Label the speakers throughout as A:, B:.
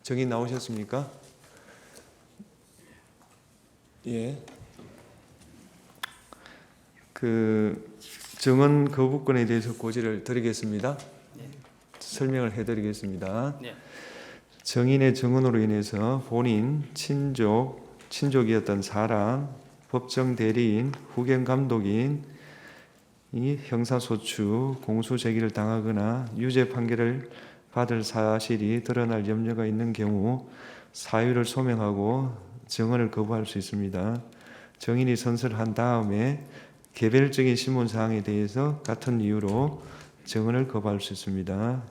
A: 정인 나오셨습니까? 예. 그 정원 거부권에 대해서 고지를 드리겠습니다.
B: 네.
A: 설명을 해드리겠습니다.
B: 네.
A: 정인의 정원으로 인해서 본인, 친족이었던 사람, 법정 대리인, 후견 감독인 이 형사소추, 공소제기를 당하거나 유죄 판결을 받을 사실이 드러날 염려가 있는 경우 사유를 소명하고 정원을 거부할 수 있습니다. 정인이 선서한 다음에 개별적인 신문사항에 대해서 같은 이유로 정원을 거부할 수 있습니다.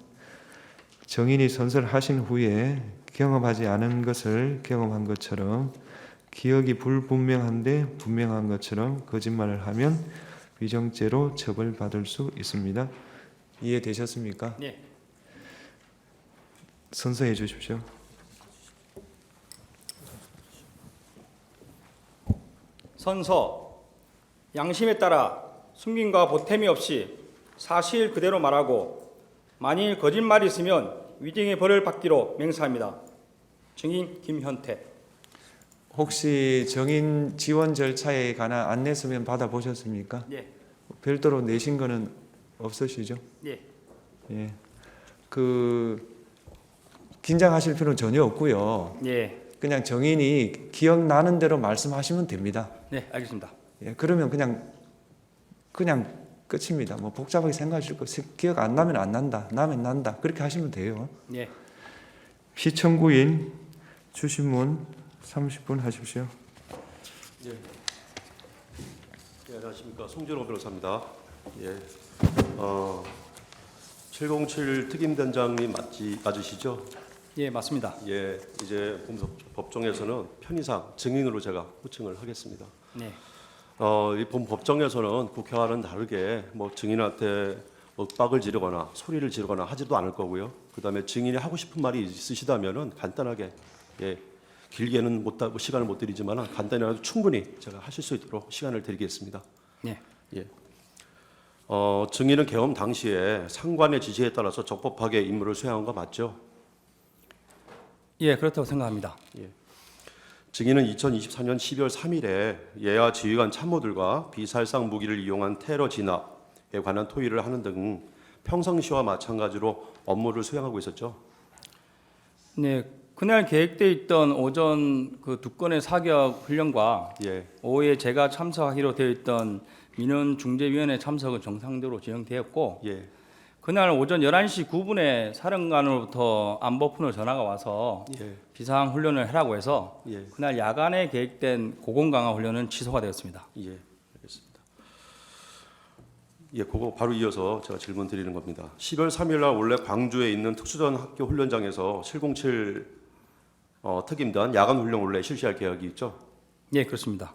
A: 정인이 선서를 하신 후에 경험하지 않은 것을 경험한 것처럼 기억이 불분명한데 분명한 것처럼 거짓말을 하면 위정죄로 처벌받을 수 있습니다. 이해되셨습니까?
B: 네.
A: 선서해 주십시오.
B: 선서 양심에 따라 숨김과 보탬이 없이 사실 그대로 말하고 만일 거짓말이 있으면 위증의 벌을 받기로 맹세합니다. 증인 김현태.
A: 혹시 정인 지원 절차에 관한 안내서면 받아보셨습니까?
B: 네.
A: 별도로 내신 거는 없으시죠?
B: 네.
A: 예. 긴장하실 필요는 전혀 없고요.
B: 네.
A: 그냥 정인이 기억나는 대로 말씀하시면 됩니다.
B: 네, 알겠습니다.
A: 예, 그러면 그냥 끝입니다. 뭐 복잡하게 생각하실 거 기억 안 나면 안 난다, 나면 난다 그렇게 하시면 돼요.
B: 네.
A: 피청구인 주신문 30분 하십시오.
C: 예. 안녕하십니까. 송준호 변호사입니다. 예. 707 특임단장님 맞으시죠?
B: 예, 맞습니다.
C: 예. 이제 법정에서는 편의상 증인으로 제가 호칭을 하겠습니다.
B: 네.
C: 이 법정에서는 국회와는 다르게 뭐 증인한테 윽박을 지르거나 소리를 지르거나 하지도 않을 거고요. 그다음에 증인이 하고 싶은 말이 있으시다면은 간단하게, 예, 길게는 시간을 못 드리지만 간단히라도 충분히 제가 하실 수 있도록 시간을 드리겠습니다.
B: 네.
C: 예. 증인은 계엄 당시에 상관의 지시에 따라서 적법하게 임무를 수행한 거 맞죠?
B: 예, 그렇다고 생각합니다.
C: 증인은 2024년 12월 3일에 예하 지휘관 참모들과 비살상 무기를 이용한 테러 진압에 관한 토의를 하는 등 평상시와 마찬가지로 업무를 수행하고 있었죠.
B: 네, 그날 계획돼 있던 오전 그 두 건의 사격 훈련과
C: 예,
B: 오후에 제가 참석하기로 되어 있던 민원중재위원회 참석은 정상적으로 진행되었고,
C: 예,
B: 그날 오전 11시 9분에 사령관으로부터 안보폰으로 전화가 와서
C: 예,
B: 비상 훈련을 하라고 해서
C: 예,
B: 그날 야간에 계획된 고공 강화 훈련은 취소가 되었습니다.
C: 예, 알겠습니다. 예, 그거 바로 이어서 제가 질문 드리는 겁니다. 10월 3일 날 원래 광주에 있는 특수전 학교 훈련장에서 707 특임단 야간 훈련 원래 실시할 계획이 있죠?
B: 예, 그렇습니다.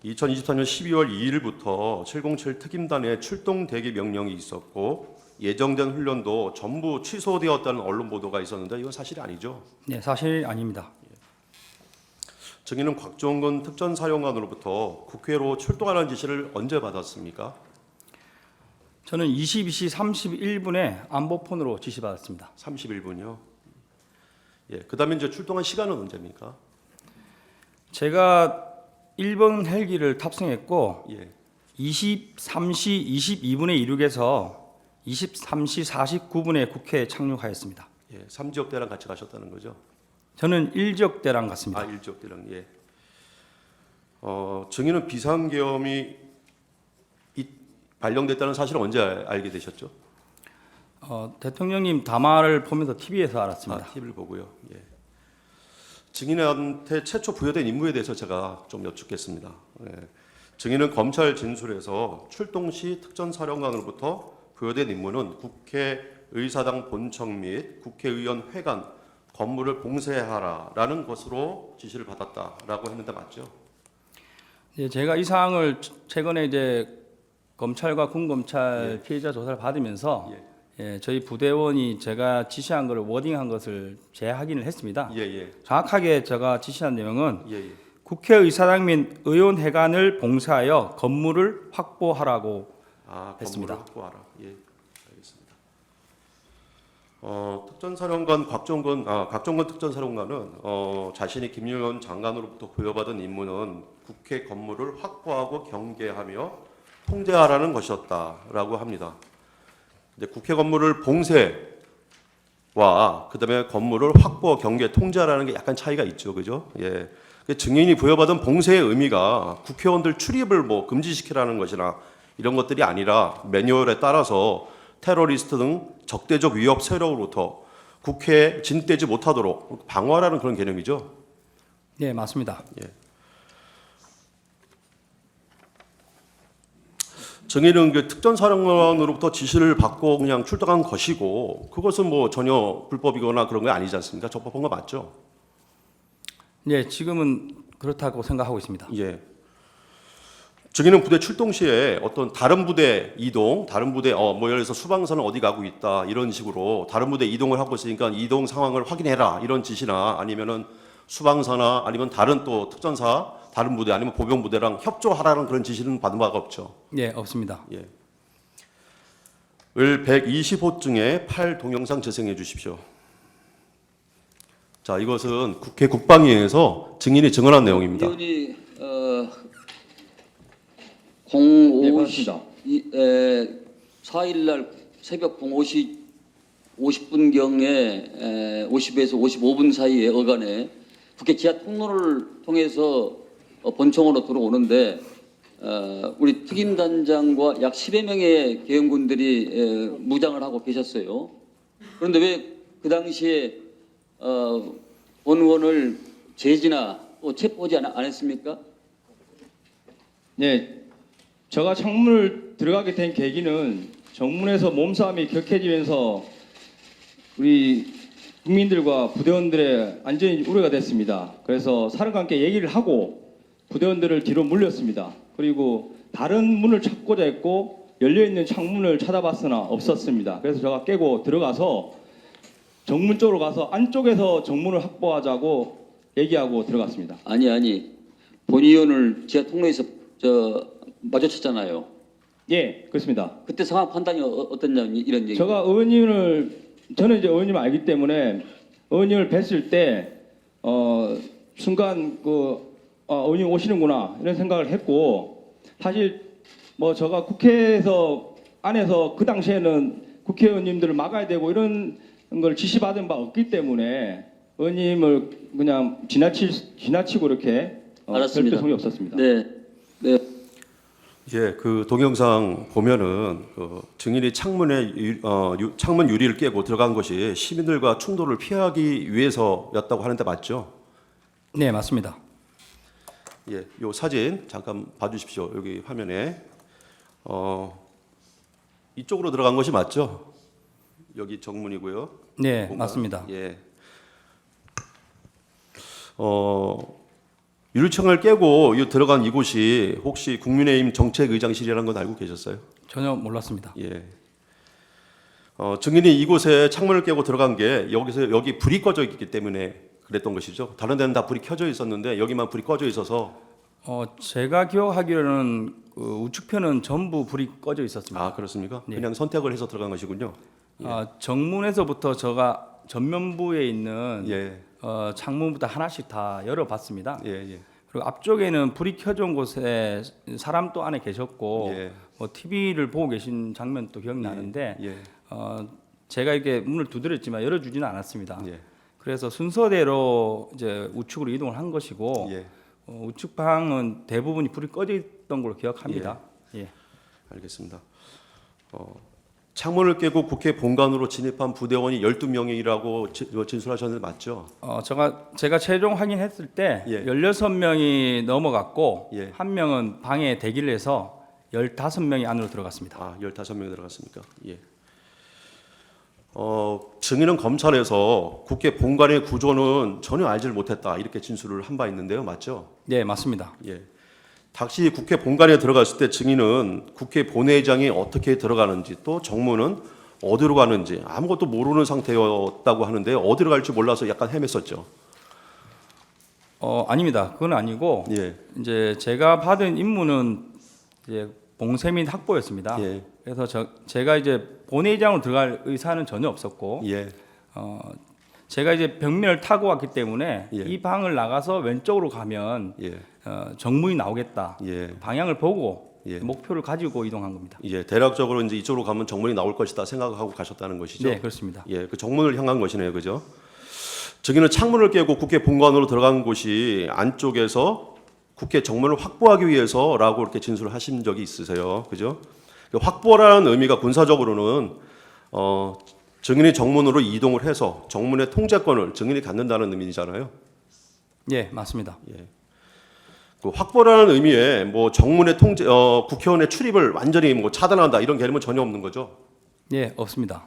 C: 2024년 12월 2일부터 707 특임단의 출동 대기 명령이 있었고 예정된 훈련도 전부 취소되었다는 언론 보도가 있었는데 이건 사실이 아니죠?
B: 네, 사실 아닙니다.
C: 증인은 곽종근 특전사령관으로부터 국회로 출동하는 지시를 언제 받았습니까?
B: 저는 22시 31분에 안보폰으로 지시받았습니다.
C: 31분이요. 예, 그다음에 이제 출동한 시간은 언제입니까?
B: 제가 1번 헬기를 탑승했고
C: 예,
B: 23시 22분에 이륙해서 23시 49분에 국회에 착륙하였습니다.
C: 예, 3지역대랑 같이 가셨다는 거죠?
B: 저는 1지역대랑 갔습니다.
C: 1지역대랑 예. 증인은 비상계엄이 발령됐다는 사실을 언제 알게 되셨죠?
B: 대통령님 담화를 보면서 TV에서 알았습니다.
C: TV를 보고요. 예. 증인한테 최초 부여된 임무에 대해서 제가 좀 여쭙겠습니다. 예. 증인은 검찰 진술에서 출동 시 특전사령관으로부터 부여된 임무는 국회의사당 본청 및 국회의원 회관 건물을 봉쇄하라라는 것으로 지시를 받았다라고 했는데 맞죠?
B: 예, 제가 이 사항을 최근에 이제 검찰과 군검찰 피해자 조사를 받으면서 저희 부대원이 제가 지시한 것을 워딩한 것을 재확인을 했습니다. 정확하게 제가 지시한 내용은 국회의사당 및 의원회관을 봉쇄하여 건물을 확보하라고 했습니다.
C: 건물을 확보하라. 예, 알겠습니다. 특전사령관 곽종건 특전사령관은 자신이 김영현 장관으로부터 부여받은 임무는 국회 건물을 확보하고 경계하며 통제하라는 것이었다라고 합니다. 이제 국회 건물을 봉쇄와 그다음에 건물을 확보, 경계, 통제하라는 게 약간 차이가 있죠, 그죠? 예. 증인이 부여받은 봉쇄의 의미가 국회의원들 출입을 뭐 금지시키라는 것이나 이런 것들이 아니라 매뉴얼에 따라서 테러리스트 등 적대적 위협 세력으로부터 국회에 진입되지 못하도록 방어하라는 그런 개념이죠.
B: 네, 맞습니다.
C: 증인은 그 특전사령관으로부터 지시를 받고 그냥 출동한 것이고 그것은 뭐 전혀 불법이거나 그런 게 아니지 않습니까? 적법한 거 맞죠?
B: 네, 지금은 그렇다고 생각하고 있습니다.
C: 예. 증인은 부대 출동 시에 어떤 다른 부대 이동, 다른 부대 뭐 예를 들어서 수방선은 어디 가고 있다 이런 식으로 다른 부대 이동을 하고 있으니까 이동 상황을 확인해라 이런 지시나 아니면은 수방사나 아니면 다른 또 특전사 다른 부대 아니면 보병 부대랑 협조하라는 그런 지시는 받은 바가 없죠.
B: 네, 없습니다.
C: 예. 을 120호증에 8 동영상 재생해 주십시오. 자, 이것은 국회 국방위에서 증인이 증언한 내용입니다.
D: 의원이
E: 네, 맞습니다.
D: 4일 날 새벽 50분경에 50에서 55분 사이에 어간에 국회 지하 통로를 통해서 본청으로 들어오는데 우리 특임단장과 약 10여 명의 계엄군들이 무장을 하고 계셨어요. 그런데 왜 그 당시에 본 의원을 제지나 또 체포하지 않았습니까?
E: 네, 제가 창문을 들어가게 된 계기는 정문에서 몸싸움이 격해지면서 우리 국민들과 부대원들의 안전이 우려가 됐습니다. 그래서 사령관께 얘기를 하고 부대원들을 뒤로 물렸습니다. 그리고 다른 문을 찾고자 했고 열려있는 창문을 찾아봤으나 없었습니다. 그래서 제가 깨고 들어가서 정문 쪽으로 가서 안쪽에서 정문을 확보하자고 얘기하고 들어갔습니다.
D: 아니 본 의원을 지하 통로에서 마주쳤잖아요.
E: 예, 그렇습니다.
D: 그때 상황 판단이 어떻냐 이런 얘기.
E: 저는 이제 의원님을 알기 때문에 의원님을 뵀을 때 순간 의원님 오시는구나 이런 생각을 했고 사실 뭐 제가 국회에서 안에서 그 당시에는 국회의원님들을 막아야 되고 이런 걸 지시받은 바 없기 때문에 의원님을 그냥 지나치고 이렇게
D: 알았습니다.
E: 별도성이 없었습니다.
D: 네.
C: 예, 그 동영상 보면은 그 증인이 창문 유리를 깨고 들어간 것이 시민들과 충돌을 피하기 위해서였다고 하는데 맞죠?
B: 네, 맞습니다.
C: 예, 요 사진 잠깐 봐주십시오. 여기 화면에 이쪽으로 들어간 것이 맞죠? 여기 정문이고요.
B: 네,
C: 공간.
B: 맞습니다.
C: 예. 유리창을 깨고 들어간 이곳이 혹시 국민의힘 정책의장실이라는 건 알고 계셨어요?
B: 전혀 몰랐습니다.
C: 예. 증인이 이곳에 창문을 깨고 들어간 게 여기 불이 꺼져 있기 때문에 그랬던 것이죠. 다른 데는 다 불이 켜져 있었는데 여기만 불이 꺼져 있어서.
B: 제가 기억하기로는 그 우측편은 전부 불이 꺼져 있었습니다.
C: 아, 그렇습니까?
B: 네.
C: 그냥 선택을 해서 들어간 것이군요.
B: 정문에서부터 제가 전면부에 있는
C: 예.
B: 창문부터 하나씩 다 열어봤습니다.
C: 예, 예.
B: 그리고 앞쪽에는 불이 켜져 온 곳에 사람도 안에 계셨고
C: 예.
B: TV를 보고 계신 장면도 기억나는데
C: 예.
B: 제가 이렇게 문을 두드렸지만 열어주지는 않았습니다.
C: 예.
B: 그래서 순서대로 이제 우측으로 이동을 한 것이고
C: 예.
B: 우측 방은 대부분이 불이 꺼져 있던 걸로 기억합니다. 예.
C: 알겠습니다. 창문을 깨고 국회 본관으로 진입한 부대원이 12명이라고 진술하셨는데 맞죠?
B: 제가 최종 확인했을 때
C: 예.
B: 16명이 넘어갔고
C: 예.
B: 한 명은 방에 대기를 해서 15명이 안으로 들어갔습니다.
C: 아, 15명이 들어갔습니까? 예. 증인은 검찰에서 국회 본관의 구조는 전혀 알지를 못했다 이렇게 진술을 한 바 있는데요, 맞죠?
B: 네, 맞습니다.
C: 예. 당시 국회 본관에 들어갔을 때 증인은 국회 본회의장이 어떻게 들어가는지 또 정문은 어디로 가는지 아무것도 모르는 상태였다고 하는데 어디로 갈지 몰라서 약간 헤맸었죠.
B: 아닙니다. 그건 아니고
C: 예.
B: 이제 제가 받은 임무는 이제 봉쇄 및 확보였습니다.
C: 예.
B: 그래서 제가 이제 본회의장으로 들어갈 의사는 전혀 없었고
C: 예.
B: 제가 이제 벽면을 타고 왔기 때문에
C: 예.
B: 이 방을 나가서 왼쪽으로 가면
C: 예.
B: 정문이 나오겠다.
C: 예.
B: 방향을 보고
C: 예.
B: 목표를 가지고 이동한 겁니다.
C: 예. 대략적으로 이제 이쪽으로 가면 정문이 나올 것이다 생각하고 가셨다는 것이죠.
B: 네, 그렇습니다.
C: 예. 그 정문을 향한 것이네요. 그죠? 저기는 창문을 깨고 국회 본관으로 들어간 곳이 안쪽에서 국회 정문을 확보하기 위해서라고 이렇게 진술을 하신 적이 있으세요. 그죠? 그 확보라는 의미가 군사적으로는 증인이 정문으로 이동을 해서 정문의 통제권을 증인이 갖는다는 의미잖아요.
B: 예, 맞습니다.
C: 그 확보라는 의미에 뭐 정문의 통제, 국회의원의 출입을 완전히 뭐 차단한다 이런 개념은 전혀 없는 거죠.
B: 예, 없습니다.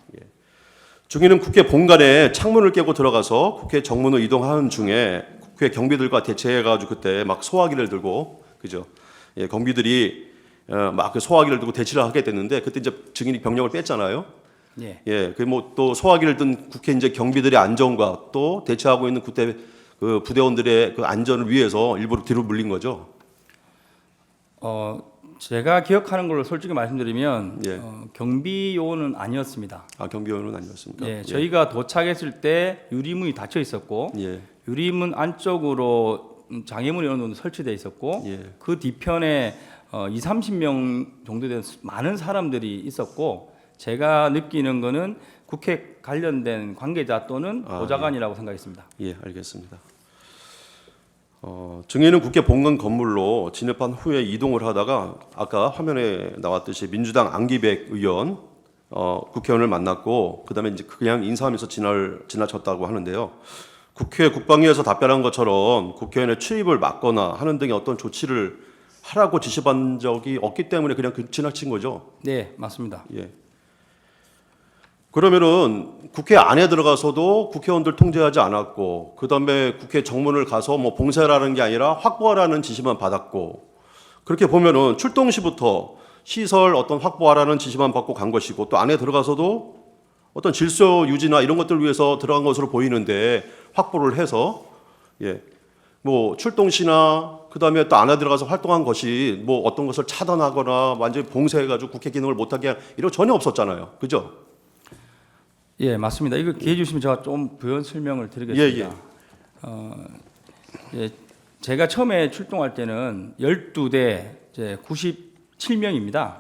C: 증인은 국회 본관에 창문을 깨고 들어가서 국회 정문으로 이동하는 중에 국회 경비들과 대치해가지고 그때 막 소화기를 들고 그죠? 예, 경비들이 막 그 소화기를 들고 대치를 하게 됐는데 그때 이제 증인이 병력을 뺐잖아요.
B: 예.
C: 예, 그 뭐 또 소화기를 든 국회 이제 경비들의 안전과 또 대치하고 있는 그때 그 부대원들의 그 안전을 위해서 일부러 뒤로 물린 거죠.
B: 제가 기억하는 걸로 솔직히 말씀드리면
C: 예.
B: 경비 요원은 아니었습니다.
C: 아, 경비원은 아니었습니까?
B: 예, 저희가 도착했을 때 유리문이 닫혀 있었고
C: 예.
B: 유리문 안쪽으로 장애물이 어느 정도 설치되어 있었고
C: 예.
B: 그 뒤편에 30명 정도 되는 많은 사람들이 있었고 제가 느끼는 거는 국회 관련된 관계자 또는 보좌관이라고 생각했습니다.
C: 예, 알겠습니다. 증인은 국회 본관 건물로 진입한 후에 이동을 하다가 아까 화면에 나왔듯이 민주당 안기백 의원 국회의원을 만났고 그다음에 이제 그냥 인사하면서 지나쳤다고 하는데요. 국회 국방위에서 답변한 것처럼 국회의원의 출입을 막거나 하는 등의 어떤 조치를 하라고 지시받은 적이 없기 때문에 그냥 지나친 거죠.
B: 네, 맞습니다.
C: 예. 그러면은 국회 안에 들어가서도 국회의원들 통제하지 않았고 그다음에 국회 정문을 가서 뭐 봉쇄라는 게 아니라 확보하라는 지시만 받았고 그렇게 보면은 출동 시부터 시설 어떤 확보하라는 지시만 받고 간 것이고 또 안에 들어가서도 어떤 질서 유지나 이런 것들을 위해서 들어간 것으로 보이는데 확보를 해서 예. 뭐 출동 시나 그다음에 또 안에 들어가서 활동한 것이 뭐 어떤 것을 차단하거나 완전히 봉쇄해 가지고 국회 기능을 못 하게 이런 거 전혀 없었잖아요. 그죠?
B: 예, 맞습니다. 이거 기회 주시면 제가 좀 부연 설명을 드리겠습니다. 예, 제가 처음에 출동할 때는 12대 이제 97명입니다.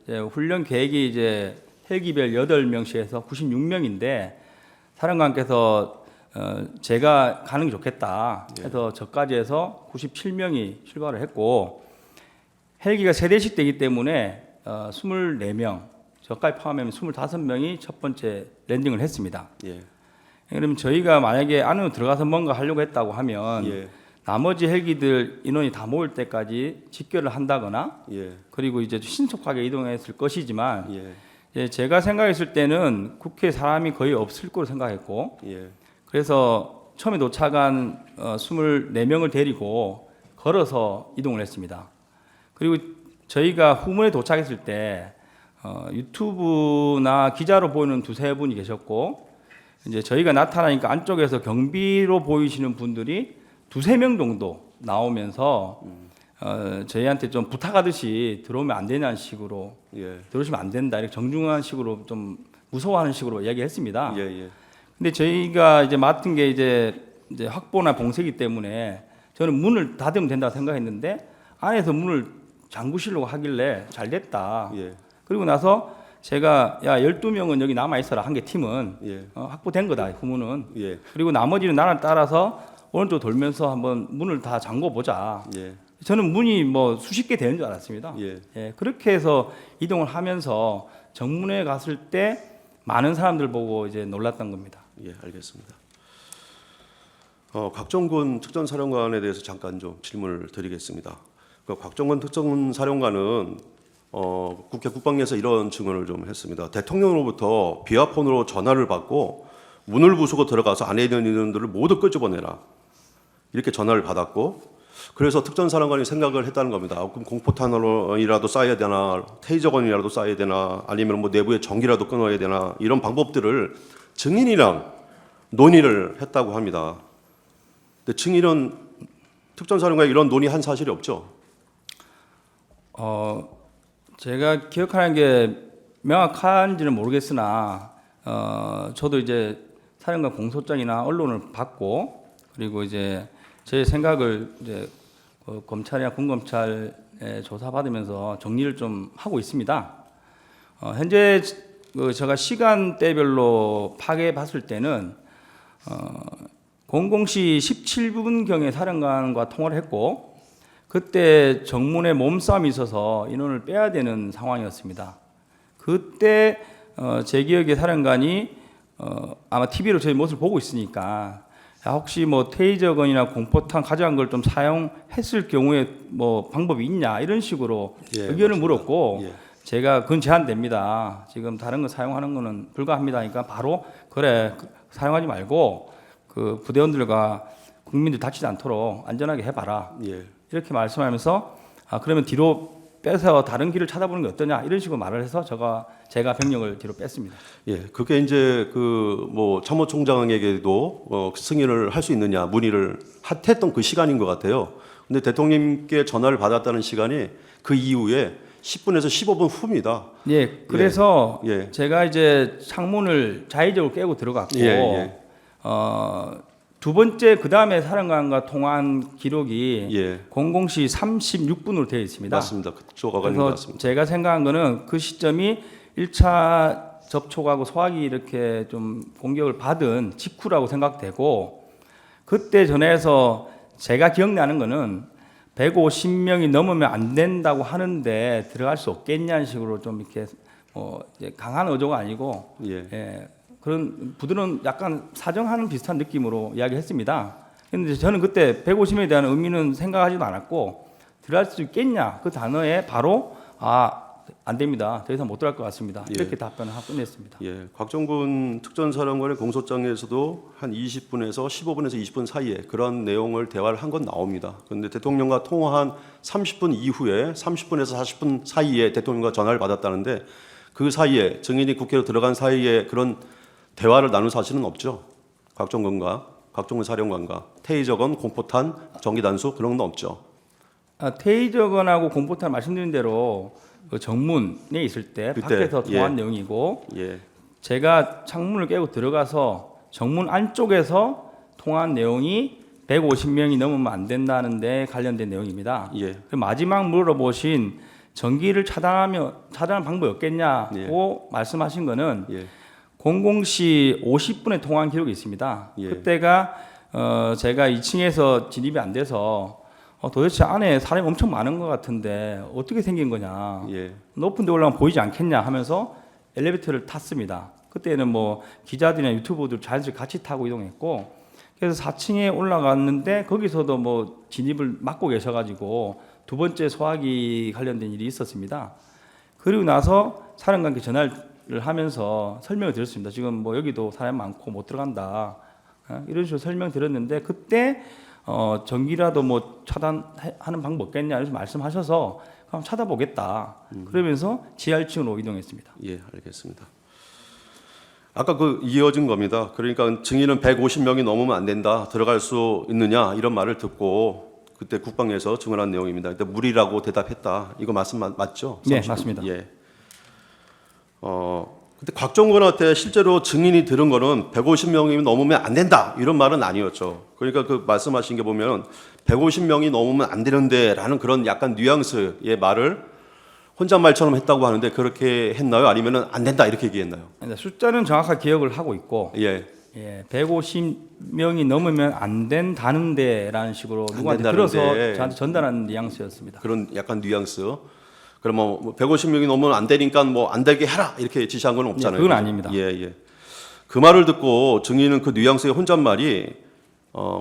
C: 예.
B: 훈련 계획이 이제 헬기별 8명씩 해서 96명인데 사령관께서 제가 가는 게 좋겠다 해서 저까지 해서 97명이 출발을 했고 헬기가 3대씩 되기 때문에 24명 저까지 포함하면 25명이 첫 번째 랜딩을 했습니다.
C: 예.
B: 그러면 저희가 만약에 안으로 들어가서 뭔가 하려고 했다고 하면
C: 예.
B: 나머지 헬기들 인원이 다 모일 때까지 집결을 한다거나
C: 예.
B: 그리고 이제 신속하게 이동했을 것이지만
C: 예.
B: 예, 제가 생각했을 때는 국회에 사람이 거의 없을 거로 생각했고
C: 예.
B: 그래서 처음에 도착한 24명을 데리고 걸어서 이동을 했습니다. 그리고 저희가 후문에 도착했을 때 유튜브나 기자로 보이는 2-3분이 계셨고 이제 저희가 나타나니까 안쪽에서 경비로 보이시는 분들이 2-3명 정도 나오면서 저희한테 좀 부탁하듯이 들어오면 안 되냐는 식으로
C: 예.
B: 들어오시면 안 된다 이렇게 정중한 식으로 좀 무서워하는 식으로 이야기했습니다.
C: 예. 예.
B: 근데 저희가 이제 맡은 게 이제 확보나 봉쇄기 때문에 저는 문을 닫으면 된다고 생각했는데 안에서 문을 잠그시려고 하길래 잘 됐다.
C: 예.
B: 그리고 나서 제가 야 12명은 여기 남아 있어라 한 개 팀은
C: 예.
B: 확보된 거다 후문은.
C: 예.
B: 그리고 나머지는 나를 따라서 오른쪽 돌면서 한번 문을 다 잠궈 보자.
C: 예.
B: 저는 문이 뭐 수십 개 되는 줄 알았습니다.
C: 예.
B: 그렇게 해서 이동을 하면서 정문에 갔을 때 많은 사람들 보고 이제 놀랐던 겁니다.
C: 예, 알겠습니다. 곽정근 특전사령관에 대해서 잠깐 좀 질문을 드리겠습니다. 곽정근 특전사령관은 국회 국방위에서 이런 증언을 좀 했습니다. 대통령으로부터 비화폰으로 전화를 받고 문을 부수고 들어가서 안에 있는 인원들을 모두 끄집어내라 이렇게 전화를 받았고 그래서 특전사령관이 생각을 했다는 겁니다. 그럼 공포탄이라도 쏴야 되나 테이저건이라도 쏴야 되나 아니면 뭐 내부에 전기라도 끊어야 되나 이런 방법들을 증인이랑 논의를 했다고 합니다. 근데 증인은 특전사령관이 이런 논의한 사실이 없죠.
B: 제가 기억하는 게 명확한지는 모르겠으나 저도 이제 사령관 공소장이나 언론을 받고 그리고 이제 제 생각을 이제 검찰이나 군검찰에 조사받으면서 정리를 좀 하고 있습니다. 현재 제가 시간대별로 파악해 봤을 때는 00시 17분경에 사령관과 통화를 했고 그때 정문에 몸싸움이 있어서 인원을 빼야 되는 상황이었습니다. 그때 제 기억에 사령관이 아마 TV로 저희 모습을 보고 있으니까 혹시 뭐 테이저건이나 공포탄 가져간 걸 좀 사용했을 경우에 뭐 방법이 있냐 이런 식으로 의견을 물었고 제가 그건 제한됩니다. 지금 다른 거 사용하는 거는 불가합니다. 그러니까 바로 그래 사용하지 말고 그 부대원들과 국민들 다치지 않도록 안전하게 해봐라. 이렇게 말씀하면서 그러면 뒤로 빼서 다른 길을 찾아보는 게 어떠냐 이런 식으로 말을 해서 제가 병력을 뒤로 뺐습니다.
C: 그게 이제 그 뭐 참모총장에게도 승인을 할 수 있느냐 문의를 했던 그 시간인 것 같아요. 근데 대통령님께 전화를 받았다는 시간이 그 이후에 10분에서 15분 후입니다.
B: 그래서 제가 이제 창문을 자의적으로 깨고 들어갔고 두 번째 그 다음에 사령관과 통화한 기록이 00시 36분으로 되어 있습니다.
C: 맞습니다. 그쪽 어간인 것 같습니다.
B: 제가 생각한 거는 그 시점이 1차 접촉하고 소화기 이렇게 좀 공격을 받은 직후라고 생각되고 그때 전에서 제가 기억나는 거는 150명이 넘으면 안 된다고 하는데 들어갈 수 없겠냐는 식으로 좀 이렇게 이제 강한 어조가 아니고 그런 부드러운 약간 사정하는 비슷한 느낌으로 이야기했습니다. 그런데 저는 그때 150명에 대한 의미는 생각하지도 않았고 들어갈 수 있겠냐 그 단어에 바로 안 됩니다. 더 이상 못 들어갈 것 같습니다. 이렇게 답변을 하고 끝냈습니다.
C: 곽정군 특전사령관의 공소장에서도 한 20분에서 15분에서 20분 사이에 그런 내용을 대화를 한 건 나옵니다. 그런데 대통령과 통화한 30분 이후에 30분에서 40분 사이에 대통령과 전화를 받았다는데 그 사이에 증인이 국회로 들어간 사이에 그런 대화를 나눈 사실은 없죠. 곽정군 사령관과 테이저건, 공포탄, 전기단수 그런 건 없죠.
B: 테이저건하고 공포탄 말씀드린 대로 그 정문에 있을 때 밖에서 통화한 내용이고 제가 창문을 깨고 들어가서 정문 안쪽에서 통화한 내용이 150명이 넘으면 안 된다는데 관련된 내용입니다. 마지막 물어보신 전기를 차단할 방법이 없겠냐고 말씀하신 거는 00시 50분에 통화한 기록이 있습니다. 그때가 제가 2층에서 진입이 안 돼서 도대체 안에 사람이 엄청 많은 것 같은데 어떻게 생긴 거냐 높은 데 올라가면 보이지 않겠냐 하면서 엘리베이터를 탔습니다. 그때는 뭐 기자들이나 유튜버들 자연스럽게 같이 타고 이동했고 그래서 4층에 올라갔는데 거기서도 뭐 진입을 막고 계셔가지고 두 번째 소화기 관련된 일이 있었습니다. 그리고 나서 사령관께 전화를 하면서 설명을 드렸습니다. 지금 뭐 여기도 사람 많고 못 들어간다 이런 식으로 설명드렸는데 그때 전기라도 뭐 차단하는 방법 없겠냐 이렇게 말씀하셔서 그럼 찾아보겠다. 그러면서 지하 1층으로 이동했습니다.
C: 알겠습니다. 아까 그 이어진 겁니다. 그러니까 증인은 150명이 넘으면 안 된다. 들어갈 수 있느냐 이런 말을 듣고 그때 국방에서 증언한 내용입니다. 그때 무리라고 대답했다. 이거 말씀 맞죠?
B: 네, 맞습니다.
C: 근데 곽정군한테 실제로 증인이 들은 거는 150명이 넘으면 안 된다 이런 말은 아니었죠. 그러니까 그 말씀하신 게 보면 150명이 넘으면 안 되는데라는 그런 약간 뉘앙스의 말을 혼잣말처럼 했다고 하는데 그렇게 했나요? 아니면은 안 된다 이렇게 얘기했나요?
B: 숫자는 정확하게 기억을 하고 있고 150명이 넘으면 안 된다는데라는 식으로 누구한테 들어서 저한테 전달하는 뉘앙스였습니다.
C: 그런 약간 뉘앙스. 그럼 뭐 150명이 넘으면 안 되니까 뭐 안 되게 해라 이렇게 지시한 건 없잖아요.
B: 그건 아닙니다.
C: 그 말을 듣고 증인은 그 뉘앙스의 혼잣말이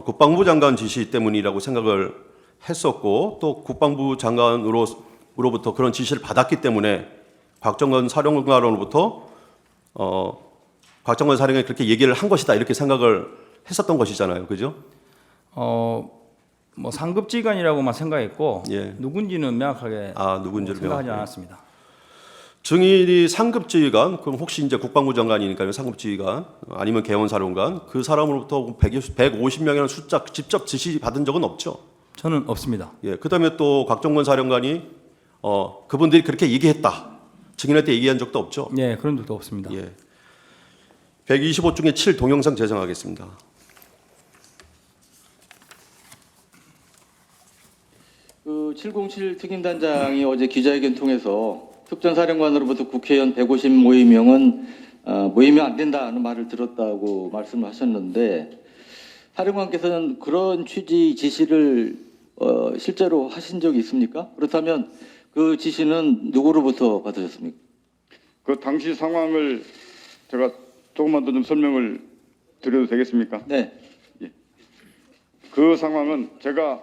C: 국방부 장관 지시 때문이라고 생각을 했었고 또 국방부 장관으로부터 그런 지시를 받았기 때문에 곽정건 사령관으로부터 곽정건 사령관이 그렇게 얘기를 한 것이다 이렇게 생각을 했었던 것이잖아요, 그죠?
B: 뭐 상급지관이라고만 생각했고 누군지는 명확하게 생각하지 않았습니다.
C: 증인이 상급지휘관, 그럼 혹시 이제 국방부 장관이니까요, 상급지휘관 아니면 개원사령관 그 사람으로부터 150명이라는 숫자 직접 지시 받은 적은 없죠?
B: 저는 없습니다.
C: 그다음에 또 곽정건 사령관이 그분들이 그렇게 얘기했다. 증인한테 얘기한 적도 없죠?
B: 예, 그런 적도 없습니다.
C: 예. 125 중에 7 동영상 제정하겠습니다.
E: 그 707 특임단장이 어제 기자회견 통해서 특전사령관으로부터 국회의원 150모임명은 모이면 안 된다는 말을 들었다고 말씀을 하셨는데 사령관께서는 그런 취지 지시를 실제로 하신 적이 있습니까? 그렇다면 그 지시는 누구로부터 받으셨습니까?
F: 그 당시 상황을 제가 조금만 더 좀 설명을 드려도 되겠습니까?
E: 네.
F: 그 상황은 제가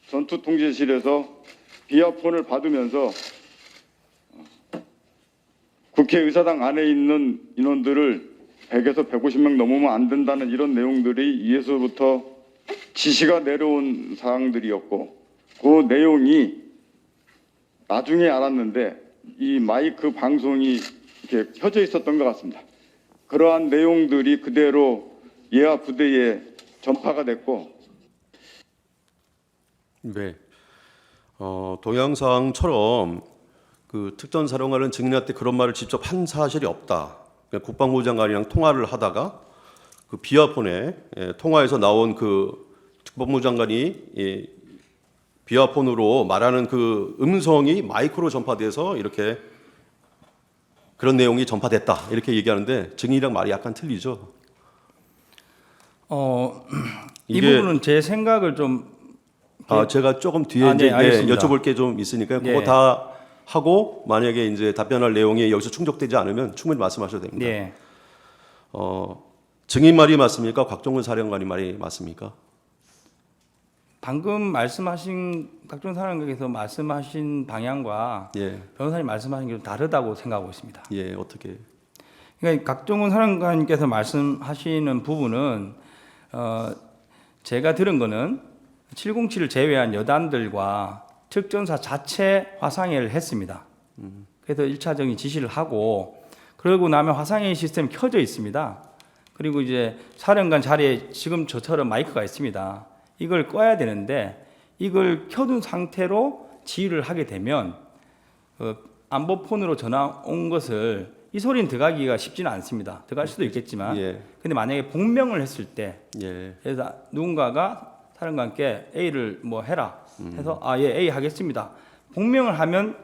F: 전투통제실에서 비아폰을 받으면서 국회의사당 안에 있는 인원들을 100에서 150명 넘으면 안 된다는 이런 내용들이 위에서부터 지시가 내려온 사항들이었고 그 내용이 나중에 알았는데 이 마이크 방송이 이렇게 켜져 있었던 것 같습니다. 그러한 내용들이 그대로 예하 부대에 전파가 됐고
C: 네. 동영상처럼 그 특전사령관은 증인한테 그런 말을 직접 한 사실이 없다. 그러니까 국방부 장관이랑 통화를 하다가 그 비아폰에 통화에서 나온 그 국방부 장관이 비아폰으로 말하는 그 음성이 마이크로 전파돼서 이렇게 그런 내용이 전파됐다 이렇게 얘기하는데 증인이랑 말이 약간 틀리죠.
B: 이
C: 이게-
B: 부분은 제 생각을 좀
C: 제가 조금 뒤에 이제
B: 알겠습니다.
C: 여쭤볼 게 좀 있으니까 그거
B: 예.
C: 다 하고 만약에 이제 답변할 내용이 여기서 충족되지 않으면 충분히 말씀하셔도 됩니다.
B: 예.
C: 증인 말이 맞습니까? 곽종근 사령관이 말이 맞습니까?
B: 방금 말씀하신 각종 사람께서 말씀하신 방향과
C: 예,
B: 변호사님 말씀하신 게 좀 다르다고 생각하고 있습니다.
C: 예, 어떻게?
B: 그러니까 각종훈 사령관께서 말씀하시는 부분은 제가 들은 거는 707을 제외한 여단들과 특전사 자체 화상회의를 했습니다. 그래서 1차적인 지시를 하고 그러고 나면 화상회의 시스템이 켜져 있습니다. 그리고 이제 사령관 자리에 지금 저처럼 마이크가 있습니다. 이걸 꺼야 되는데 이걸 켜둔 상태로 지휘를 하게 되면 안보폰으로 전화 온 것을 이 소리는 들어가기가 쉽지는 않습니다. 들어갈 수도 있겠지만
C: 예,
B: 근데 만약에 복명을 했을 때
C: 예,
B: 그래서 누군가가 사령관께 A를 뭐 해라 해서 예 A 하겠습니다. 복명을 하면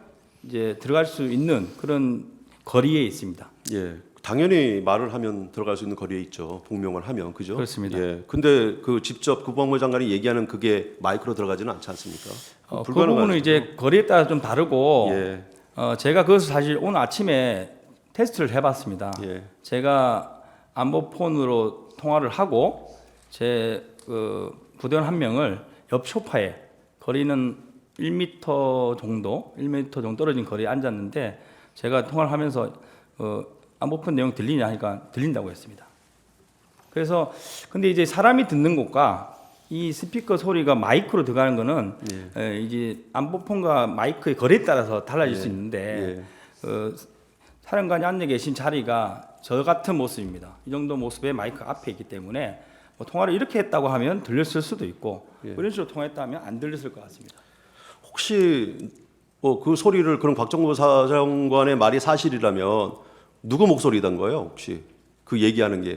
B: 이제 들어갈 수 있는 그런 거리에 있습니다.
C: 예. 당연히 말을 하면 들어갈 수 있는 거리에 있죠. 복명을 하면 그죠?
B: 그렇습니다.
C: 예. 근데 그 직접 국방부 장관이 얘기하는 그게 마이크로 들어가지는 않지 않습니까?
B: 그 부분은 이제 거리에 따라 좀 다르고
C: 예,
B: 제가 그것을 사실 오늘 아침에 테스트를 해봤습니다.
C: 예,
B: 제가 안보폰으로 통화를 하고 제 부대원 한 명을 옆 소파에 거리는 1m 정도 떨어진 거리에 앉았는데 제가 통화를 하면서 안보폰 내용 들리냐 하니까 들린다고 했습니다. 그래서 근데 이제 사람이 듣는 것과 이 스피커 소리가 마이크로 들어가는 거는 이제 안보폰과 마이크의 거리에 따라서 달라질 수 있는데 사령관이 앉아 계신 자리가 저 같은 모습입니다. 이 정도 모습의 마이크 앞에 있기 때문에 뭐 통화를 이렇게 했다고 하면 들렸을 수도 있고 이런 식으로 통화했다면 안 들렸을 것 같습니다.
C: 혹시 그 소리를 그런 곽정부 사령관의 말이 사실이라면 누구 목소리단 거예요? 혹시 그 얘기하는 게?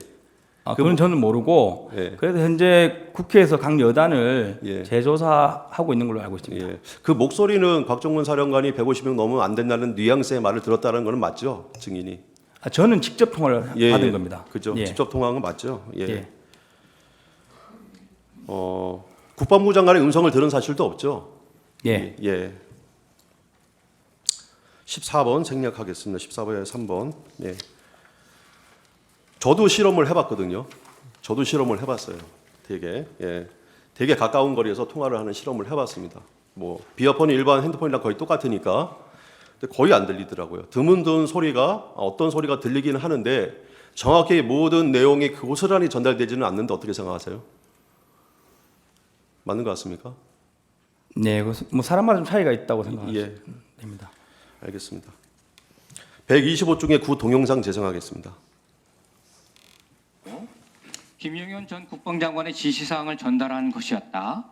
B: 그건 저는 모르고
C: 예.
B: 그래도 현재 국회에서 각 여단을
C: 예.
B: 재조사하고 있는 걸로 알고 있습니다.
C: 예. 그 목소리는 곽정근 사령관이 150명 넘으면 안 된다는 뉘앙스의 말을 들었다는 거는 맞죠? 증인이.
B: 저는 직접 통화를
C: 예,
B: 받은
C: 예.
B: 겁니다.
C: 그죠?
B: 예.
C: 직접 통화한 건 맞죠? 예.
B: 예.
C: 국방부 장관의 음성을 들은 사실도 없죠?
B: 예.
C: 예. 14번 생략하겠습니다. 14번에 3번. 예. 저도 실험을 해봤거든요. 저도 실험을 해봤어요. 되게 되게 가까운 거리에서 통화를 하는 실험을 해봤습니다. 뭐 비어폰이 일반 핸드폰이랑 거의 똑같으니까 근데 거의 안 들리더라고요. 드문드문 소리가 어떤 소리가 들리기는 하는데 정확히 모든 내용이 고스란히 전달되지는 않는데 어떻게 생각하세요? 맞는 것 같습니까?
B: 네, 뭐 사람마다 좀 차이가 있다고 생각합니다.
C: 예.
B: 됩니다.
C: 알겠습니다. 125 중에 9 동영상 제정하겠습니다.
G: 김용현 전 국방장관의 지시사항을 전달한 것이었다.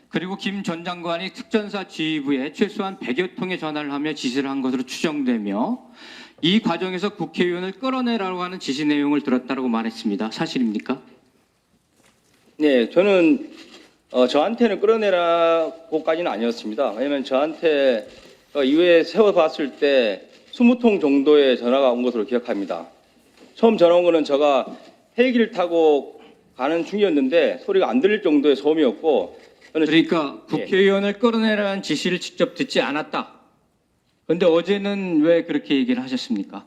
G: 그리고 김 전 장관이 특전사 지휘부에 최소한 100여 통의 전화를 하며 지시를 한 것으로 추정되며 이 과정에서 국회의원을 끌어내라고 하는 지시 내용을 들었다고 말했습니다. 사실입니까?
E: 네, 저는 저한테는 끌어내라고까지는 아니었습니다. 왜냐하면 저한테 이후에 세워봤을 때 20통 정도의 전화가 온 것으로 기억합니다. 처음 전화 온 거는 제가 헬기를 타고 가는 중이었는데 소리가 안 들릴 정도의 소음이었고 저는
G: 그러니까 국회의원을 끌어내라는 지시를 직접 듣지 않았다. 그런데 어제는 왜 그렇게 얘기를 하셨습니까?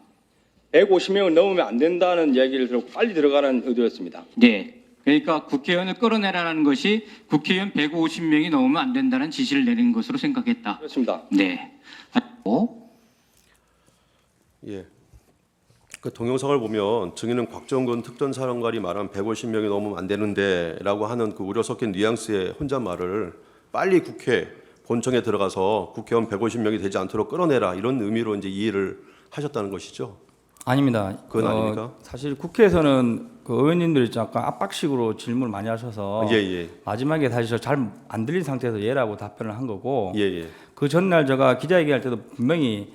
E: 150명을 넘으면 안 된다는 이야기를 들었고 빨리 들어가는 의도였습니다.
G: 네. 그러니까 국회의원을 끌어내라는 것이 국회의원 150명이 넘으면 안 된다는 지시를 내린 것으로 생각했다.
E: 그렇습니다.
G: 네.
C: 예. 그 동영상을 보면 증인은 곽정근 특전사령관이 말한 150명이 넘으면 안 되는데라고 하는 그 우려 섞인 뉘앙스의 혼잣말을 빨리 국회 본청에 들어가서 국회의원 150명이 되지 않도록 끌어내라 이런 의미로 이제 이해를 하셨다는 것이죠.
B: 아닙니다.
C: 그건 아닙니까?
B: 사실 국회에서는 그 의원님들이 약간 압박식으로 질문을 많이 하셔서
C: 예.
B: 마지막에 사실 잘 안 들린 상태에서 예라고 답변을 한 거고
C: 예.
B: 그 전날 제가 기자회견할 때도 분명히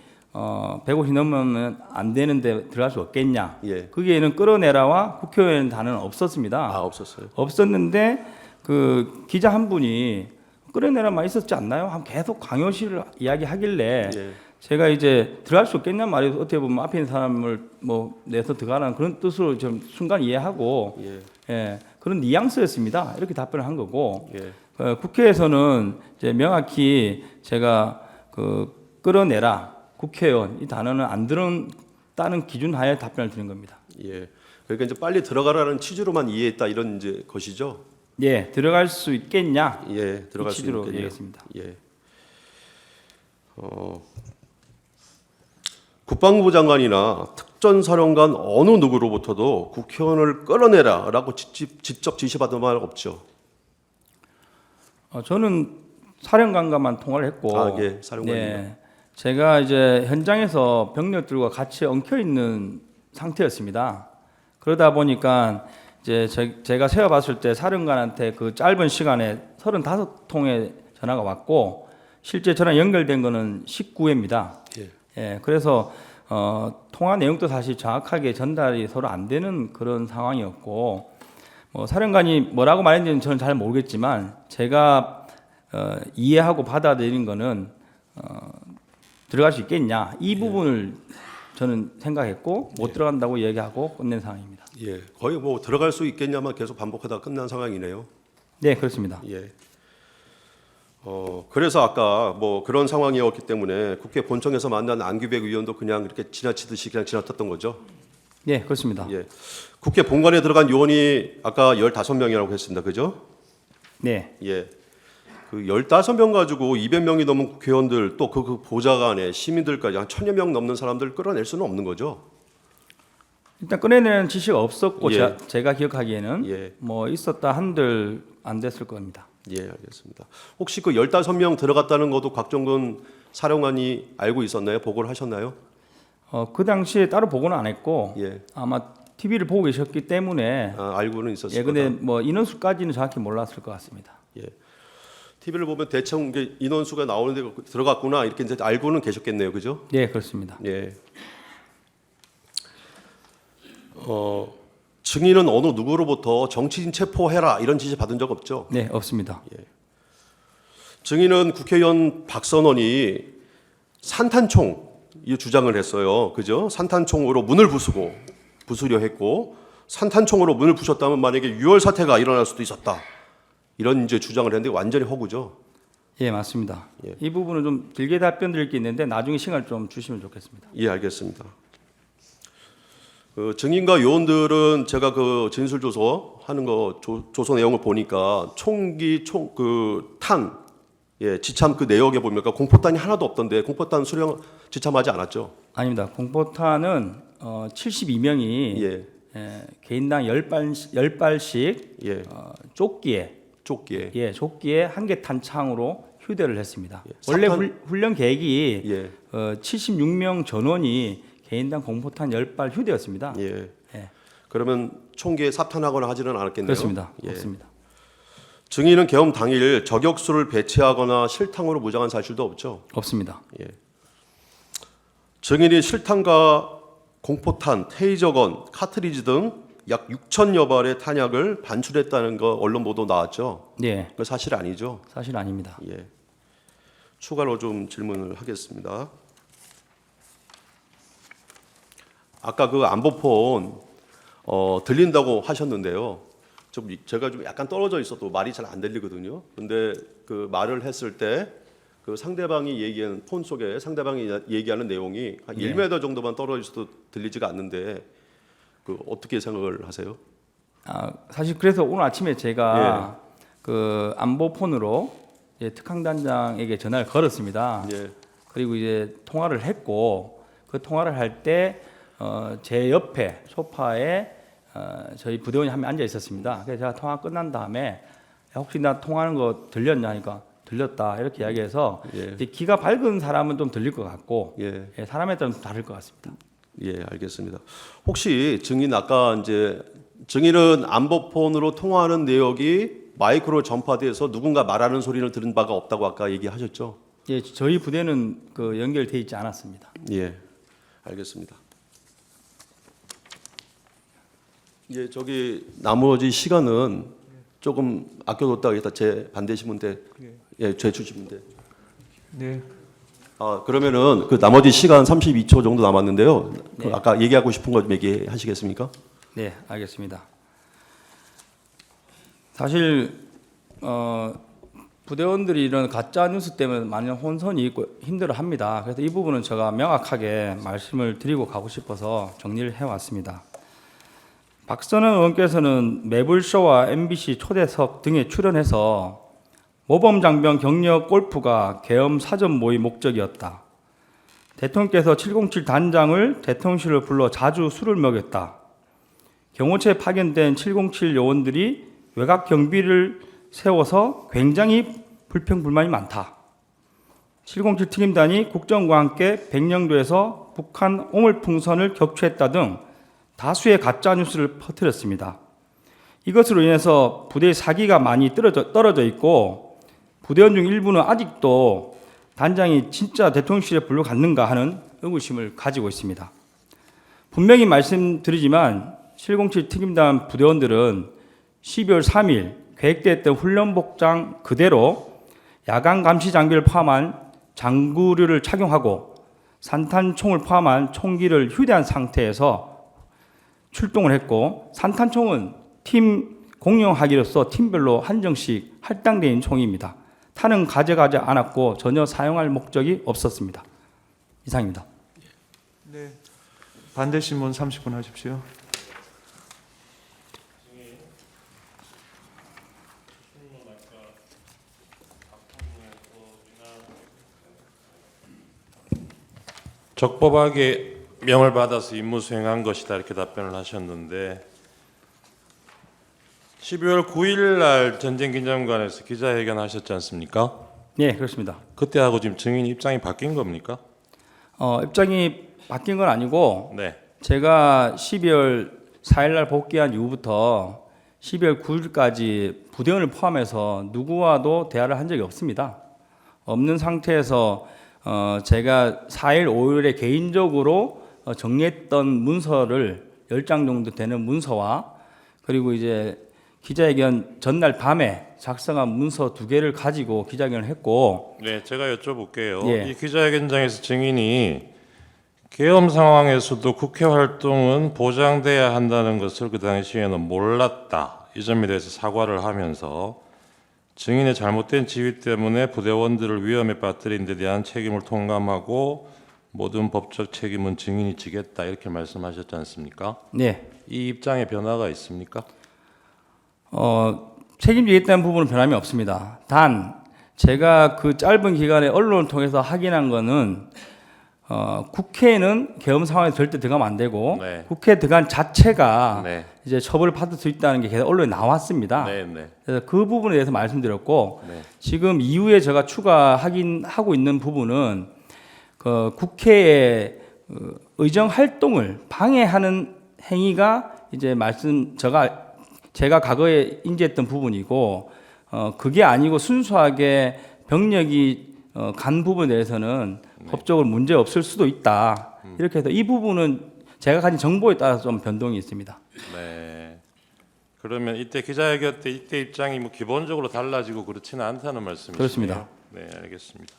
B: 150 넘으면 안 되는데 들어갈 수 없겠냐.
C: 예.
B: 거기에는 끌어내라와 국회의원 단어는 없었습니다.
C: 아, 없었어요.
B: 없었는데 그 기자 한 분이 끌어내라만 있었지 않나요? 하면 계속 강요실을 이야기하길래
C: 예.
B: 제가 이제 들어갈 수 없겠냐 말이어서 어떻게 보면 앞에 있는 사람을 뭐 내서 들어가라는 그런 뜻으로 좀 순간 이해하고 예, 그런 뉘앙스였습니다. 이렇게 답변을 한 거고 국회에서는 이제 명확히 제가 그 끌어내라 국회의원 이 단어는 안 들었다는 기준 하에 답변을 드린 겁니다.
C: 예. 그러니까 이제 빨리 들어가라는 취지로만 이해했다 이런 이제 것이죠.
B: 예, 들어갈 수 있겠냐?
C: 예, 들어갈 수
B: 취지로
C: 있겠네요.
B: 얘기했습니다.
C: 예. 국방부 장관이나 특전사령관 어느 누구로부터도 국회의원을 끌어내라라고 직접 지시받은 말 없죠.
B: 저는 사령관과만 통화를 했고,
C: 아, 예, 사령관이요.
B: 네, 제가 이제 현장에서 병력들과 같이 엉켜 있는 상태였습니다. 그러다 보니까 이제 제가 세어봤을 때 사령관한테 그 짧은 시간에 35통의 전화가 왔고, 실제 전화 연결된 거는 19회입니다. 예, 그래서 통화 내용도 사실 정확하게 전달이 서로 안 되는 그런 상황이었고, 뭐 사령관이 뭐라고 말했는지는 저는 잘 모르겠지만 제가 이해하고 받아들인 거는 들어갈 수 있겠냐 이 부분을 저는 생각했고 못 들어간다고 얘기하고 끝낸 상황입니다.
C: 예, 거의 뭐 들어갈 수 있겠냐만 계속 반복하다 끝난 상황이네요.
B: 네, 그렇습니다.
C: 예. 그래서 아까 뭐 그런 상황이었기 때문에 국회 본청에서 만난 안규백 의원도 그냥 이렇게 지나치듯이 그냥 지나쳤던 거죠.
B: 네, 그렇습니다.
C: 예. 국회 본관에 들어간 요원이 아까 15명이라고 했습니다. 그죠?
B: 네,
C: 예. 그 15명 가지고 200명이 넘은 국회의원들 또 그 보좌관에 시민들까지 한 1000여 명 넘는 사람들 끌어낼 수는 없는 거죠.
B: 일단 꺼내내는 지시가 없었고
C: 예.
B: 제가 기억하기에는
C: 예.
B: 뭐 있었다 한들 안 됐을 겁니다.
C: 예, 알겠습니다. 혹시 그 15명 들어갔다는 것도 곽정근 사령관이 알고 있었나요? 보고를 하셨나요?
B: 그 당시에 따로 보고는 안 했고
C: 예.
B: 아마 TV를 보고 계셨기 때문에
C: 알고는 있었을
B: 예, 근데
C: 거다.
B: 뭐 인원수까지는 정확히 몰랐을 것 같습니다.
C: 예. TV를 보면 대충 이제 인원수가 나오는데 들어갔구나 이렇게 이제 알고는 계셨겠네요, 그죠?
B: 네, 그렇습니다.
C: 예. 증인은 어느 누구로부터 정치인 체포해라 이런 지시 받은 적 없죠?
B: 네, 없습니다.
C: 증인은 국회의원 박선원이 산탄총 이 주장을 했어요, 그죠? 산탄총으로 문을 부수려 했고 산탄총으로 문을 부셨다면 만약에 유혈 사태가 일어날 수도 있었다. 이런 이제 주장을 했는데 완전히 허구죠.
B: 예, 맞습니다.
C: 예.
B: 이 부분은 좀 길게 답변 드릴 게 있는데 나중에 시간을 좀 주시면 좋겠습니다.
C: 예, 알겠습니다. 그 증인과 요원들은 제가 그 진술 조서 하는 거 조서 내용을 보니까 총기 탄 지참 그 내역에 보니까 공포탄이 하나도 없던데 공포탄 수령 지참하지 않았죠?
B: 아닙니다. 공포탄은 72명이
C: 예.
B: 개인당 10발씩 조끼에 조끼에 한 개 탄창으로 휴대를 했습니다.
C: 예,
B: 원래
C: 사탄-
B: 훈련 계획이
C: 예.
B: 76명 전원이 개인당 공포탄 10발 휴대였습니다.
C: 예.
B: 예.
C: 그러면 총기에 삽탄하거나 하지는 않았겠네요.
B: 그렇습니다.
C: 예.
B: 없습니다.
C: 증인은 계엄 당일 저격수를 배치하거나 실탕으로 무장한 사실도 없죠.
B: 없습니다.
C: 예. 증인이 실탄과 공포탄, 테이저건, 카트리지 등 약 6천여 발의 탄약을 반출했다는 거 언론 보도 나왔죠.
B: 네,
C: 그 사실 아니죠.
B: 사실 아닙니다.
C: 예. 추가로 좀 질문을 하겠습니다. 아까 그 안보폰 들린다고 하셨는데요. 제가 좀 약간 떨어져 있어도 말이 잘 안 들리거든요. 근데 그 말을 했을 때 그 상대방이 얘기하는 폰 속에 상대방이 얘기하는 내용이 한 1m 정도만 떨어져 있어도 들리지가 않는데 그 어떻게 생각을 하세요?
B: 사실 그래서 오늘 아침에 제가 그 안보폰으로 특강단장에게 전화를 걸었습니다.
C: 예.
B: 그리고 이제 통화를 했고 그 통화를 할 때 제 옆에 소파에 저희 부대원이 한 명 앉아 있었습니다. 그래서 제가 통화 끝난 다음에 혹시 나 통화하는 거 들렸냐 하니까 들렸다 이렇게 이야기해서 이제 귀가 밝은 사람은 좀 들릴 것 같고 사람에 따라 좀 다를 것 같습니다.
C: 예, 알겠습니다. 혹시 증인 아까 이제 증인은 안보폰으로 통화하는 내역이 마이크로 전파돼서 누군가 말하는 소리를 들은 바가 없다고 아까 얘기하셨죠?
B: 예, 저희 부대는 그 연결돼 있지 않았습니다.
C: 예, 알겠습니다. 예, 저기 나머지 시간은 조금 아껴뒀다고 했다. 제 반대시면 돼. 제 주시면 돼.
A: 네.
C: 그러면은 그 나머지 시간 32초 정도 남았는데요. 그 아까 얘기하고 싶은 거 좀 얘기하시겠습니까?
B: 네, 알겠습니다. 사실 부대원들이 이런 가짜 뉴스 때문에 많은 혼선이 있고 힘들어합니다. 그래서 이 부분은 제가 명확하게 말씀을 드리고 가고 싶어서 정리를 해왔습니다. 박선원 의원께서는 매불쇼와 MBC 초대석 등에 출연해서 모범장병 격려 골프가 계엄 사전 모의 목적이었다. 대통령께서 707 단장을 대통령실로 불러 자주 술을 먹였다. 경호처에 파견된 707 요원들이 외곽 경비를 세워서 굉장히 불평불만이 많다. 707 특임단이 국정과 함께 백령도에서 북한 오물풍선을 격추했다 등 다수의 가짜뉴스를 퍼뜨렸습니다. 이것으로 인해서 부대의 사기가 많이 떨어져 있고 부대원 중 일부는 아직도 단장이 진짜 대통령실에 불러갔는가 하는 의구심을 가지고 있습니다. 분명히 말씀드리지만 707 특임단 부대원들은 12월 3일 계획됐던 훈련 복장 그대로 야간 감시 장비를 포함한 장구류를 착용하고 산탄총을 포함한 총기를 휴대한 상태에서 출동을 했고 산탄총은 팀 공용하기로서 팀별로 한정씩 할당되어 있는 총입니다. 탄은 가져가지 않았고 전혀 사용할 목적이 없었습니다. 이상입니다.
A: 네. 반대 신문 30분 하십시오.
H: 적법하게 명을 받아서 임무 수행한 것이다 이렇게 답변을 하셨는데 12월 9일 날 전쟁기념관에서 기자회견 하셨지 않습니까?
B: 네, 그렇습니다.
H: 그때하고 지금 증인 입장이 바뀐 겁니까?
B: 입장이 바뀐 건 아니고
H: 네.
B: 제가 12월 4일 날 복귀한 이후부터 12월 9일까지 부대원을 포함해서 누구와도 대화를 한 적이 없습니다. 없는 상태에서 제가 4일, 5일에 개인적으로 정리했던 문서를 10장 정도 되는 문서와 그리고 이제 기자회견 전날 밤에 작성한 문서 2개를 가지고 기자회견을 했고
H: 네, 제가 여쭤볼게요.
B: 예.
H: 이 기자회견장에서 증인이 계엄 상황에서도 국회 활동은 보장돼야 한다는 것을 그 당시에는 몰랐다. 이 점에 대해서 사과를 하면서 증인의 잘못된 지휘 때문에 부대원들을 위험에 빠뜨린 데 대한 책임을 통감하고 모든 법적 책임은 증인이 지겠다 이렇게 말씀하셨지 않습니까?
B: 네.
H: 이 입장에 변화가 있습니까?
B: 책임지겠다는 부분은 변함이 없습니다. 단 제가 그 짧은 기간에 언론을 통해서 확인한 거는 국회에는 계엄 상황에 절대 들어가면 안 되고
H: 네.
B: 국회에 들어간 자체가
H: 네.
B: 이제 처벌을 받을 수 있다는 게 계속 언론에 나왔습니다.
H: 네, 네.
B: 그래서 그 부분에 대해서 말씀드렸고
H: 네.
B: 지금 이후에 제가 추가 확인하고 있는 부분은 그 국회의 의정 활동을 방해하는 행위가 이제 제가 과거에 인지했던 부분이고 그게 아니고 순수하게 병력이 간 부분에 대해서는 법적으로 문제 없을 수도 있다. 이렇게 해서 이 부분은 제가 가진 정보에 따라서 좀 변동이 있습니다.
H: 네. 그러면 이때 기자회견 때 이때 입장이 뭐 기본적으로 달라지고 그렇지는 않다는 말씀이시네요.
B: 그렇습니다.
H: 네, 알겠습니다.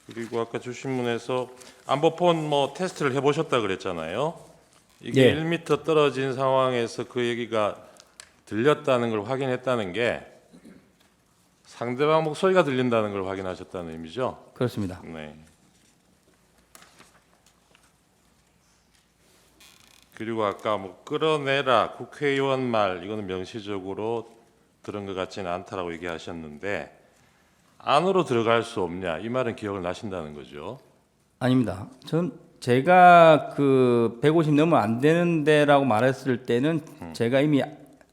H: 그리고 아까 주신문에서 안보폰 뭐 테스트를 해보셨다 그랬잖아요. 이게
B: 예.
H: 1m 떨어진 상황에서 그 얘기가 들렸다는 걸 확인했다는 게 상대방 목소리가 들린다는 걸 확인하셨다는 의미죠.
B: 그렇습니다.
H: 네. 그리고 아까 뭐 끌어내라 국회의원 말 이거는 명시적으로 들은 것 같지는 않다라고 얘기하셨는데 안으로 들어갈 수 없냐 이 말은 기억을 나신다는 거죠.
B: 아닙니다. 제가 그 150 넘으면 안 되는데라고 말했을 때는 제가 이미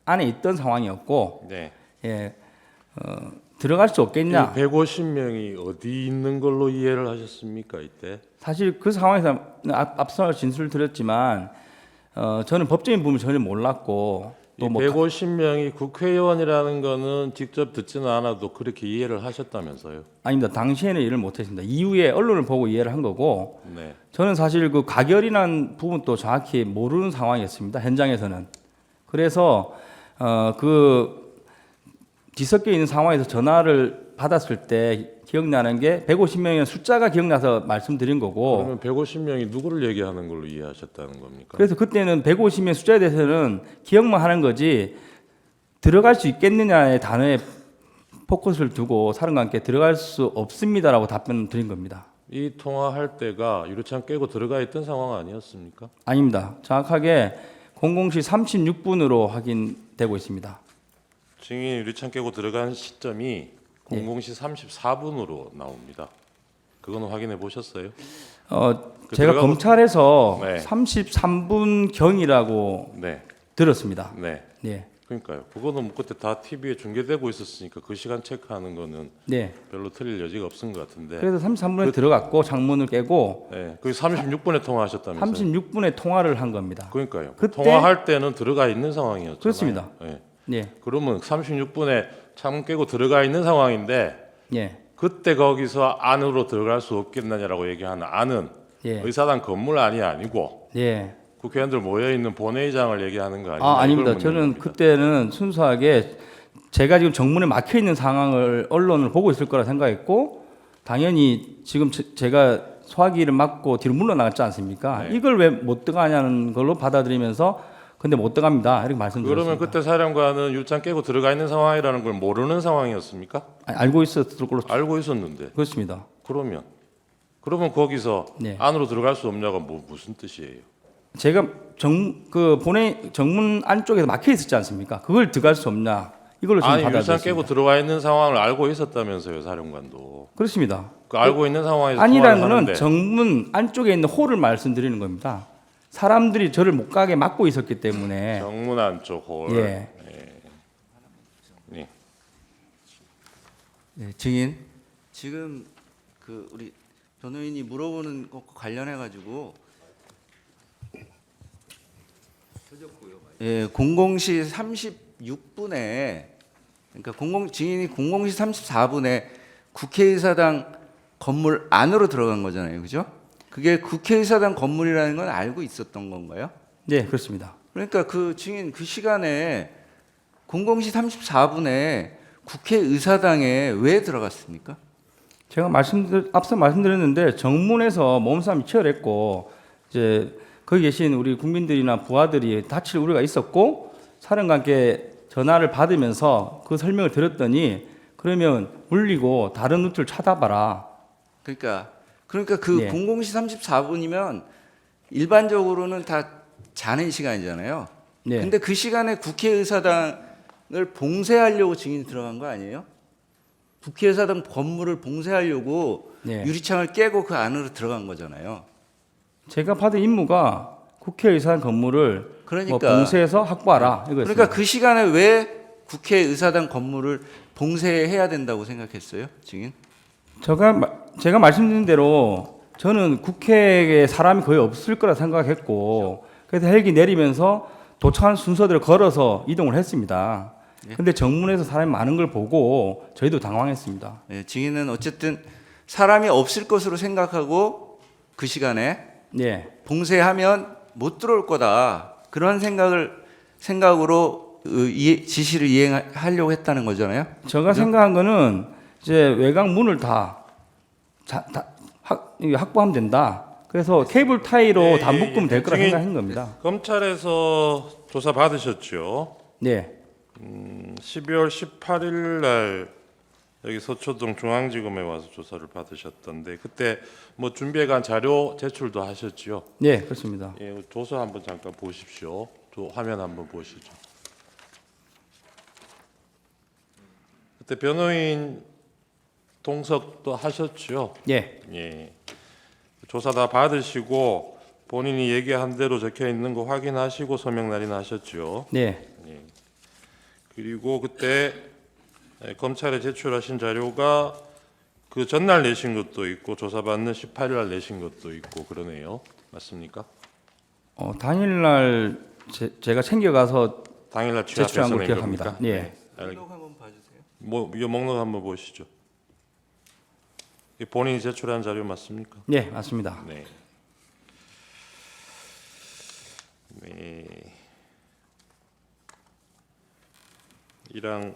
B: 안에 있던 상황이었고,
H: 네.
B: 예, 들어갈 수 없겠냐.
H: 150명이 어디 있는 걸로 이해를 하셨습니까 이때?
B: 사실 그 상황에서 앞서 진술을 드렸지만 저는 법적인 부분을 전혀 몰랐고
H: 이 150명이 국회의원이라는 거는 직접 듣지는 않아도 그렇게 이해를 하셨다면서요?
B: 아닙니다. 당시에는 이해를 못했습니다. 이후에 언론을 보고 이해를 한 거고
H: 네.
B: 저는 사실 그 가결이라는 부분도 정확히 모르는 상황이었습니다. 현장에서는. 그래서 그 뒤섞여 있는 상황에서 전화를 받았을 때 기억나는 게 150명이라는 숫자가 기억나서 말씀드린 거고
H: 그러면 150명이 누구를 얘기하는 걸로 이해하셨다는 겁니까?
B: 그래서 그때는 150명 숫자에 대해서는 기억만 하는 거지 들어갈 수 있겠느냐의 단어에 포커스를 두고 사령관께 들어갈 수 없습니다라고 답변을 드린 겁니다.
H: 이 통화할 때가 유리창 깨고 들어가 있던 상황 아니었습니까?
B: 아닙니다. 정확하게 00시 36분으로 확인되고 있습니다.
H: 증인이 유리창 깨고 들어간 시점이 00시 34분으로 나옵니다. 그거는 확인해 보셨어요?
B: 제가
H: 들어가고-
B: 검찰에서
H: 네.
B: 33분 경이라고
H: 네.
B: 들었습니다.
H: 네.
B: 네.
H: 그러니까요. 그거는 뭐 그때 다 TV에 중계되고 있었으니까 그 시간 체크하는 거는
B: 네.
H: 별로 틀릴 여지가 없은 것 같은데.
B: 그래서 33분에 들어갔고 창문을 깨고
H: 네. 그 36분에 통화하셨다면서요?
B: 36분에 통화를 한 겁니다.
H: 그러니까요.
B: 그때-
H: 통화할 때는 들어가 있는 상황이었잖아요.
B: 그렇습니다.
H: 네.
B: 네.
H: 그러면 36분에 창문 깨고 들어가 있는 상황인데
B: 예.
H: 그때 거기서 안으로 들어갈 수 없겠느냐라고 얘기하는 안은
B: 예.
H: 의사당 건물 안이 아니고
B: 예.
H: 국회의원들 모여 있는 본회의장을 얘기하는 거 아니에요?
B: 아닙니다. 저는 그때는 순수하게 제가 지금 정문에 막혀 있는 상황을 언론을 보고 있을 거라 생각했고 당연히 지금 제가 소화기를 맞고 뒤로 물러나갔지 않습니까?
H: 네.
B: 이걸 왜 못 들어가냐는 걸로 받아들이면서 근데 못 들어갑니다. 이렇게 말씀드렸습니다.
H: 그러면 그때 사령관은 유리창 깨고 들어가 있는 상황이라는 걸 모르는 상황이었습니까?
B: 알고 있었을 걸로
H: 알고 있었는데.
B: 그렇습니다.
H: 그러면 거기서
B: 네.
H: 안으로 들어갈 수 없냐가 무슨 뜻이에요?
B: 제가 정문 안쪽에서 막혀 있었지 않습니까? 그걸 들어갈 수 없냐? 이걸로 저는
H: 아니 유리창
B: 받아들였습니다.
H: 깨고 들어와 있는 상황을 알고 있었다면서요, 사령관도.
B: 그렇습니다.
H: 그 알고 있는 상황에서
B: 아니라는
H: 통화를
B: 거는
H: 하는데
B: 정문 안쪽에 있는 홀을 말씀드리는 겁니다. 사람들이 저를 못 가게 막고 있었기 때문에.
H: 정문 안쪽 홀.
B: 예.
H: 네.
I: 네, 증인 지금 그 우리 변호인이 물어보는 것과 관련해 가지고 00시 36분에 그러니까 증인이 00시 34분에 국회의사당 건물 안으로 들어간 거잖아요, 그죠? 그게 국회의사당 건물이라는 건 알고 있었던 건가요?
B: 네, 그렇습니다.
I: 그러니까 그 증인 그 시간에 00시 34분에 국회의사당에 왜 들어갔습니까?
B: 제가 앞서 말씀드렸는데 정문에서 몸싸움이 치열했고 이제 거기 계신 우리 국민들이나 부하들이 다칠 우려가 있었고 사령관께 전화를 받으면서 그 설명을 들었더니 그러면 물리고 다른 루트를 찾아봐라.
I: 그러니까 그
B: 네.
I: 00시 34분이면 일반적으로는 다 자는 시간이잖아요.
B: 네.
I: 근데 그 시간에 국회의사당을 봉쇄하려고 증인이 들어간 거 아니에요? 국회의사당 건물을 봉쇄하려고
B: 네.
I: 유리창을 깨고 그 안으로 들어간 거잖아요.
B: 제가 받은 임무가 국회의사당 건물을
I: 그러니까
B: 봉쇄해서 확보하라 이거였습니다.
I: 그러니까 그 시간에 왜 국회의사당 건물을 봉쇄해야 된다고 생각했어요, 증인?
B: 제가 말씀드린 대로 저는 국회에 사람이 거의 없을 거라 생각했고 그래서 헬기 내리면서 도착한 순서대로 걸어서 이동을 했습니다. 근데 정문에서 사람이 많은 걸 보고 저희도 당황했습니다.
I: 예, 증인은 어쨌든 사람이 없을 것으로 생각하고 그 시간에
B: 예.
I: 봉쇄하면 못 들어올 거다. 그런 생각으로 지시를 이행하려고 했다는 거잖아요.
B: 제가 생각한 거는 이제 외곽 문을 확보하면 된다. 그래서 케이블 타이로 다 묶으면 될 거라
H: 증인,
B: 생각한 겁니다.
H: 검찰에서 조사 받으셨죠?
B: 네.
H: 12월 18일 날 여기 서초동 중앙지검에 와서 조사를 받으셨던데 그때 뭐 준비해간 자료 제출도 하셨죠?
B: 네, 그렇습니다.
H: 예, 조서 한번 잠깐 보십시오. 화면 한번 보시죠. 그때 변호인 동석도 하셨죠?
B: 예.
H: 예. 조사 다 받으시고 본인이 얘기한 대로 적혀 있는 거 확인하시고 서명 날인하셨죠?
B: 네.
H: 그리고 그때 검찰에 제출하신 자료가 그 전날 내신 것도 있고 조사받는 18일 날 내신 것도 있고 그러네요. 맞습니까?
B: 당일날 제가 챙겨가서
H: 당일날
B: 제출한
H: 취합해서
B: 걸
H: 낸
B: 기억합니다.
H: 겁니까?
B: 예.
I: 목록 한번 봐주세요.
H: 이 목록 한번 보시죠. 이게 본인이 제출한 자료 맞습니까?
B: 네, 맞습니다.
H: 네. 네. 1항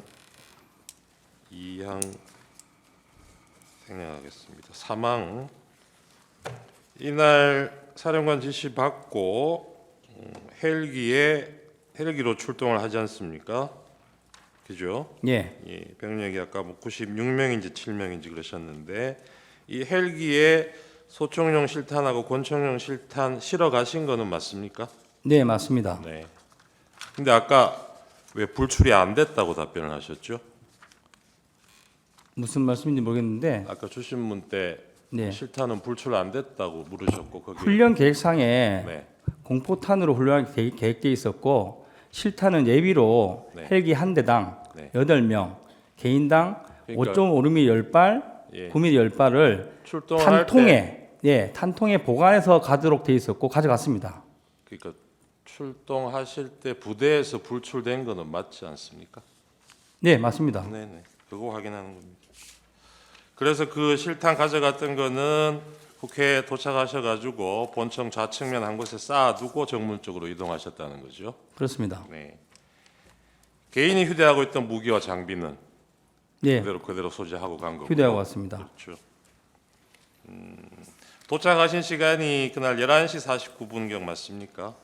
H: 2항 생략하겠습니다. 3항 이날 사령관 지시 받고 헬기로 출동을 하지 않습니까? 그죠?
B: 예.
H: 예, 병력이 아까 뭐 96명인지 7명인지 그러셨는데 이 헬기에 소총용 실탄하고 권총용 실탄 실어 가신 거는 맞습니까?
B: 네, 맞습니다.
H: 네. 근데 아까 왜 불출이 안 됐다고 답변을 하셨죠?
B: 무슨 말씀인지 모르겠는데
H: 아까 주신문 때
B: 네.
H: 실탄은 불출 안 됐다고 물으셨고 거기
B: 훈련 계획상에
H: 네.
B: 공포탄으로 훈련이 계획돼 있었고 실탄은 예비로
H: 네.
B: 헬기 한 대당
H: 네.
B: 8명, 개인당
H: 그러니까
B: 5.5mm 10발,
H: 예.
B: 9mm 10발을
H: 출동을 할 때
B: 탄통에 보관해서 가도록 돼 있었고 가져갔습니다.
H: 그러니까 출동하실 때 부대에서 불출된 거는 맞지 않습니까?
B: 네, 맞습니다.
H: 네네. 그거 확인하는 겁니다. 그래서 그 실탄 가져갔던 거는 국회에 도착하셔가지고 본청 좌측면 한 곳에 쌓아두고 정문 쪽으로 이동하셨다는 거죠.
B: 그렇습니다.
H: 네. 개인이 휴대하고 있던 무기와 장비는
B: 네,
H: 그대로 소지하고 간 거고요.
B: 휴대하고 왔습니다.
H: 그렇죠. 도착하신 시간이 그날 11시 49분경 맞습니까?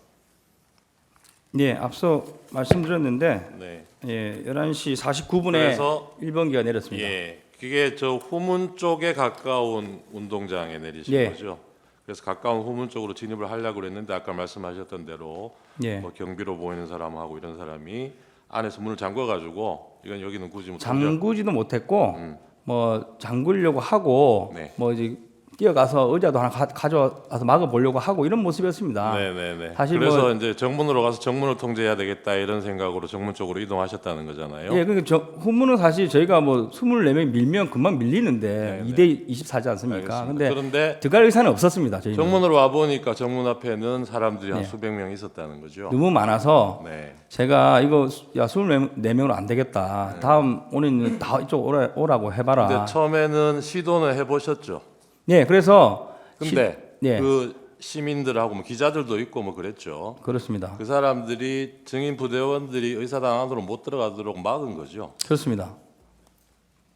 B: 네, 앞서 말씀드렸는데
H: 네.
B: 예, 11시 49분에
H: 그래서
B: 1번기가 내렸습니다.
H: 예, 그게 저 후문 쪽에 가까운 운동장에 내리신
B: 예.
H: 거죠. 그래서 가까운 후문 쪽으로 진입을 하려고 그랬는데 아까 말씀하셨던 대로
B: 예.
H: 뭐 경비로 보이는 사람하고 이런 사람이 안에서 문을 잠궈가지고 이건 여기는 굳이 뭐
B: 잠그지도 못했고 뭐 잠그려고 하고
H: 네.
B: 뭐 이제 뛰어가서 의자도 하나 가져와서 막아보려고 하고 이런 모습이었습니다.
H: 네네네.
B: 사실
H: 그래서
B: 뭐-
H: 이제 정문으로 가서 정문을 통제해야 되겠다 이런 생각으로 정문 쪽으로 이동하셨다는 거잖아요.
B: 예, 그러니까 후문은 사실 저희가 뭐 24명 밀면 금방 밀리는데
H: 네,
B: 2대 24지 않습니까?
H: 알겠습니다.
B: 근데
H: 그런데
B: 들어갈 의사는 없었습니다. 저희는
H: 정문으로 와 보니까 정문 앞에는 사람들이 한
B: 네.
H: 수백 명 있었다는 거죠.
B: 너무 많아서
H: 네.
B: 제가 이거 야 24명으로 안 되겠다. 다음 오는 다 이쪽 오라고 해봐라.
H: 근데 처음에는 시도는 해보셨죠.
B: 네, 그래서
H: 근데
B: 네.
H: 그 시민들하고 뭐 기자들도 있고 뭐 그랬죠.
B: 그렇습니다.
H: 그 사람들이 증인 부대원들이 의사당 안으로 못 들어가도록 막은 거죠.
B: 그렇습니다.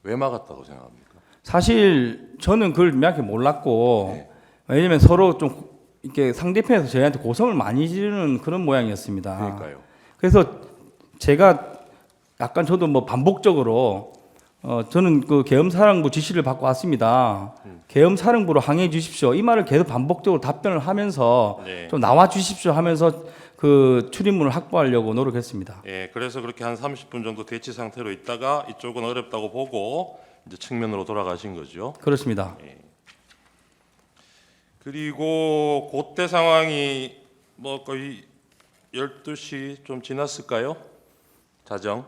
H: 왜 막았다고 생각합니까?
B: 사실 저는 그걸 명확히 몰랐고
H: 네.
B: 왜냐면 서로 좀 이렇게 상대편에서 저희한테 고성을 많이 지르는 그런 모양이었습니다.
H: 그러니까요.
B: 그래서 제가 약간 저도 뭐 반복적으로 저는 그 계엄사령부 지시를 받고 왔습니다. 계엄사령부로 항해해 주십시오. 이 말을 계속 반복적으로 답변을 하면서
H: 네.
B: 좀 나와 주십시오 하면서 그 출입문을 확보하려고 노력했습니다.
H: 예, 그래서 그렇게 한 30분 정도 대치 상태로 있다가 이쪽은 어렵다고 보고 이제 측면으로 돌아가신 거죠.
B: 그렇습니다.
H: 그리고 그때 상황이 뭐 거의 12시 좀 지났을까요? 자정.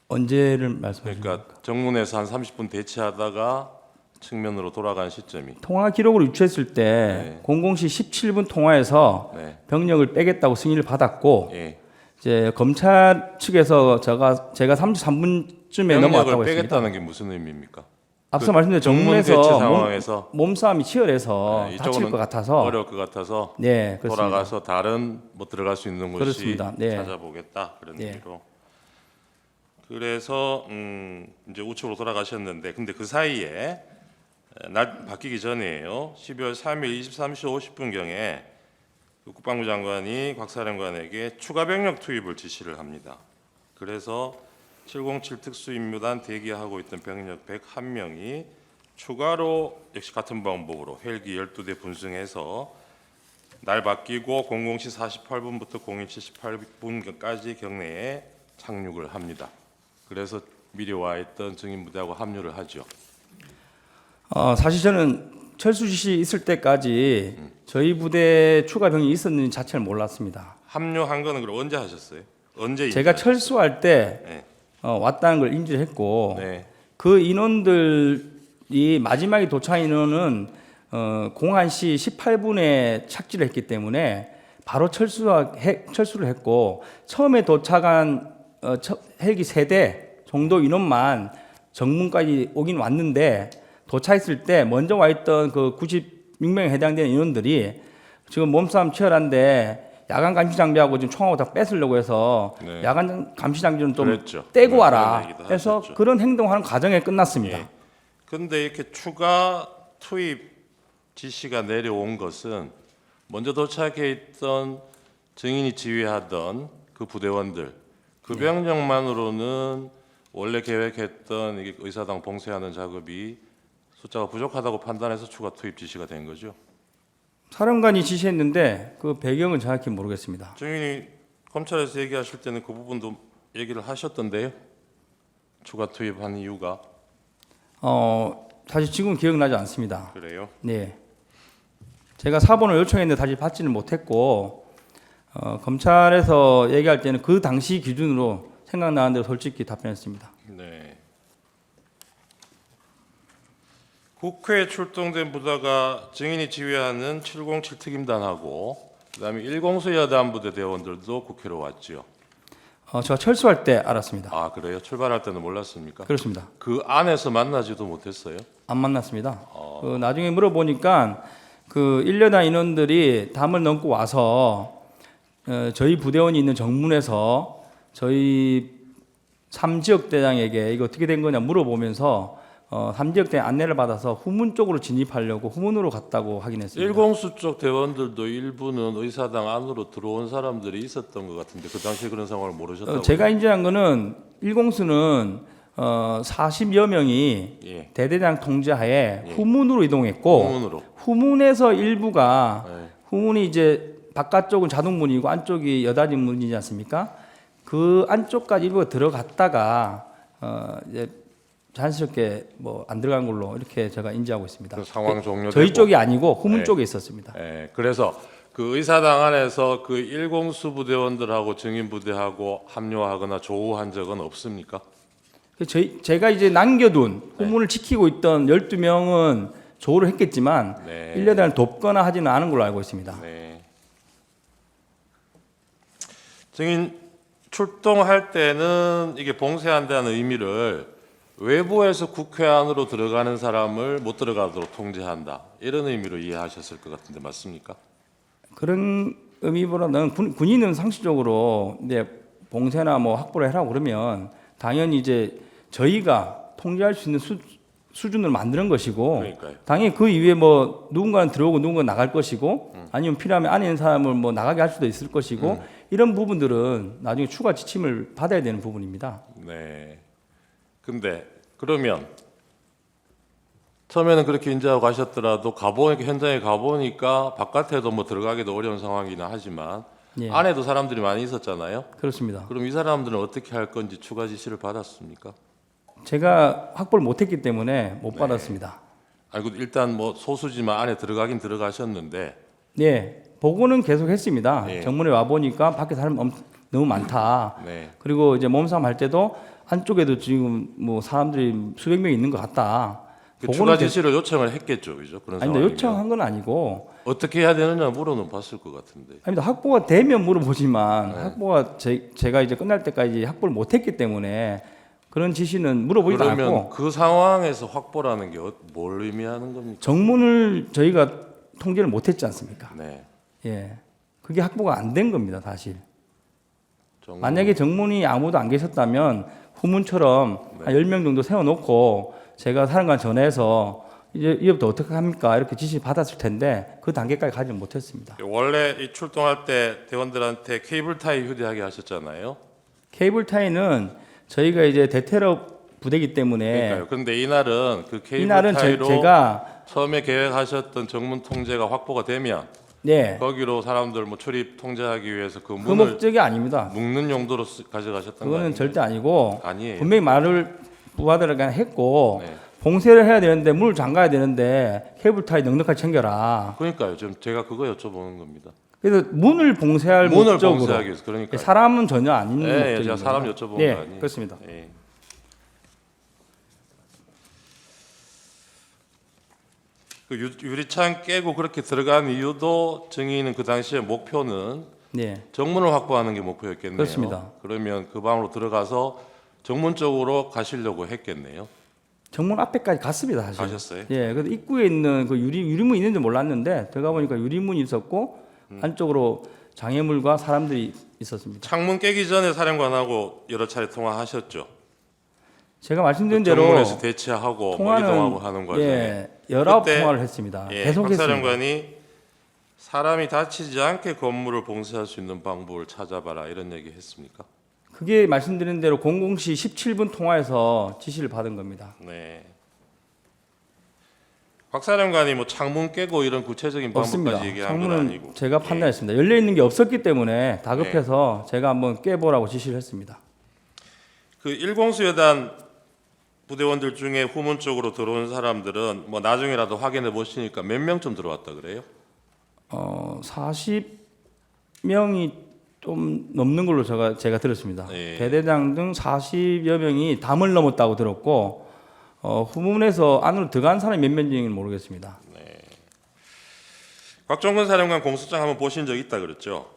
B: 언제를 말씀하십니까?
H: 그러니까 정문에서 한 30분 대치하다가 측면으로 돌아간 시점이.
B: 통화 기록을 유추했을 때
H: 네.
B: 00시 17분 통화에서
H: 네.
B: 병력을 빼겠다고 승인을 받았고
H: 예.
B: 이제 검찰 측에서 제가 33분쯤에 넘어왔다고
H: 병력을
B: 했습니다.
H: 빼겠다는 게 무슨 의미입니까?
B: 앞서 말씀드린
H: 전문 대치
B: 정문에서
H: 상황에서
B: 몸싸움이 치열해서
H: 네,
B: 다칠
H: 이쪽은
B: 것 같아서
H: 어려울 것 같아서
B: 네, 그렇습니다.
H: 돌아가서 다른 뭐 들어갈 수 있는 곳이
B: 그렇습니다. 네.
H: 찾아보겠다 그런
B: 네.
H: 의미로. 그래서 이제 우측으로 돌아가셨는데 근데 그 사이에 날 바뀌기 전이에요. 12월 3일 23시 50분경에 국방부 장관이 곽사령관에게 추가 병력 투입을 지시를 합니다. 그래서 707 특수임무단 대기하고 있던 병력 101명이 추가로 역시 같은 방법으로 헬기 12대 분승해서 날 바뀌고 00시 48분부터 01시 78분까지 경내에 착륙을 합니다. 그래서 미리 와 있던 증인부대하고 합류를 하죠.
B: 사실 저는 철수 지시 있을 때까지 저희 부대 추가 병이 있었는지 자체를 몰랐습니다.
H: 합류한 거는 그럼 언제 하셨어요? 언제
B: 제가
H: 인지하셨어요?
B: 철수할 때
H: 네.
B: 왔다는 걸 인지를 했고
H: 네.
B: 그 인원들이 마지막에 도착한 인원은 01시 18분에 착지를 했기 때문에 바로 철수를 했고 처음에 도착한 헬기 3대 정도 인원만 정문까지 오긴 왔는데 도착했을 때 먼저 와 있던 그 96명에 해당되는 인원들이 지금 몸싸움 치열한데 야간 감시 장비하고 지금 총하고 다 뺏으려고 해서
H: 네.
B: 야간 감시 장비는 좀
H: 그랬죠.
B: 떼고
H: 네,
B: 와라
H: 그런 얘기도
B: 해서
H: 하셨죠.
B: 그런 행동하는 과정에 끝났습니다.
H: 예. 근데 이렇게 추가 투입 지시가 내려온 것은 먼저 도착해 있던 증인이 지휘하던 그 부대원들 그 병력만으로는 원래 계획했던 이게 의사당 봉쇄하는 작업이 숫자가 부족하다고 판단해서 추가 투입 지시가 된 거죠.
B: 사령관이 지시했는데 그 배경은 정확히 모르겠습니다.
H: 증인이 검찰에서 얘기하실 때는 그 부분도 얘기를 하셨던데요. 추가 투입한 이유가
B: 사실 지금 기억나지 않습니다.
H: 그래요.
B: 네, 제가 사본을 요청했는데 다시 받지는 못했고 검찰에서 얘기할 때는 그 당시 기준으로 생각나는 대로 솔직히 답변했습니다.
H: 네. 국회에 출동된 부대가 증인이 지휘하는 707 특임단하고 그다음에 1공수 여단부대 대원들도 국회로 왔지요.
B: 제가 철수할 때 알았습니다.
H: 아 그래요? 출발할 때는 몰랐습니까?
B: 그렇습니다.
H: 그 안에서 만나지도 못했어요.
B: 안 만났습니다. 나중에 물어보니까 그 1여단 인원들이 담을 넘고 와서 저희 부대원이 있는 정문에서 저희 3지역 대장에게 이거 어떻게 된 거냐 물어보면서 3지역 대장 안내를 받아서 후문 쪽으로 진입하려고 후문으로 갔다고 확인했습니다.
H: 1공수 쪽 대원들도 일부는 의사당 안으로 들어온 사람들이 있었던 것 같은데 그 당시에 그런 상황을 모르셨다고요?
B: 제가 인지한 거는 1공수는 40여 명이
H: 예.
B: 대대장 통제하에 후문으로 이동했고
H: 후문으로.
B: 후문에서 일부가
H: 네.
B: 후문이 이제 바깥쪽은 자동문이고 안쪽이 여닫이 문이지 않습니까? 그 안쪽까지 일부가 들어갔다가 이제 자연스럽게 뭐 안 들어간 걸로 이렇게 제가 인지하고 있습니다.
H: 그 상황 종료되고
B: 저희 쪽이 아니고 후문
H: 네.
B: 쪽에 있었습니다.
H: 예, 그래서 그 의사당 안에서 그 1공수 부대원들하고 증인 부대하고 합류하거나 조우한 적은 없습니까?
B: 제가 이제 남겨둔 후문을 지키고 있던 12명은 조우를 했겠지만
H: 네.
B: 1여단을 돕거나 하지는 않은 걸로 알고 있습니다.
H: 네. 증인 출동할 때는 이게 봉쇄한다는 의미를 외부에서 국회 안으로 들어가는 사람을 못 들어가도록 통제한다 이런 의미로 이해하셨을 것 같은데 맞습니까?
B: 그런 의미보다는 군인은 상식적으로 이제 봉쇄나 뭐 확보를 해라고 그러면 당연히 이제 저희가 통제할 수 있는 수준을 만드는 것이고
H: 그러니까요.
B: 당연히 그 이후에 뭐 누군가는 들어오고 누군가는 나갈 것이고 아니면 필요하면 안에 있는 사람을 뭐 나가게 할 수도 있을 것이고 이런 부분들은 나중에 추가 지침을 받아야 되는 부분입니다.
H: 네. 근데 그러면 처음에는 그렇게 인지하고 가셨더라도 현장에 가보니까 바깥에도 뭐 들어가기도 어려운 상황이긴 하지만
B: 예.
H: 안에도 사람들이 많이 있었잖아요.
B: 그렇습니다.
H: 그럼 이 사람들은 어떻게 할 건지 추가 지시를 받았습니까?
B: 제가 확보를 못했기 때문에 못 받았습니다.
H: 아니 일단 뭐 소수지만 안에 들어가긴 들어가셨는데
B: 네, 보고는 계속 했습니다.
H: 예.
B: 정문에 와 보니까 밖에 사람 너무 많다.
H: 네.
B: 그리고 이제 몸싸움 할 때도 안쪽에도 지금 뭐 사람들이 수백 명 있는 것 같다.
H: 그
B: 보고는
H: 추가
B: 돼-
H: 지시를 요청을 했겠죠, 그죠? 그런
B: 아니,
H: 상황이면
B: 요청한 건 아니고
H: 어떻게 해야 되느냐 물어는 봤을 것 같은데.
B: 아닙니다. 확보가 되면 물어보지만
H: 네.
B: 확보가 제가 이제 끝날 때까지 확보를 못했기 때문에 그런 지시는 물어보지도
H: 그러면
B: 않고
H: 그 상황에서 확보라는 게 뭘 의미하는 겁니까?
B: 정문을 저희가 통제를 못했지 않습니까?
H: 네.
B: 예, 그게 확보가 안 된 겁니다, 사실.
H: 정문.
B: 만약에 정문이 아무도 안 계셨다면 후문처럼
H: 네.
B: 한 10명 정도 세워놓고 제가 사령관 전화해서 이제부터 어떻게 합니까? 이렇게 지시 받았을 텐데 그 단계까지 가지 못했습니다.
H: 원래 이 출동할 때 대원들한테 케이블 타이 휴대하게 하셨잖아요.
B: 케이블 타이는 저희가 이제 대테러 부대이기 때문에
H: 그러니까요. 그런데 이날은 그 케이블
B: 이날은
H: 타이로
B: 제가
H: 처음에 계획하셨던 정문 통제가 확보가 되면
B: 네,
H: 거기로 사람들 뭐 출입 통제하기 위해서 그
B: 그
H: 문을
B: 목적이 아닙니다.
H: 묶는 용도로 가져가셨던 거
B: 그거는
H: 아니에요?
B: 절대 아니고
H: 아니에요.
B: 분명히 말을 부하들에게 했고
H: 네.
B: 봉쇄를 해야 되는데 문을 잠가야 되는데 케이블 타이 넉넉하게 챙겨라.
H: 그러니까요. 지금 제가 그거 여쭤보는 겁니다.
B: 그래서 문을 봉쇄할
H: 문을
B: 목적으로
H: 봉쇄하기 위해서 그러니까.
B: 사람은 전혀 아닌
H: 예,
B: 목적입니다.
H: 제가 사람 여쭤본
B: 예,
H: 거 아니에요.
B: 그렇습니다.
H: 예. 그 유리창 깨고 그렇게 들어간 이유도 증인은 그 당시에 목표는
B: 네,
H: 정문을 확보하는 게 목표였겠네요.
B: 그렇습니다.
H: 그러면 그 방으로 들어가서 정문 쪽으로 가시려고 했겠네요.
B: 정문 앞에까지 갔습니다, 사실.
H: 가셨어요?
B: 예, 그래서 입구에 있는 그 유리문 있는지 몰랐는데 들어가 보니까 유리문이 있었고 안쪽으로 장애물과 사람들이 있었습니다.
H: 창문 깨기 전에 사령관하고 여러 차례 통화하셨죠.
B: 제가 말씀드린 대로
H: 정문에서 대치하고 뭐 이동하고 하는 과정에.
B: 예, 19
H: 그때,
B: 통화를 했습니다.
H: 예,
B: 계속
H: 박
B: 했습니다.
H: 사령관이 사람이 다치지 않게 건물을 봉쇄할 수 있는 방법을 찾아봐라 이런 얘기 했습니까?
B: 그게 말씀드린 대로 00시 17분 통화에서 지시를 받은 겁니다.
H: 네. 박 사령관이 뭐 창문 깨고 이런 구체적인
B: 없습니다.
H: 방법까지 얘기한 건
B: 창문은
H: 아니고.
B: 제가 판단했습니다. 열려 있는 게 없었기 때문에 다급해서 제가 한번 깨보라고 지시를 했습니다.
H: 그 10수여단 부대원들 중에 후문 쪽으로 들어온 사람들은 뭐 나중에라도 확인해 보시니까 몇 명쯤 들어왔다 그래요?
B: 40명이 좀 넘는 걸로 제가 들었습니다.
H: 예.
B: 대대장 등 40여 명이 담을 넘었다고 들었고 후문에서 안으로 들어간 사람이 몇 명인지는 모르겠습니다.
H: 곽종근 사령관 공소장 한번 보신 적 있다 그랬죠?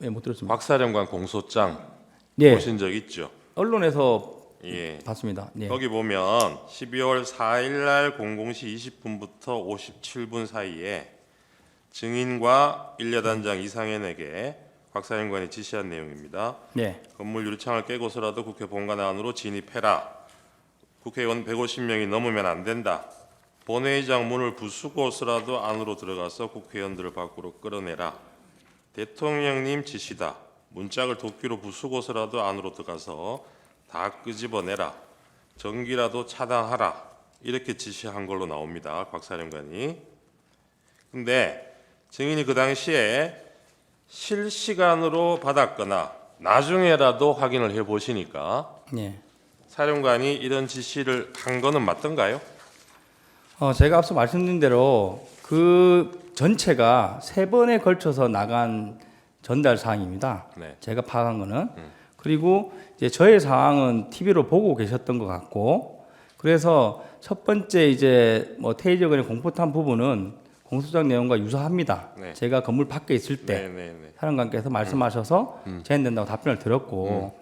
B: 예, 못 들었습니다.
H: 박 사령관 공소장
B: 예,
H: 보신 적 있죠?
B: 언론에서
H: 예.
B: 봤습니다. 예.
H: 거기 보면 12월 4일 날 00시 20분부터 57분 사이에 증인과 1여단장 이상현에게 곽 사령관이 지시한 내용입니다.
B: 네,
H: 건물 유리창을 깨고서라도 국회 본관 안으로 진입해라. 국회의원 150명이 넘으면 안 된다. 본회의장 문을 부수고서라도 안으로 들어가서 국회의원들을 밖으로 끌어내라. 대통령님 지시다. 문짝을 도끼로 부수고서라도 안으로 들어가서 다 끄집어내라. 전기라도 차단하라. 이렇게 지시한 걸로 나옵니다. 곽 사령관이. 근데 증인이 그 당시에 실시간으로 받았거나 나중에라도 확인을 해 보시니까
B: 네.
H: 사령관이 이런 지시를 한 거는 맞던가요?
B: 제가 앞서 말씀드린 대로 그 전체가 3번에 걸쳐서 나간 전달 사항입니다.
H: 네.
B: 제가 파악한 거는. 그리고 이제 저의 사항은 TV로 보고 계셨던 것 같고, 그래서 첫 번째 이제 뭐 테이저건의 공포탄 부분은 공소장 내용과 유사합니다.
H: 네.
B: 제가 건물 밖에 있을 때
H: 네네네.
B: 사령관께서 말씀하셔서 제한된다고 답변을 드렸고,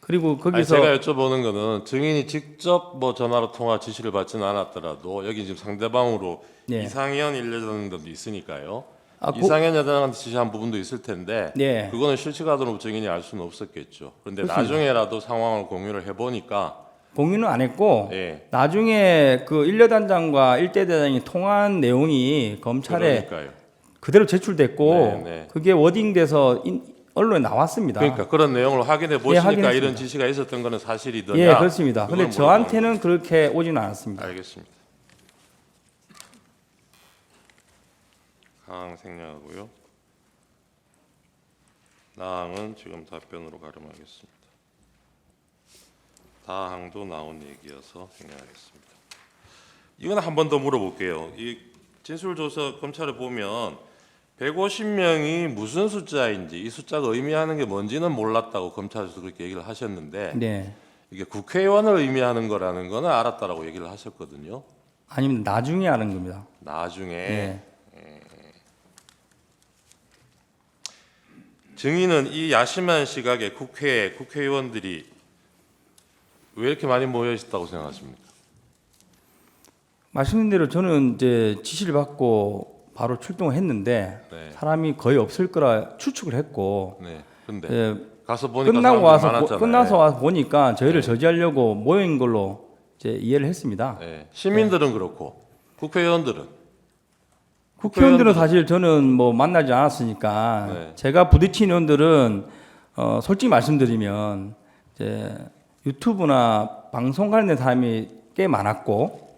B: 그리고
H: 아니,
B: 거기서
H: 제가 여쭤보는 거는 증인이 직접 뭐 전화로 통화 지시를 받지는 않았더라도 여기 지금 상대방으로
B: 네.
H: 이상현 1여단장도 있으니까요.
B: 아,
H: 이상현 여단한테 지시한 부분도 있을 텐데
B: 네.
H: 그거는 실시간으로 증인이 알 수는 없었겠죠. 그런데
B: 그렇습니다.
H: 나중에라도 상황을 공유를 해보니까
B: 공유는 안 했고
H: 예.
B: 나중에 그 1여단장과 1대 대장이 통화한 내용이 검찰에
H: 그러니까요.
B: 그대로 제출됐고
H: 네, 네.
B: 그게 워딩돼서 언론에 나왔습니다.
H: 그러니까 그런 내용을 확인해 보시니까
B: 확인했습니다.
H: 이런 지시가 있었던 거는 사실이더냐?
B: 예, 그렇습니다.
H: 그걸
B: 근데 저한테는 그렇게 오지는 않았습니다.
H: 알겠습니다. 가항 생략하고요. 나항은 지금 답변으로 가름하겠습니다. 다항도 나온 얘기여서 생략하겠습니다. 이건 한 번 더 물어볼게요. 이 진술조서 검찰에 보면 150명이 무슨 숫자인지 이 숫자가 의미하는 게 뭔지는 몰랐다고 검찰에서 그렇게 얘기를 하셨는데
B: 네.
H: 이게 국회의원을 의미하는 거라는 거는 알았다라고 얘기를 하셨거든요.
B: 아니면 나중에 하는 겁니다.
H: 나중에
B: 예.
H: 증인은 이 야심한 시각에 국회에 국회의원들이 왜 이렇게 많이 모여 있었다고 생각하십니까?
B: 말씀드린 대로 저는 이제 지시를 받고 바로 출동을 했는데
H: 네.
B: 사람이 거의 없을 거라 추측을 했고
H: 네. 근데
B: 예,
H: 가서 보니까
B: 끝나고
H: 사람들이
B: 와서
H: 많았잖아요.
B: 끝나서 와서 보니까 저희를
H: 네.
B: 저지하려고 모인 걸로 이제 이해를 했습니다.
H: 네. 시민들은 그렇고 국회의원들은
B: 국회의원들은 사실 저는 뭐 만나지 않았으니까
H: 네.
B: 제가 부딪힌 의원들은 솔직히 말씀드리면 이제 유튜브나 방송 관련된 사람이 꽤 많았고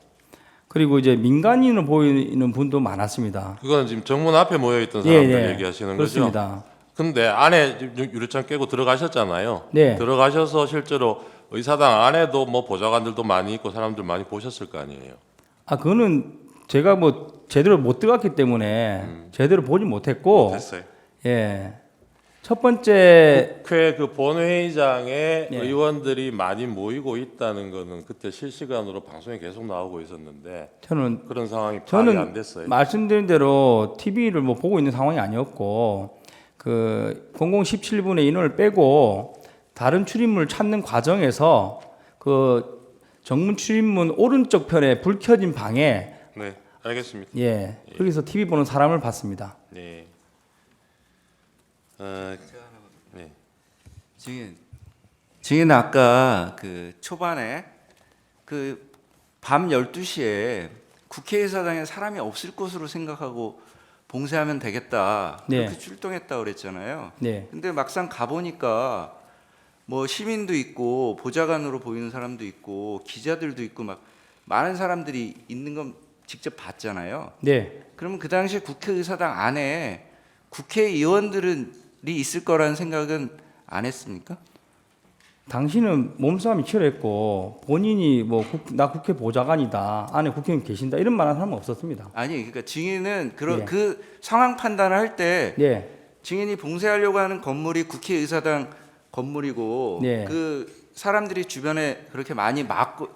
B: 그리고 이제 민간인으로 보이는 분도 많았습니다.
H: 그거는 지금 정문 앞에 모여 있던 사람들 얘기하시는
B: 그렇습니다.
H: 거죠? 근데 안에 유리창 깨고 들어가셨잖아요.
B: 네.
H: 들어가셔서 실제로 의사당 안에도 뭐 보좌관들도 많이 있고 사람들 많이 보셨을 거 아니에요.
B: 아 그거는 제가 뭐 제대로 못 들어갔기 때문에 제대로 보지 못했고
H: 됐어요.
B: 예. 첫 번째
H: 국회 그 본회의장에
B: 네.
H: 의원들이 많이 모이고 있다는 거는 그때 실시간으로 방송에 계속 나오고 있었는데
B: 저는
H: 그런 상황이 파악이 안 됐어요.
B: 말씀드린 대로 TV를 뭐 보고 있는 상황이 아니었고 그 0017분의 인원을 빼고 다른 출입문을 찾는 과정에서 그 정문 출입문 오른쪽 편에 불 켜진 방에
H: 네, 알겠습니다.
B: 예 거기서 TV 보는 사람을 봤습니다.
H: 네. 네.
I: 증인 아까 그 초반에 그 밤 12시에 국회의사당에 사람이 없을 것으로 생각하고 봉쇄하면 되겠다.
B: 네.
I: 그렇게 출동했다고 그랬잖아요.
B: 네.
I: 근데 막상 가보니까 뭐 시민도 있고 보좌관으로 보이는 사람도 있고 기자들도 있고 막 많은 사람들이 있는 건 직접 봤잖아요.
B: 네.
I: 그러면 그 당시에 국회의사당 안에 국회의원들이 있을 거라는 생각은 안 했습니까?
B: 당신은 몸싸움이 치열했고 본인이 뭐 나 국회 보좌관이다 안에 국회의원 계신다 이런 말하는 사람은 없었습니다.
I: 아니 그러니까 증인은
B: 네.
I: 그 상황 판단을 할 때
B: 네.
I: 증인이 봉쇄하려고 하는 건물이 국회의사당 건물이고
B: 네.
I: 그 사람들이 주변에 그렇게 많이 막고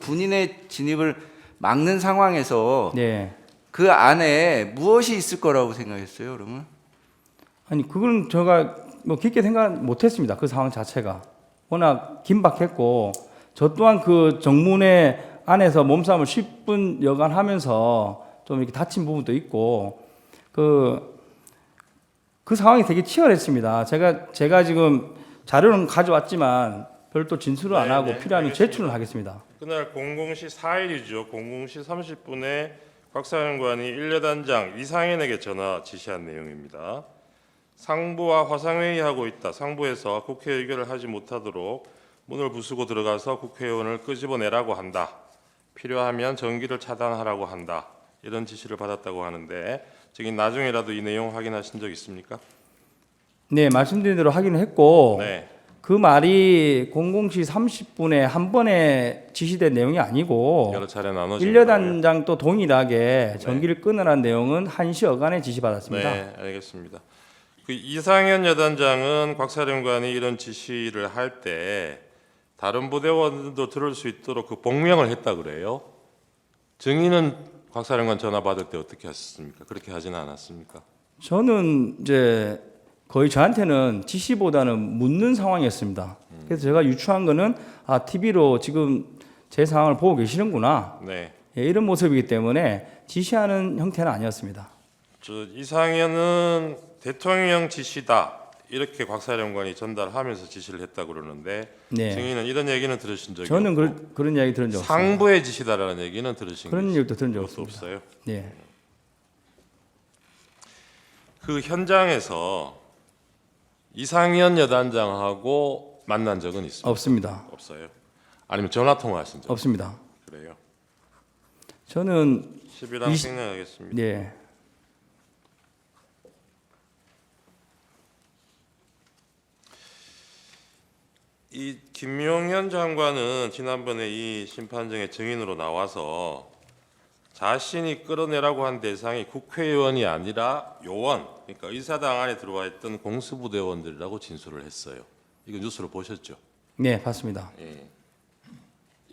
I: 군인의 진입을 막는 상황에서
B: 네.
I: 그 안에 무엇이 있을 거라고 생각했어요, 그러면?
B: 아니 그건 제가 뭐 깊게 생각 못했습니다. 그 상황 자체가 워낙 긴박했고 저 또한 그 정문에 안에서 몸싸움을 10분 여간하면서 좀 이렇게 다친 부분도 있고 그 상황이 되게 치열했습니다. 제가 지금 자료는 가져왔지만 별도 진술을 안 하고 필요하면 제출을 하겠습니다.
H: 그날 00시 4일이죠. 00시 30분에 곽 사령관이 1여단장 이상현에게 전화 지시한 내용입니다. 상부와 화상회의하고 있다. 상부에서 국회 의결을 하지 못하도록 문을 부수고 들어가서 국회의원을 끄집어내라고 한다. 필요하면 전기를 차단하라고 한다. 이런 지시를 받았다고 하는데 지금 나중에라도 이 내용 확인하신 적 있습니까?
B: 네, 말씀드린 대로 확인을 했고
H: 네.
B: 그 말이 00시 30분에 한 번에 지시된 내용이 아니고
H: 여러 차례 나눠진 거예요.
B: 1여단장도 동일하게 전기를 끊으라는 내용은 1시 여간에 지시받았습니다.
H: 네, 알겠습니다. 그 이상현 여단장은 곽 사령관이 이런 지시를 할 때 다른 부대원들도 들을 수 있도록 그 복명을 했다 그래요. 증인은 곽 사령관 전화 받을 때 어떻게 하셨습니까? 그렇게 하지는 않았습니까?
B: 저는 이제 거의 저한테는 지시보다는 묻는 상황이었습니다. 그래서 제가 유추한 거는 TV로 지금 제 상황을 보고 계시는구나.
H: 네.
B: 예, 이런 모습이기 때문에 지시하는 형태는 아니었습니다.
H: 이상현은 대통령 지시다 이렇게 곽 사령관이 전달하면서 지시를 했다고 그러는데
B: 네.
H: 증인은 이런 얘기는 들으신 적이
B: 저는
H: 없고
B: 그런 이야기 들은 적 없습니다.
H: 상부의 지시다라는 얘기는 들으신
B: 그런
H: 게
B: 얘기도 들은 적
H: 없어요?
B: 없습니다. 네.
H: 그 현장에서 이상현 여단장하고 만난 적은 있습니까?
B: 없습니다.
H: 없어요. 아니면 전화 통화하신 적?
B: 없습니다.
H: 그래요.
B: 저는
H: 10일 생략하겠습니다.
B: 네.
H: 이 김용현 장관은 지난번에 이 심판정의 증인으로 나와서 자신이 끌어내라고 한 대상이 국회의원이 아니라 요원, 그러니까 의사당 안에 들어와 있던 공수부대원들이라고 진술을 했어요. 이거 뉴스로 보셨죠?
B: 네, 봤습니다.
H: 예.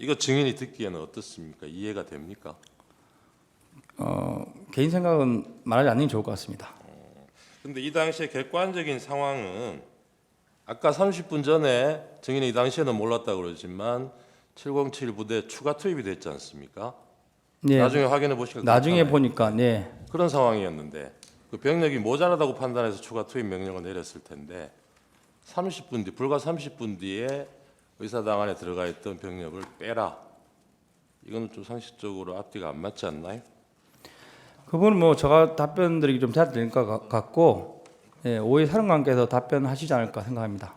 H: 이거 증인이 듣기에는 어떻습니까? 이해가 됩니까?
B: 개인 생각은 말하지 않는 게 좋을 것 같습니다.
H: 근데 이 당시에 객관적인 상황은 아까 30분 전에 증인이 이 당시에는 몰랐다고 그러지만 707 부대 추가 투입이 됐지 않습니까?
B: 네.
H: 나중에 확인해 보시니까
B: 나중에
H: 그렇잖아요.
B: 보니까 네.
H: 그런 상황이었는데 그 병력이 모자라다고 판단해서 추가 투입 명령을 내렸을 텐데 30분 뒤 불과 30분 뒤에 의사당 안에 들어가 있던 병력을 빼라. 이거는 좀 상식적으로 앞뒤가 안 맞지 않나요?
B: 그분은 뭐 제가 답변 드리기 좀 돼야 될 것 같고 예, 오해 사령관께서 답변하시지 않을까 생각합니다.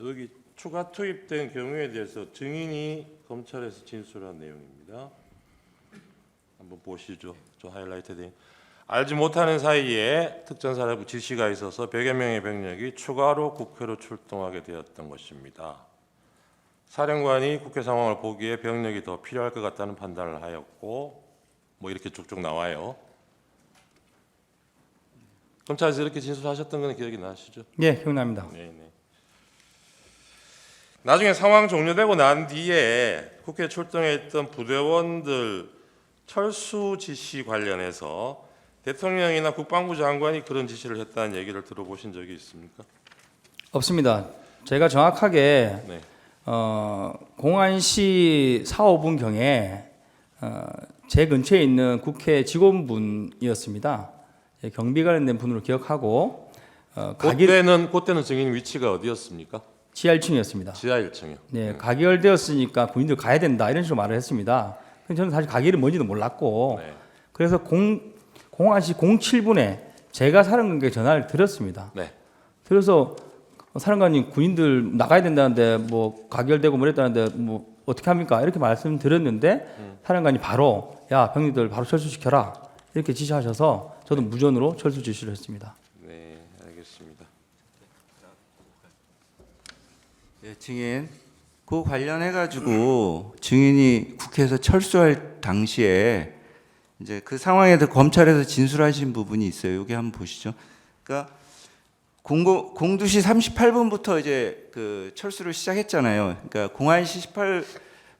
H: 여기 추가 투입된 경우에 대해서 증인이 검찰에서 진술한 내용입니다. 한번 보시죠. 저 하이라이트 된. 알지 못하는 사이에 특전사령부 지시가 있어서 100여 명의 병력이 추가로 국회로 출동하게 되었던 것입니다. 사령관이 국회 상황을 보기에 병력이 더 필요할 것 같다는 판단을 하였고 뭐 이렇게 쭉쭉 나와요. 검찰에서 이렇게 진술하셨던 건 기억이 나시죠?
B: 예, 기억납니다.
H: 네네. 나중에 상황 종료되고 난 뒤에 국회 출동해 있던 부대원들 철수 지시 관련해서 대통령이나 국방부 장관이 그런 지시를 했다는 얘기를 들어보신 적이 있습니까?
B: 없습니다. 제가 정확하게
H: 네.
B: 공안시 4, 5분 경에 제 근처에 있는 국회 직원분이었습니다. 예, 경비 관련된 분으로 기억하고
H: 그때는 증인 위치가 어디였습니까?
B: 지하 1층이었습니다.
H: 지하 1층이요.
B: 네, 가결되었으니까 군인들 가야 된다 이런 식으로 말을 했습니다. 근데 저는 사실 가결이 뭔지도 몰랐고
H: 네.
B: 그래서 공안시 07분에 제가 사령관께 전화를 드렸습니다.
H: 네.
B: 그래서 사령관님 군인들 나가야 된다는데 뭐 가결되고 뭐랬다는데 뭐 어떻게 합니까? 이렇게 말씀드렸는데 사령관이 바로 야 병력들 바로 철수시켜라 이렇게 지시하셔서 저도 무전으로 철수 지시를 했습니다.
H: 네, 알겠습니다.
I: 예, 증인 그 관련해 가지고 증인이 국회에서 철수할 당시에 이제 그 상황에 대해서 검찰에서 진술하신 부분이 있어요. 여기 한번 보시죠. 그러니까 02시 38분부터 이제 그 철수를 시작했잖아요. 그러니까 01시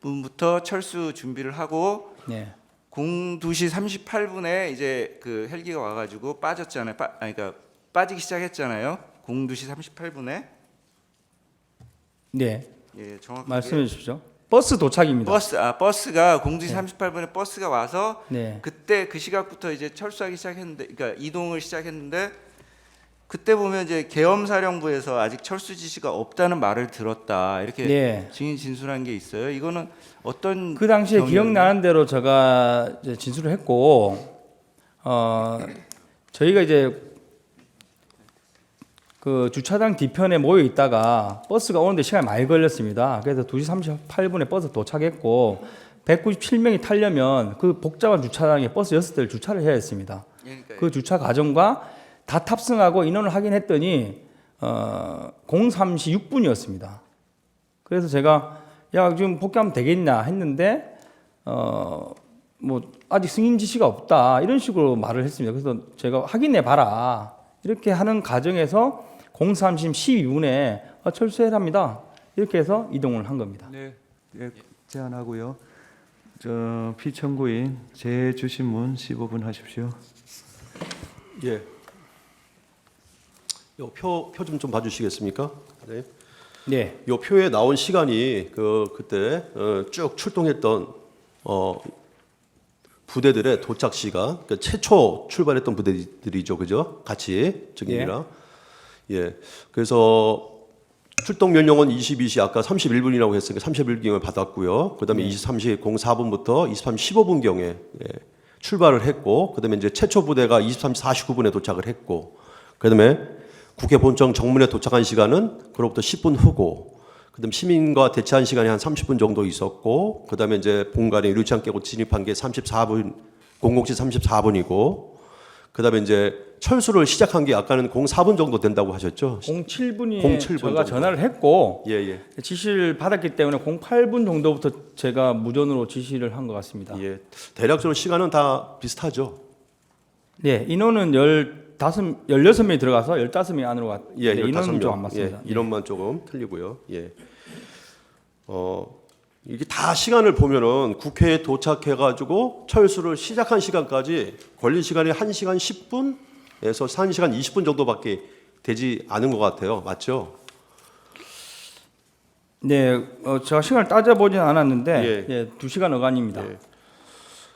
I: 18분부터 철수 준비를 하고
B: 네.
I: 02시 38분에 이제 그 헬기가 와가지고 빠졌잖아요. 그러니까 빠지기 시작했잖아요. 02시 38분에.
B: 네.
I: 예, 정확하게
B: 말씀해 주십시오. 버스 도착입니다.
I: 버스가 02시 38분에 버스가 와서
B: 네.
I: 그때 그 시각부터 이제 철수하기 시작했는데, 그러니까 이동을 시작했는데 그때 보면 이제 계엄사령부에서 아직 철수 지시가 없다는 말을 들었다 이렇게
B: 네.
I: 증인 진술한 게 있어요. 이거는 어떤
B: 그 당시에
I: 경위였나요?
B: 기억나는 대로 제가 이제 진술을 했고 저희가 이제 그 주차장 뒤편에 모여 있다가 버스가 오는데 시간이 많이 걸렸습니다. 그래서 2시 38분에 버스 도착했고 197명이 타려면 그 복잡한 주차장에 버스 6대를 주차를 해야 했습니다.
I: 그러니까요.
B: 그 주차 과정과 다 탑승하고 인원을 확인했더니 03시 6분이었습니다. 그래서 제가 야 지금 복귀하면 되겠냐 했는데 뭐 아직 승인 지시가 없다 이런 식으로 말을 했습니다. 그래서 제가 확인해 봐라 이렇게 하는 과정에서 03시 12분에 철수해랍니다. 이렇게 해서 이동을 한 겁니다.
A: 네, 예, 제안하고요. 저 피청구인 재주신문 15분 하십시오.
C: 예. 요 표 좀 봐주시겠습니까? 네.
B: 네.
C: 요 표에 나온 시간이 그때 쭉 출동했던 부대들의 도착 시간, 그러니까 최초 출발했던 부대들이죠, 그죠? 같이 증인이랑. 예. 그래서 출동 명령은 22시 아까 31분이라고 했으니까 31분경에 받았고요. 그다음에 23시 04분부터 23시 15분경에 출발을 했고, 그다음에 이제 최초 부대가 23시 49분에 도착을 했고, 그다음에 국회 본청 정문에 도착한 시간은 그로부터 10분 후고, 그다음 시민과 대치한 시간이 한 30분 정도 있었고, 그다음에 이제 본관에 유리창 깨고 진입한 게 34분, 00시 34분이고, 그다음에 이제 철수를 시작한 게 아까는 04분 정도 된다고 하셨죠?
B: 07분이
C: 07분
B: 제가
C: 정도.
B: 전화를 했고
C: 예.
B: 지시를 받았기 때문에 08분 정도부터 제가 무전으로 지시를 한 것 같습니다.
C: 예. 대략적으로 시간은 다 비슷하죠.
B: 네, 인원은 16명이 들어가서 15명이 안으로 갔는데
C: 예,
B: 인원은
C: 15명.
B: 좀 안 맞습니다.
C: 예, 인원만 조금 틀리고요. 예. 이게 다 시간을 보면은 국회에 도착해가지고 철수를 시작한 시간까지 걸린 시간이 1시간 10분에서 1시간 20분 정도밖에 되지 않은 것 같아요. 맞죠?
B: 네, 제가 시간을 따져보진 않았는데
C: 예.
B: 2시간 어간입니다.
C: 예.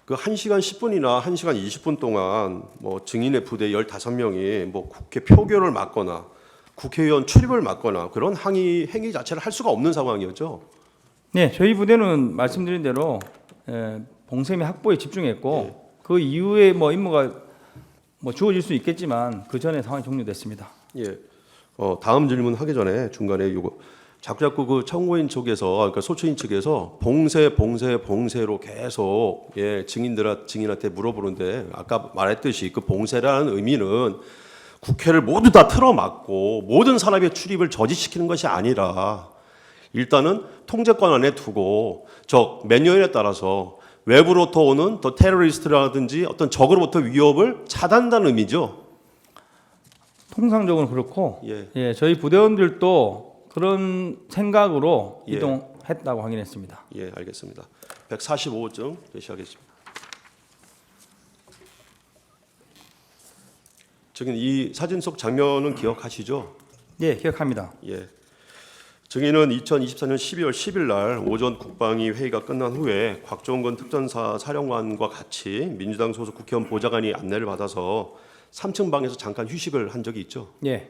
C: 그 1시간 10분이나 1시간 20분 동안 뭐 증인의 부대 15명이 뭐 국회 표결을 막거나 국회의원 출입을 막거나 그런 행위 자체를 할 수가 없는 상황이었죠.
B: 네, 저희 부대는 말씀드린 대로 봉쇄미 확보에 집중했고 그 이후에 뭐 임무가 뭐 주어질 수 있겠지만 그 전에 상황이 종료됐습니다.
C: 예. 다음 질문 하기 전에 중간에 요거 자꾸 그 청구인 측에서 그러니까 소추인 측에서 봉쇄로 계속 증인한테 물어보는데 아까 말했듯이 그 봉쇄라는 의미는 국회를 모두 다 틀어막고 모든 사람의 출입을 저지시키는 것이 아니라 일단은 통제권 안에 두고 몇 년에 따라서 외부로부터 오는 더 테러리스트라든지 어떤 적으로부터 위협을 차단한다는 의미죠.
B: 통상적으로 그렇고
C: 예.
B: 저희 부대원들도 그런 생각으로
C: 예.
B: 이동했다고 확인했습니다.
C: 예, 알겠습니다. 145점 제시하겠습니다. 증인 이 사진 속 장면은 기억하시죠?
B: 네, 기억합니다.
C: 예. 증인은 2024년 12월 10일 날 오전 국방위 회의가 끝난 후에 곽종건 특전사 사령관과 같이 민주당 소속 국회의원 보좌관이 안내를 받아서 3층 방에서 잠깐 휴식을 한 적이 있죠.
B: 예.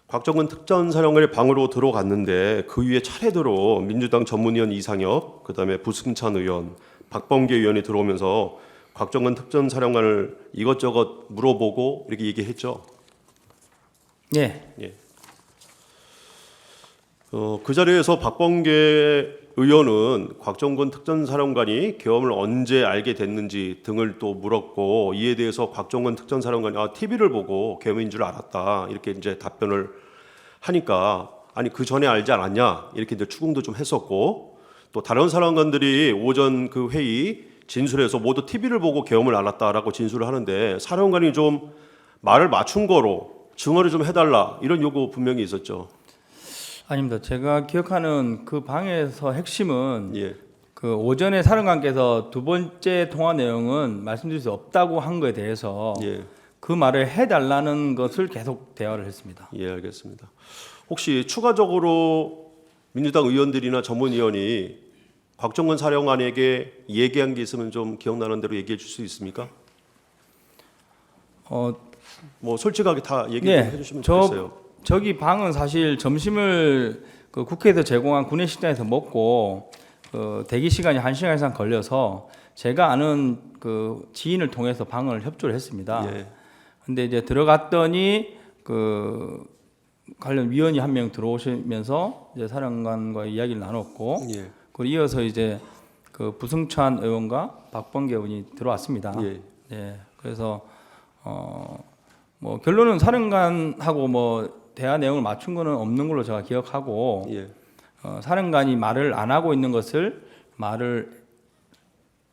C: 곽정근 특전사령관의 방으로 들어갔는데 그 위에 차례대로 민주당 전문위원 이상혁, 그다음에 부승찬 의원, 박범계 의원이 들어오면서 곽정근 특전사령관을 이것저것 물어보고 이렇게 얘기했죠.
B: 예.
C: 그 자리에서 박범계 의원은 곽정근 특전사령관이 계엄을 언제 알게 됐는지 등을 또 물었고 이에 대해서 곽정근 특전사령관이 TV를 보고 계엄인 줄 알았다 이렇게 이제 답변을 하니까 아니 그 전에 알지 않았냐 이렇게 이제 추궁도 좀 했었고 또 다른 사령관들이 오전 그 회의 진술에서 모두 TV를 보고 계엄을 알았다라고 진술을 하는데 사령관이 좀 말을 맞춘 거로 증언을 좀 해달라 이런 요구 분명히 있었죠.
B: 아닙니다. 제가 기억하는 그 방에서 핵심은
C: 예.
B: 그 오전에 사령관께서 두 번째 통화 내용은 말씀드릴 수 없다고 한 거에 대해서
C: 예.
B: 그 말을 해달라는 것을 계속 대화를 했습니다.
C: 예, 알겠습니다. 혹시 추가적으로 민주당 의원들이나 전문위원이 곽정근 사령관에게 얘기한 게 있으면 좀 기억나는 대로 얘기해 줄 수 있습니까? 뭐 솔직하게 다 얘기해 주시면 좋겠어요.
B: 저기 방은 사실 점심을 그 국회에서 제공한 구내식당에서 먹고 대기 시간이 1시간 이상 걸려서 제가 아는 그 지인을 통해서 방을 협조를 했습니다.
C: 예.
B: 근데 이제 들어갔더니 그 관련 위원이 한 명 들어오시면서 이제 사령관과 이야기를 나눴고
C: 예.
B: 그리고 이어서 이제 그 부승찬 의원과 박범계 의원이 들어왔습니다.
C: 예.
B: 네, 그래서 뭐 결론은 사령관하고 뭐 대화 내용을 맞춘 거는 없는 걸로 제가 기억하고
C: 예.
B: 사령관이 말을 안 하고 있는 것을 말을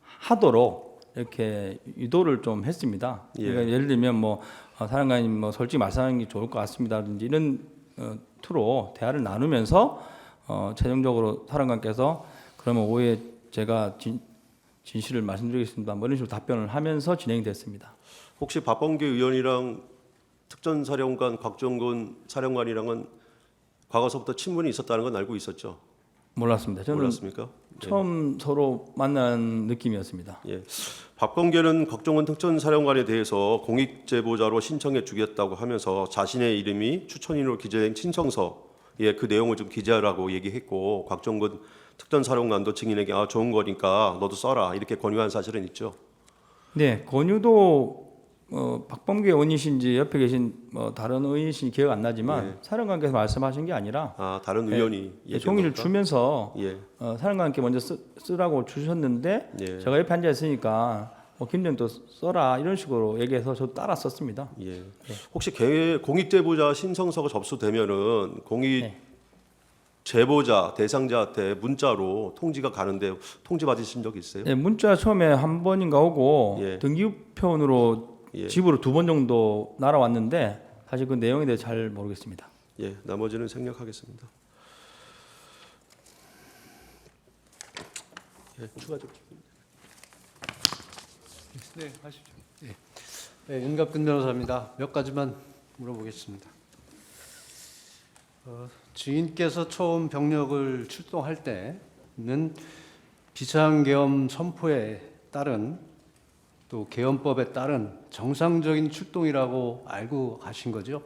B: 하도록 이렇게 유도를 좀 했습니다.
C: 예.
B: 그러니까 예를 들면 뭐 사령관이 뭐 솔직히 말씀하는 게 좋을 것 같습니다든지 이런 투로 대화를 나누면서 최종적으로 사령관께서 그러면 오후에 제가 진실을 말씀드리겠습니다. 뭐 이런 식으로 답변을 하면서 진행됐습니다.
C: 혹시 박범계 의원이랑 특전사령관 곽정근 사령관이랑은 과거서부터 친분이 있었다는 건 알고 있었죠?
B: 몰랐습니다. 저는
C: 몰랐습니까?
B: 처음 서로 만난 느낌이었습니다.
C: 예. 박범계는 곽정근 특전사령관에 대해서 공익제보자로 신청해 주겠다고 하면서 자신의 이름이 추천인으로 기재된 신청서에 그 내용을 좀 기재하라고 얘기했고 곽정근 특전사령관도 증인에게 좋은 거니까 너도 써라 이렇게 권유한 사실은 있죠.
B: 네, 권유도 박범계 의원이신지 옆에 계신 다른 의원이신지 기억 안 나지만
C: 예.
B: 사령관께서 말씀하신 게 아니라
C: 다른 의원이
B: 종이를 주면서
C: 예.
B: 사령관께 먼저 쓰라고 주셨는데
C: 예.
B: 제가 옆에 앉아 있으니까 김정도 써라 이런 식으로 얘기해서 저 따라 썼습니다.
C: 예. 혹시 공익제보자 신청서가 접수되면은 공익 제보자 대상자한테 문자로 통지가 가는데 통지 받으신 적 있어요?
B: 네, 문자 처음에 한 번인가 오고
C: 예.
B: 등기우편으로
C: 예.
B: 집으로 2번 정도 날아왔는데 사실 그 내용에 대해 잘 모르겠습니다.
C: 예, 나머지는 생략하겠습니다.
J: 네, 하십시오. 네, 윤갑근 변호사입니다. 몇 가지만 물어보겠습니다. 증인께서 처음 병력을 출동할 때는 비상계엄 선포에 따른 또 계엄법에 따른 정상적인 출동이라고 알고 가신 거죠?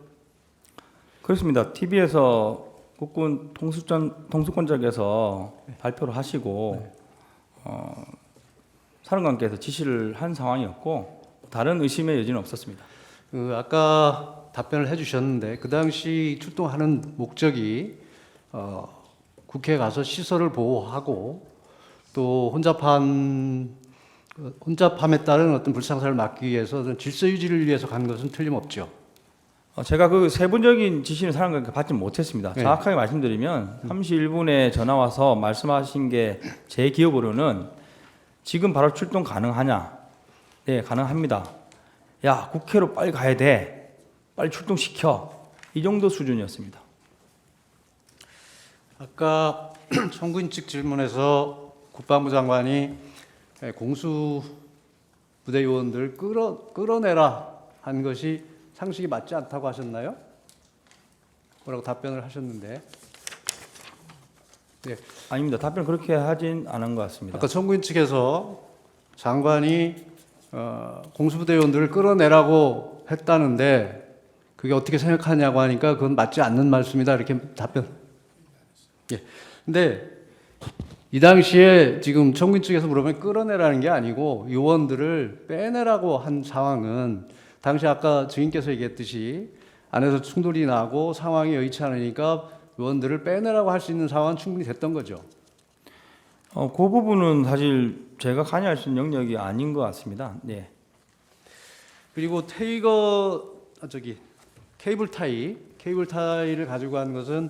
B: 그렇습니다. TV에서 국군 통수권자께서 발표를 하시고 사령관께서 지시를 한 상황이었고 다른 의심의 여지는 없었습니다.
J: 아까 답변을 해주셨는데 그 당시 출동하는 목적이 국회에 가서 시설을 보호하고 또 혼잡함에 따른 어떤 불상사를 막기 위해서 질서 유지를 위해서 간 것은 틀림없죠.
B: 제가 그 세부적인 지시는 사령관께 받지 못했습니다.
J: 네.
B: 정확하게 말씀드리면 31분에 전화 와서 말씀하신 게 제 기억으로는 지금 바로 출동 가능하냐? 네, 가능합니다. 야, 국회로 빨리 가야 돼. 빨리 출동시켜. 이 정도 수준이었습니다.
J: 아까 청구인 측 질문에서 국방부 장관이 공수부대 요원들 끌어내라 한 것이 상식이 맞지 않다고 하셨나요? 뭐라고 답변을 하셨는데. 네.
B: 아닙니다. 답변 그렇게 하진 않은 것 같습니다.
J: 아까 청구인 측에서 장관이 공수부대 요원들을 끌어내라고 했다는데 그게 어떻게 생각하냐고 하니까 그건 맞지 않는 말씀이다 이렇게 답변. 예. 근데 이 당시에 지금 청구인 측에서 물어보면 끌어내라는 게 아니고 요원들을 빼내라고 한 상황은 당시 아까 증인께서 얘기했듯이 안에서 충돌이 나고 상황이 여의치 않으니까 요원들을 빼내라고 할 수 있는 상황은 충분히 됐던 거죠.
B: 그 부분은 사실 제가 관여할 수 있는 영역이 아닌 것 같습니다. 네.
J: 그리고 케이블 타이를 가지고 간 것은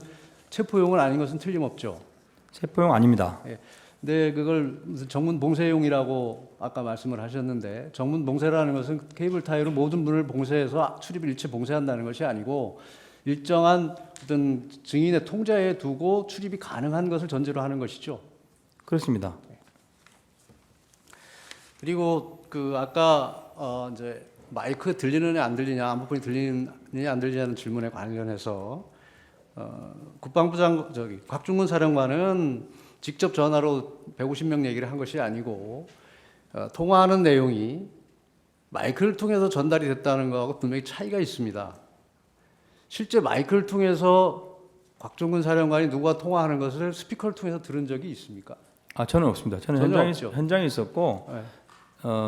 J: 체포용은 아닌 것은 틀림없죠.
B: 체포용 아닙니다.
J: 예. 근데 그걸 무슨 정문 봉쇄용이라고 아까 말씀을 하셨는데 정문 봉쇄라는 것은 케이블 타이로 모든 문을 봉쇄해서 출입을 일체 봉쇄한다는 것이 아니고 일정한 어떤 증인의 통제에 두고 출입이 가능한 것을 전제로 하는 것이죠.
B: 그렇습니다.
J: 그리고 아까 이제 마이크 들리느냐 안 들리냐 안보폰이 들리느냐 안 들리냐는 질문에 관련해서 국방부 곽중근 사령관은 직접 전화로 150명 얘기를 한 것이 아니고 통화하는 내용이 마이크를 통해서 전달이 됐다는 것하고 분명히 차이가 있습니다. 실제 마이크를 통해서 곽중근 사령관이 누가 통화하는 것을 스피커를 통해서 들은 적이 있습니까?
B: 저는 없습니다. 저는 현장에 있었고
J: 네.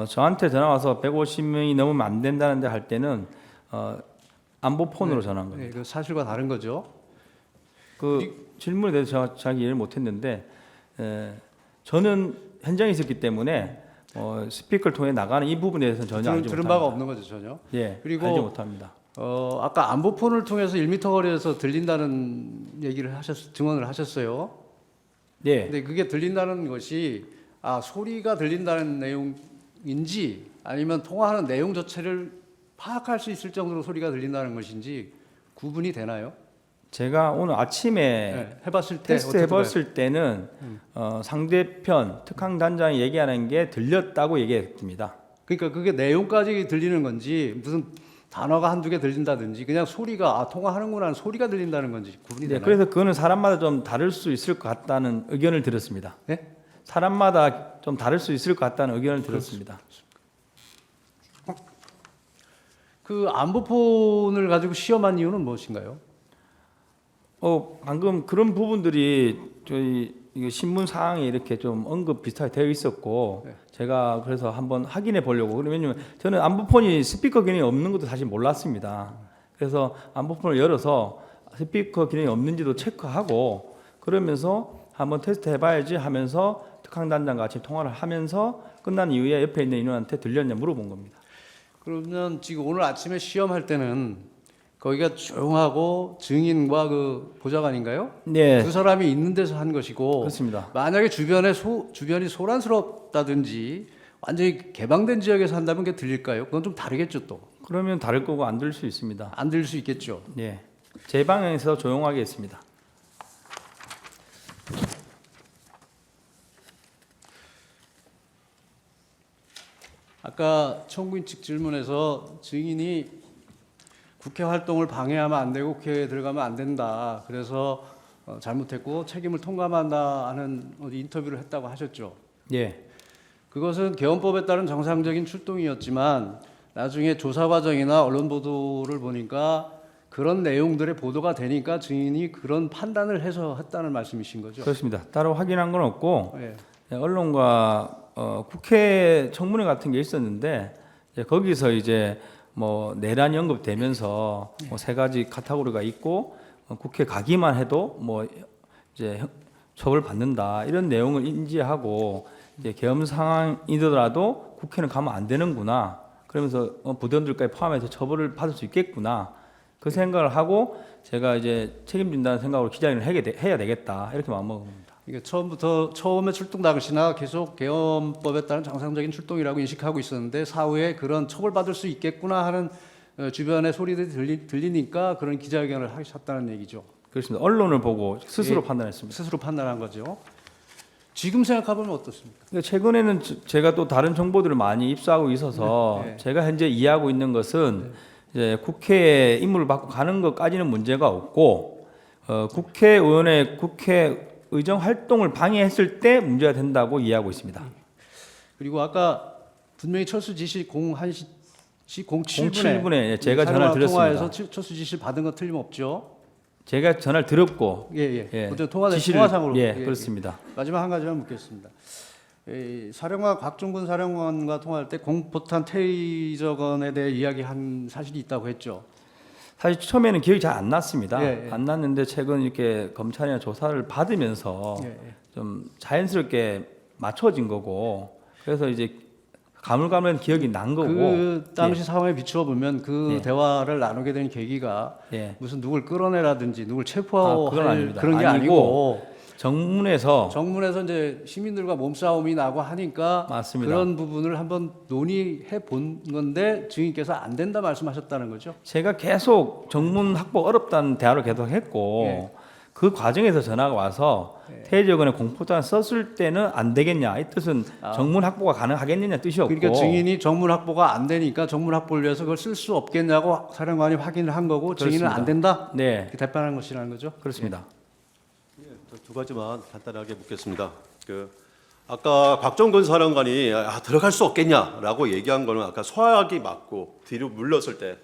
B: 저한테 전화 와서 150명이 넘으면 안 된다는데 할 때는 안보폰으로 전화한 겁니다.
J: 네, 그 사실과 다른 거죠.
B: 그 질문에 대해서 제가 잘 이해를 못했는데 저는 현장에 있었기 때문에 스피커를 통해 나가는 이 부분에 대해서는 전혀 알지
J: 들은
B: 못합니다.
J: 바가 없는 거죠, 전혀.
B: 예,
J: 그리고
B: 알지 못합니다.
J: 아까 안보폰을 통해서 1m 거리에서 들린다는 얘기를 증언을 하셨어요.
B: 네.
J: 근데 그게 들린다는 것이 소리가 들린다는 내용인지 아니면 통화하는 내용 자체를 파악할 수 있을 정도로 소리가 들린다는 것인지 구분이 되나요?
B: 제가 오늘 아침에
J: 네, 해봤을 때
B: 테스트 해봤을 때는 상대편 특강단장이 얘기하는 게 들렸다고 얘기했습니다.
J: 그러니까 그게 내용까지 들리는 건지 무슨 단어가 한두 개 들린다든지 그냥 소리가 통화하는구나 하는 소리가 들린다는 건지 구분이 되나요?
B: 그래서 그거는 사람마다 좀 다를 수 있을 것 같다는 의견을 들었습니다.
J: 네?
B: 사람마다 좀 다를 수 있을 것 같다는 의견을 들었습니다.
J: 그 안보폰을 가지고 시험한 이유는 무엇인가요?
B: 방금 그런 부분들이 저희 이거 신문 사항에 이렇게 좀 언급 비슷하게 되어 있었고
J: 네.
B: 제가 그래서 한번 확인해 보려고 왜냐면 저는 안보폰이 스피커 기능이 없는 것도 사실 몰랐습니다. 그래서 안보폰을 열어서 스피커 기능이 없는지도 체크하고 그러면서 한번 테스트 해봐야지 하면서 특강단장과 같이 통화를 하면서 끝난 이후에 옆에 있는 인원한테 들렸냐 물어본 겁니다.
J: 그러면 지금 오늘 아침에 시험할 때는 거기가 조용하고 증인과 그 보좌관인가요?
B: 네.
J: 두 사람이 있는 데서 한 것이고
B: 그렇습니다.
J: 만약에 주변이 소란스럽다든지 완전히 개방된 지역에서 한다면 그게 들릴까요? 그건 좀 다르겠죠 또.
B: 그러면 다를 거고 안 들을 수 있습니다.
J: 안 들릴 수 있겠죠.
B: 네. 제 방향에서 조용하게 했습니다.
J: 아까 청구인 측 질문에서 증인이 국회 활동을 방해하면 안 되고 국회에 들어가면 안 된다. 그래서 잘못했고 책임을 통감한다 하는 인터뷰를 했다고 하셨죠.
B: 예.
J: 그것은 개헌법에 따른 정상적인 출동이었지만 나중에 조사 과정이나 언론 보도를 보니까 그런 내용들의 보도가 되니까 증인이 그런 판단을 해서 했다는 말씀이신 거죠?
B: 그렇습니다. 따로 확인한 건 없고
J: 예.
B: 언론과 국회 청문회 같은 게 있었는데 거기서 이제 뭐 내란이 언급되면서 뭐 3가지 카테고리가 있고 국회 가기만 해도 뭐 이제 처벌 받는다 이런 내용을 인지하고 이제 계엄 상황이더라도 국회는 가면 안 되는구나. 그러면서 부대원들까지 포함해서 처벌을 받을 수 있겠구나. 그 생각을 하고 제가 이제 책임진다는 생각으로 기자회견을 해야 되겠다 이렇게 마음먹은 겁니다.
J: 이게 처음에 출동 당시나 계속 개헌법에 따른 정상적인 출동이라고 인식하고 있었는데 사후에 그런 처벌받을 수 있겠구나 하는 주변의 소리들이 들리니까 그런 기자회견을 하셨다는 얘기죠.
B: 그렇습니다. 언론을 보고 스스로 판단했습니다.
J: 스스로 판단한 거죠. 지금 생각해보면 어떻습니까?
B: 근데 최근에는 제가 또 다른 정보들을 많이 입수하고 있어서 제가 현재 이해하고 있는 것은 이제 국회에 임무를 받고 가는 것까지는 문제가 없고 국회의원의 국회 의정 활동을 방해했을 때 문제가 된다고 이해하고 있습니다.
J: 그리고 아까 분명히 철수 지시 01시 07분에
B: 제가 전화를 드렸습니다.
J: 통화해서 철수 지시를 받은 거 틀림없죠.
B: 제가 전화를 드렸고
J: 어제 통화상으로
B: 그렇습니다.
J: 마지막 한 가지만 묻겠습니다. 사령관 곽종근 사령관과 통화할 때 공포탄 테이저건에 대해 이야기한 사실이 있다고 했죠.
B: 사실 처음에는 기억이 잘 안 났습니다. 안 났는데 최근 이렇게 검찰이나 조사를 받으면서 좀 자연스럽게 맞춰진 거고 그래서 이제 가물가물한 기억이 난 거고
J: 그 당시 상황에 비추어 보면 그 대화를 나누게 된 계기가 무슨 누굴 끌어내라든지 누굴 체포할 그런 게 아니고 정문에서 이제 시민들과 몸싸움이 나고 하니까
B: 맞습니다.
J: 그런 부분을 한번 논의해 본 건데 증인께서 안 된다 말씀하셨다는 거죠.
B: 제가 계속 정문 확보 어렵다는 대화를 계속 했고 그 과정에서 전화가 와서 테이저건에 공포탄 썼을 때는 안 되겠냐 이 뜻은 정문 확보가 가능하겠느냐 뜻이었고
J: 그러니까 증인이 정문 확보가 안 되니까 정문 확보를 위해서 그걸 쓸 수 없겠냐고 사령관이 확인을 한 거고 증인은 안 된다 이렇게 답변한 것이라는 거죠.
B: 그렇습니다.
C: 두 가지만 간단하게 묻겠습니다. 아까 곽종근 사령관이 들어갈 수 없겠냐라고 얘기한 거는 아까 소화기 맞고 뒤로 물렀을 때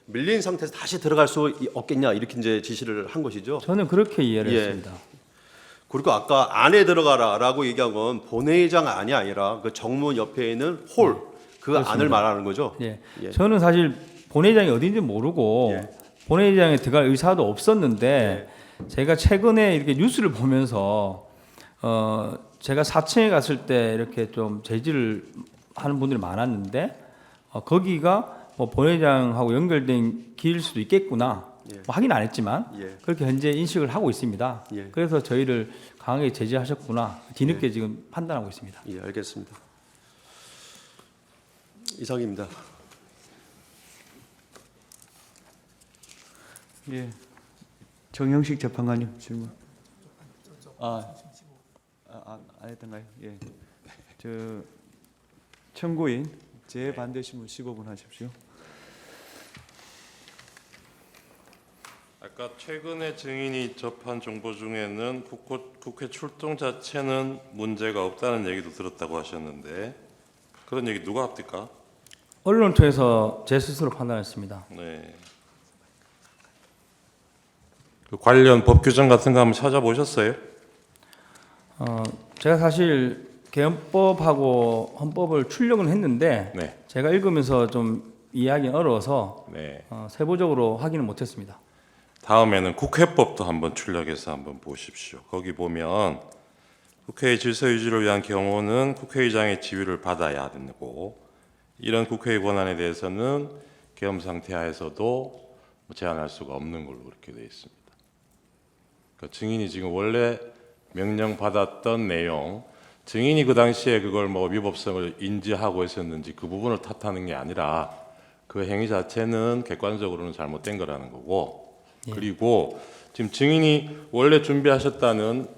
C: 밀린 상태에서 다시 들어갈 수 없겠냐 이렇게 이제 지시를 한 것이죠.
B: 저는 그렇게 이해를 했습니다.
C: 그리고 아까 안에 들어가라라고 얘기한 건 본회의장 안이 아니라 그 정문 옆에 있는 홀 그 안을 말하는 거죠.
B: 저는 사실 본회의장이 어딘지 모르고 본회의장에 들어갈 의사도 없었는데 제가 최근에 이렇게 뉴스를 보면서 제가 4층에 갔을 때 이렇게 좀 제지를 하는 분들이 많았는데 거기가 뭐 본회의장하고 연결된 길일 수도 있겠구나. 뭐 확인 안 했지만 그렇게 현재 인식을 하고 있습니다. 그래서 저희를 강하게 제지하셨구나. 뒤늦게 지금 판단하고 있습니다.
C: 알겠습니다. 이상입니다.
A: 정형식 재판관님 질문. 안 했던가요? 청구인 재반대 신문 15분 하십시오.
H: 아까 최근에 증인이 접한 정보 중에는 국회 출동 자체는 문제가 없다는 얘기도 들었다고 하셨는데 그런 얘기 누가 합니까?
B: 언론 통해서 제 스스로 판단했습니다.
H: 그 관련 법 규정 같은 거 한번 찾아보셨어요?
B: 제가 사실 개헌법하고 헌법을 출력은 했는데 제가 읽으면서 좀 이해하기 어려워서 세부적으로 확인을 못했습니다.
H: 다음에는 국회법도 한번 출력해서 한번 보십시오. 거기 보면 국회의 질서 유지를 위한 경우는 국회의장의 지휘를 받아야 되고 이런 국회의 권한에 대해서는 계엄 상태 하에서도 제한할 수가 없는 걸로 그렇게 되어 있습니다. 그러니까 증인이 지금 원래 명령 받았던 내용, 증인이 그 당시에 그걸 뭐 위법성을 인지하고 있었는지 그 부분을 탓하는 게 아니라 그 행위 자체는 객관적으로는 잘못된 거라는 거고, 그리고 지금 증인이 원래 준비하셨다는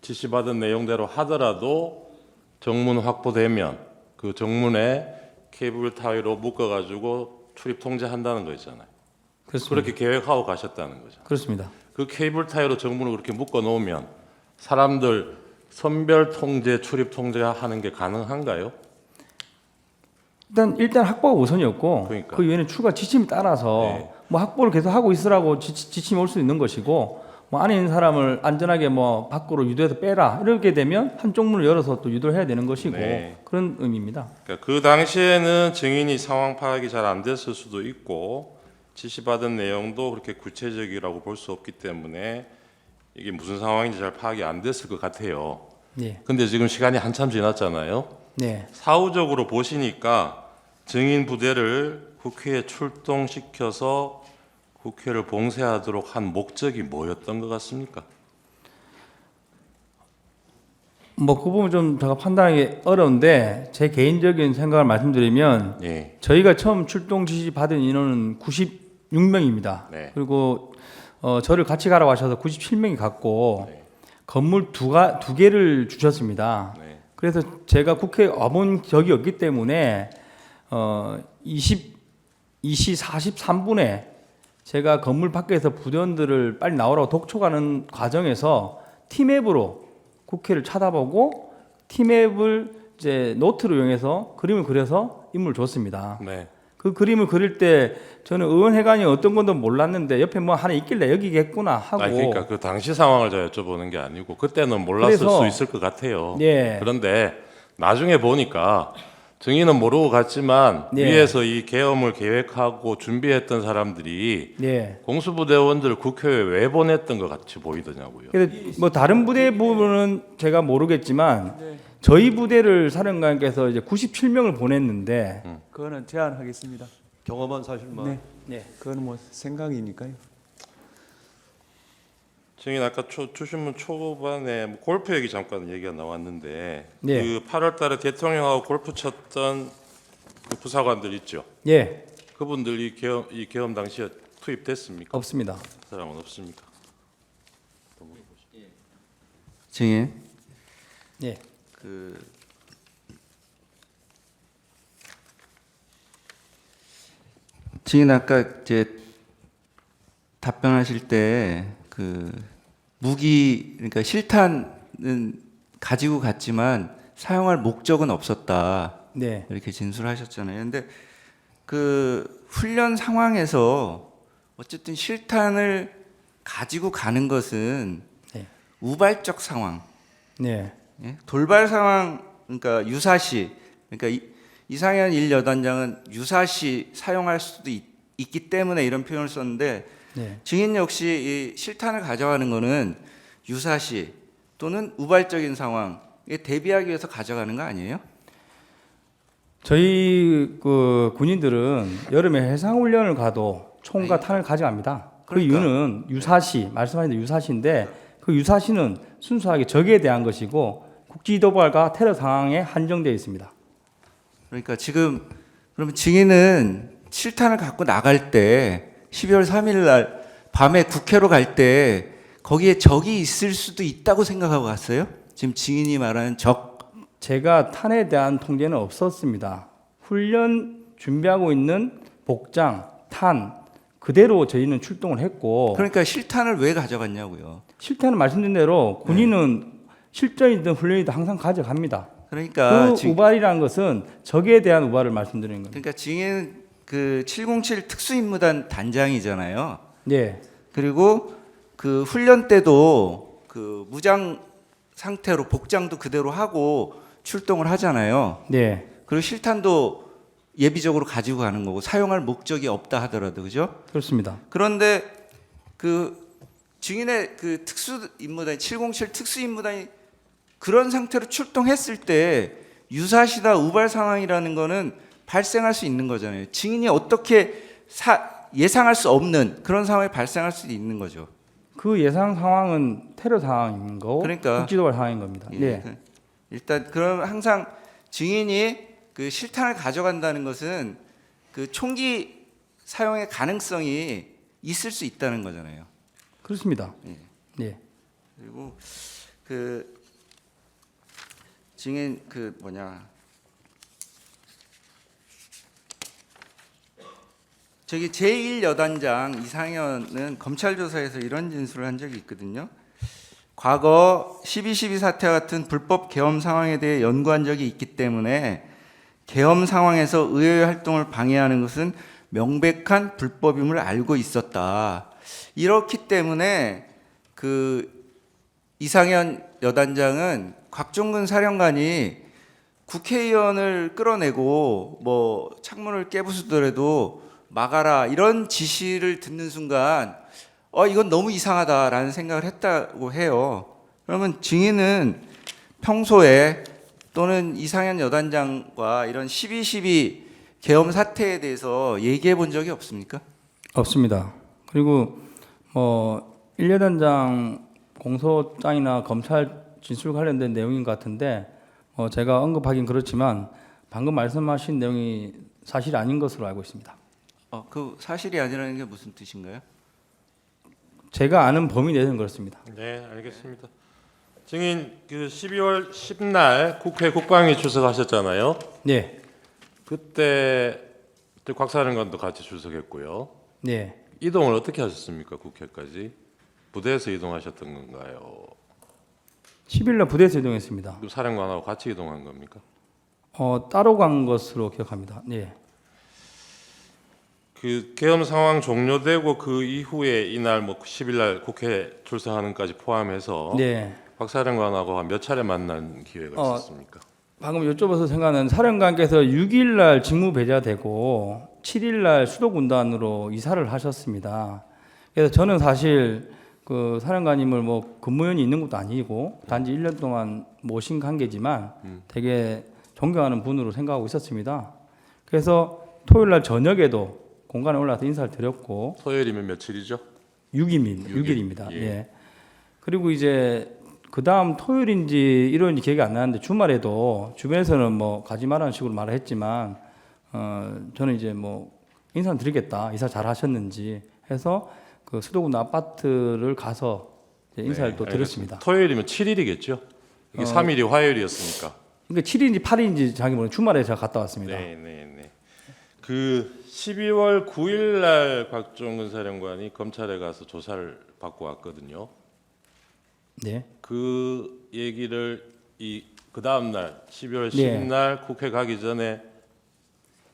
H: 지시받은 내용대로 하더라도 정문 확보되면 그 정문에 케이블 타이로 묶어가지고 출입 통제한다는 거 있잖아요.
B: 그렇습니다.
H: 그렇게 계획하고 가셨다는 거죠.
B: 그렇습니다.
H: 그 케이블 타이로 정문을 그렇게 묶어 놓으면 사람들 선별 통제, 출입 통제하는 게 가능한가요?
B: 일단 확보가 우선이었고
H: 그러니까.
B: 그 이후에는 추가 지침에 따라서
H: 네.
B: 뭐 확보를 계속 하고 있으라고 지침이 올 수 있는 것이고 뭐 안에 있는 사람을 안전하게 뭐 밖으로 유도해서 빼라 이렇게 되면 한쪽 문을 열어서 또 유도를 해야 되는 것이고
H: 네.
B: 그런 의미입니다.
H: 그러니까 그 당시에는 증인이 상황 파악이 잘 안 됐을 수도 있고 지시받은 내용도 그렇게 구체적이라고 볼 수 없기 때문에 이게 무슨 상황인지 잘 파악이 안 됐을 것 같아요.
B: 네,
H: 근데 지금 시간이 한참 지났잖아요.
B: 네.
H: 사후적으로 보시니까 증인 부대를 국회에 출동시켜서 국회를 봉쇄하도록 한 목적이 뭐였던 것 같습니까?
B: 뭐 그 부분 좀 제가 판단하기 어려운데 제 개인적인 생각을 말씀드리면
H: 예.
B: 저희가 처음 출동 지시 받은 인원은 96명입니다.
H: 네.
B: 그리고 저를 같이 가라고 하셔서 97명이 갔고
H: 네.
B: 건물 두 개를 주셨습니다.
H: 네.
B: 그래서 제가 국회에 와본 적이 없기 때문에 2시 43분에 제가 건물 밖에서 부대원들을 빨리 나오라고 독촉하는 과정에서 티맵으로 국회를 쳐다보고 티맵을 이제 노트로 이용해서 그림을 그려서 임무를 줬습니다.
H: 네.
B: 그 그림을 그릴 때 저는 의원회관이 어떤 건도 몰랐는데 옆에 뭐 하나 있길래 여기겠구나 하고
H: 그러니까 그 당시 상황을 제가 여쭤보는 게 아니고 그때는 몰랐을
B: 그래서,
H: 수 있을 것 같아요.
B: 예.
H: 그런데 나중에 보니까 증인은 모르고 갔지만
B: 예.
H: 위에서 이 계엄을 계획하고 준비했던 사람들이
B: 예.
H: 공수부대원들을 국회에 왜 보냈던 것 같이 보이더냐고요.
B: 그래서 뭐 다른 부대 부분은 제가 모르겠지만 저희 부대를 사령관께서 이제 97명을 보냈는데
A: 그거는 제안하겠습니다.
C: 경험한 사실만.
A: 네,
B: 네.
A: 그거는 뭐 생각이니까요.
H: 증인 아까 주신문 초반에 뭐 골프 얘기 잠깐 얘기가 나왔는데
B: 네.
H: 그 8월달에 대통령하고 골프 쳤던 그 부사관들 있죠.
B: 예,
H: 그분들이 이 계엄 당시에 투입됐습니까?
B: 없습니다.
H: 그 사람은 없습니까?
I: 증인
B: 예.
I: 그 증인 아까 이제 답변하실 때 그 무기 그러니까 실탄은 가지고 갔지만 사용할 목적은 없었다
B: 네.
I: 이렇게 진술하셨잖아요. 근데 그 훈련 상황에서 어쨌든 실탄을 가지고 가는 것은
B: 네.
I: 우발적 상황,
B: 네.
I: 예? 돌발 상황, 그러니까 유사시, 그러니까 이상현 1여단장은 유사시 사용할 수도 있기 때문에 이런 표현을 썼는데
B: 네.
I: 증인 역시 이 실탄을 가져가는 것은 유사시 또는 우발적인 상황에 대비하기 위해서 가져가는 거 아니에요?
B: 저희 그 군인들은 여름에 해상 훈련을 가도 총과 탄을 가져갑니다. 그
I: 그러니까.
B: 이유는 유사시 말씀하신 대로 유사시인데 그 유사시는 순수하게 적에 대한 것이고 국지 도발과 테러 상황에 한정되어 있습니다.
I: 그러니까 지금 그러면 증인은 실탄을 갖고 나갈 때 12월 3일 날 밤에 국회로 갈 때 거기에 적이 있을 수도 있다고 생각하고 갔어요? 지금 증인이 말하는 적.
B: 제가 탄에 대한 통제는 없었습니다. 훈련 준비하고 있는 복장, 탄 그대로 저희는 출동을 했고
I: 그러니까 실탄을 왜 가져갔냐고요.
B: 실탄은 말씀드린 대로 군인은 실전이든 훈련이든 항상 가져갑니다.
I: 그러니까
B: 그 우발이라는 것은 적에 대한 우발을 말씀드리는 겁니다.
I: 그러니까 증인 그 707 특수임무단 단장이잖아요.
B: 네,
I: 그리고 그 훈련 때도 그 무장 상태로 복장도 그대로 하고 출동을 하잖아요.
B: 네,
I: 그리고 실탄도 예비적으로 가지고 가는 거고 사용할 목적이 없다 하더라도 그죠?
B: 그렇습니다.
I: 그런데 그 증인의 그 특수임무단 707 특수임무단이 그런 상태로 출동했을 때 유사시다 우발 상황이라는 거는 발생할 수 있는 거잖아요. 증인이 어떻게 예상할 수 없는 그런 상황이 발생할 수 있는 거죠.
B: 그 예상 상황은 테러 상황인 거고
I: 그러니까.
B: 국지도발 상황인 겁니다.
I: 예,
B: 네,
I: 일단 그럼 항상 증인이 그 실탄을 가져간다는 것은 그 총기 사용의 가능성이 있을 수 있다는 거잖아요.
B: 그렇습니다.
I: 예.
B: 네,
I: 그리고 그 증인 그 뭐냐 저기 제1여단장 이상현은 검찰 조사에서 이런 진술을 한 적이 있거든요. 과거 12.12 사태 같은 불법 계엄 상황에 대해 연구한 적이 있기 때문에 계엄 상황에서 의회 활동을 방해하는 것은 명백한 불법임을 알고 있었다. 이렇기 때문에 그 이상현 여단장은 곽종근 사령관이 국회의원을 끌어내고 뭐 창문을 깨부수더라도 막아라 이런 지시를 듣는 순간 이건 너무 이상하다라는 생각을 했다고 해요. 그러면 증인은 평소에 또는 이상현 여단장과 이런 12.12 계엄 사태에 대해서 얘기해 본 적이 없습니까?
B: 없습니다. 그리고 뭐 1여단장 공소장이나 검찰 진술 관련된 내용인 것 같은데 제가 언급하긴 그렇지만 방금 말씀하신 내용이 사실이 아닌 것으로 알고 있습니다.
I: 그 사실이 아니라는 게 무슨 뜻인가요?
B: 제가 아는 범위 내에서는 그렇습니다.
H: 네, 알겠습니다. 증인 그 12월 10날 국회 국방위 출석하셨잖아요.
B: 네,
H: 그때 곽 사령관도 같이 출석했고요.
B: 네.
H: 이동을 어떻게 하셨습니까? 국회까지 부대에서 이동하셨던 건가요?
B: 10일날 부대에서 이동했습니다.
H: 그 사령관하고 같이 이동한 겁니까?
B: 따로 간 것으로 기억합니다. 네.
H: 그 계엄 상황 종료되고 그 이후에 이날 뭐 10일날 국회 출석하는까지 포함해서
B: 네.
H: 박 사령관하고 한 몇 차례 만난 기회가 있었습니까?
B: 방금 여쭤봐서 생각하는 사령관께서 6일날 직무 배제되고 7일날 수도군단으로 이사를 하셨습니다. 그래서 저는 사실 그 사령관님을 뭐 근무연이 있는 것도 아니고 단지 1년 동안 모신 관계지만 되게 존경하는 분으로 생각하고 있었습니다. 그래서 토요일날 저녁에도 공간에 올라와서 인사를 드렸고
H: 토요일이면 며칠이죠?
B: 6일입니다.
H: 예.
B: 예. 그리고 이제 그 다음 토요일인지 일요일인지 기억이 안 나는데 주말에도 주변에서는 뭐 가지 말라는 식으로 말을 했지만 저는 이제 뭐 인사를 드리겠다. 이사 잘 하셨는지 해서 그 수도군 아파트를 가서 이제 인사를 또 드렸습니다.
H: 토요일이면 7일이겠죠? 이게 3일이 화요일이었으니까.
B: 그러니까 7일인지 8일인지 자기 모르는 주말에 제가 갔다 왔습니다.
H: 네. 그 12월 9일 날 곽종근 사령관이 검찰에 가서 조사를 받고 왔거든요.
B: 네.
H: 그 얘기를 그 다음 날 12월 10일
B: 네.
H: 날 국회 가기 전에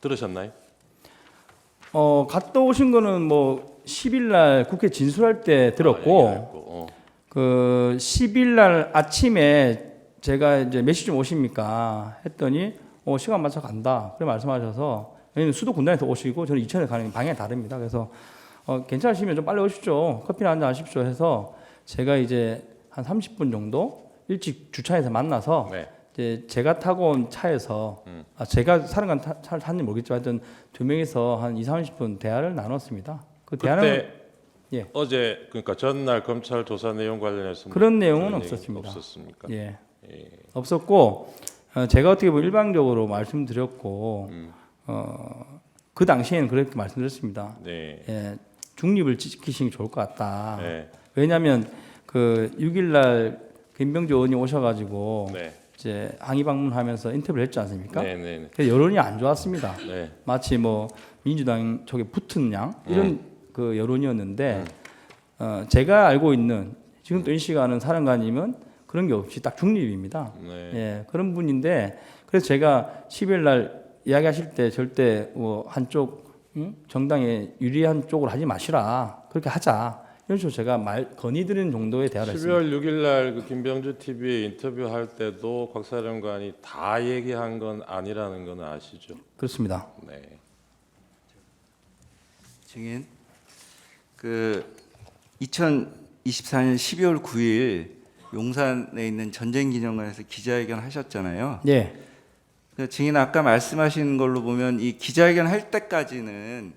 H: 들으셨나요?
B: 갔다 오신 거는 뭐 10일 날 국회 진술할 때 들었고 그 10일 날 아침에 제가 이제 몇 시쯤 오십니까 했더니 시간 맞춰 간다. 그렇게 말씀하셔서 여기는 수도 군단에서 오시고 저는 이천에 가는 방향이 다릅니다. 그래서 괜찮으시면 좀 빨리 오십시오. 커피나 한잔 하십시오 해서 제가 이제 한 30분 정도 일찍 주차해서 만나서
H: 네.
B: 이제 제가 타고 온 차에서 제가 사령관 차를 탔는지 모르겠지만 하여튼 두 명이서 한 20-30분 대화를 나눴습니다. 그 대화는
H: 그때
B: 예.
H: 어제 그러니까 전날 검찰 조사 내용 관련해서
B: 그런 내용은
H: 얘기
B: 없었습니다.
H: 없었습니까?
B: 예. 없었고 제가 어떻게 보면 일방적으로 말씀드렸고 그 당시에는 그렇게 말씀드렸습니다.
H: 네.
B: 예, 중립을 지키시는 게 좋을 것 같다.
H: 네.
B: 왜냐하면 그 6일날 김병주 의원이 오셔가지고
H: 네.
B: 이제 항의 방문하면서 인터뷰를 했지 않습니까?
H: 네.
B: 그래서 여론이 안 좋았습니다.
H: 네.
B: 마치 뭐 민주당 쪽에 붙은 양 이런 그 여론이었는데 제가 알고 있는 지금 또 인식하는 사령관님은 그런 게 없이 딱 중립입니다.
H: 네.
B: 예, 그런 분인데 그래서 제가 10일 날 이야기하실 때 절대 뭐 한쪽 정당에 유리한 쪽으로 하지 마시라 그렇게 하자 이런 식으로 제가 건의드리는 정도의 대화를 했습니다.
H: 12월 6일 날 그 김병주 TV에 인터뷰할 때도 곽 사령관이 다 얘기한 건 아니라는 건 아시죠?
B: 그렇습니다.
H: 네.
I: 증인 그 2024년 12월 9일 용산에 있는 전쟁기념관에서 기자회견 하셨잖아요.
B: 네.
I: 증인 아까 말씀하신 걸로 보면 이 기자회견 할 때까지는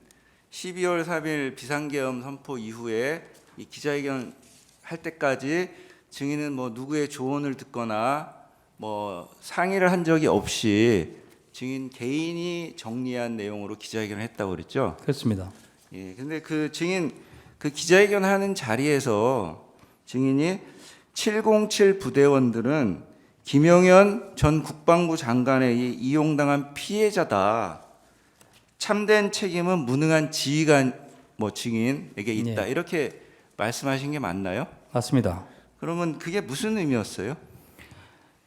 I: 12월 3일 비상계엄 선포 이후에 이 기자회견 할 때까지 증인은 뭐 누구의 조언을 듣거나 뭐 상의를 한 적이 없이 증인 개인이 정리한 내용으로 기자회견을 했다고 그랬죠?
B: 그렇습니다.
I: 예. 근데 그 증인 그 기자회견 하는 자리에서 증인이 707 부대원들은 김영현 전 국방부 장관에 이용당한 피해자다. 참된 책임은 무능한 지휘관 뭐 증인에게 있다.
B: 네.
I: 이렇게 말씀하신 게 맞나요?
B: 맞습니다.
I: 그러면 그게 무슨 의미였어요?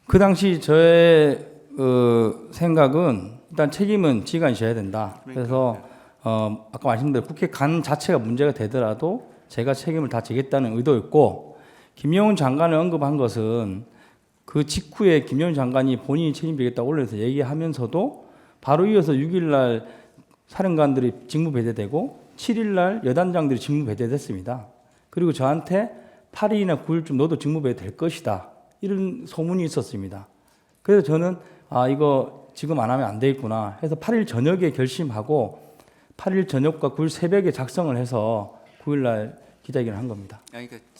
B: 그 당시 저의 생각은 일단 책임은 지휘관이 져야 된다. 그래서 아까 말씀드린 국회 간 자체가 문제가 되더라도 제가 책임을 다 지겠다는 의도였고, 김영훈 장관을 언급한 것은 그 직후에 김영훈 장관이 본인이 책임지겠다고 올려서 얘기하면서도 바로 이어서 6일 날 사령관들이 직무 배제되고 7일 날 여단장들이 직무 배제됐습니다. 그리고 저한테 8일이나 9일쯤 너도 직무 배제될 것이다, 이런 소문이 있었습니다. 그래서 저는 이거 지금 안 하면 안 되겠구나 해서 8일 저녁에 결심하고 8일 저녁과 9일 새벽에 작성을 해서 9일 날 기자회견을 한 겁니다.
I: 아니, 그러니까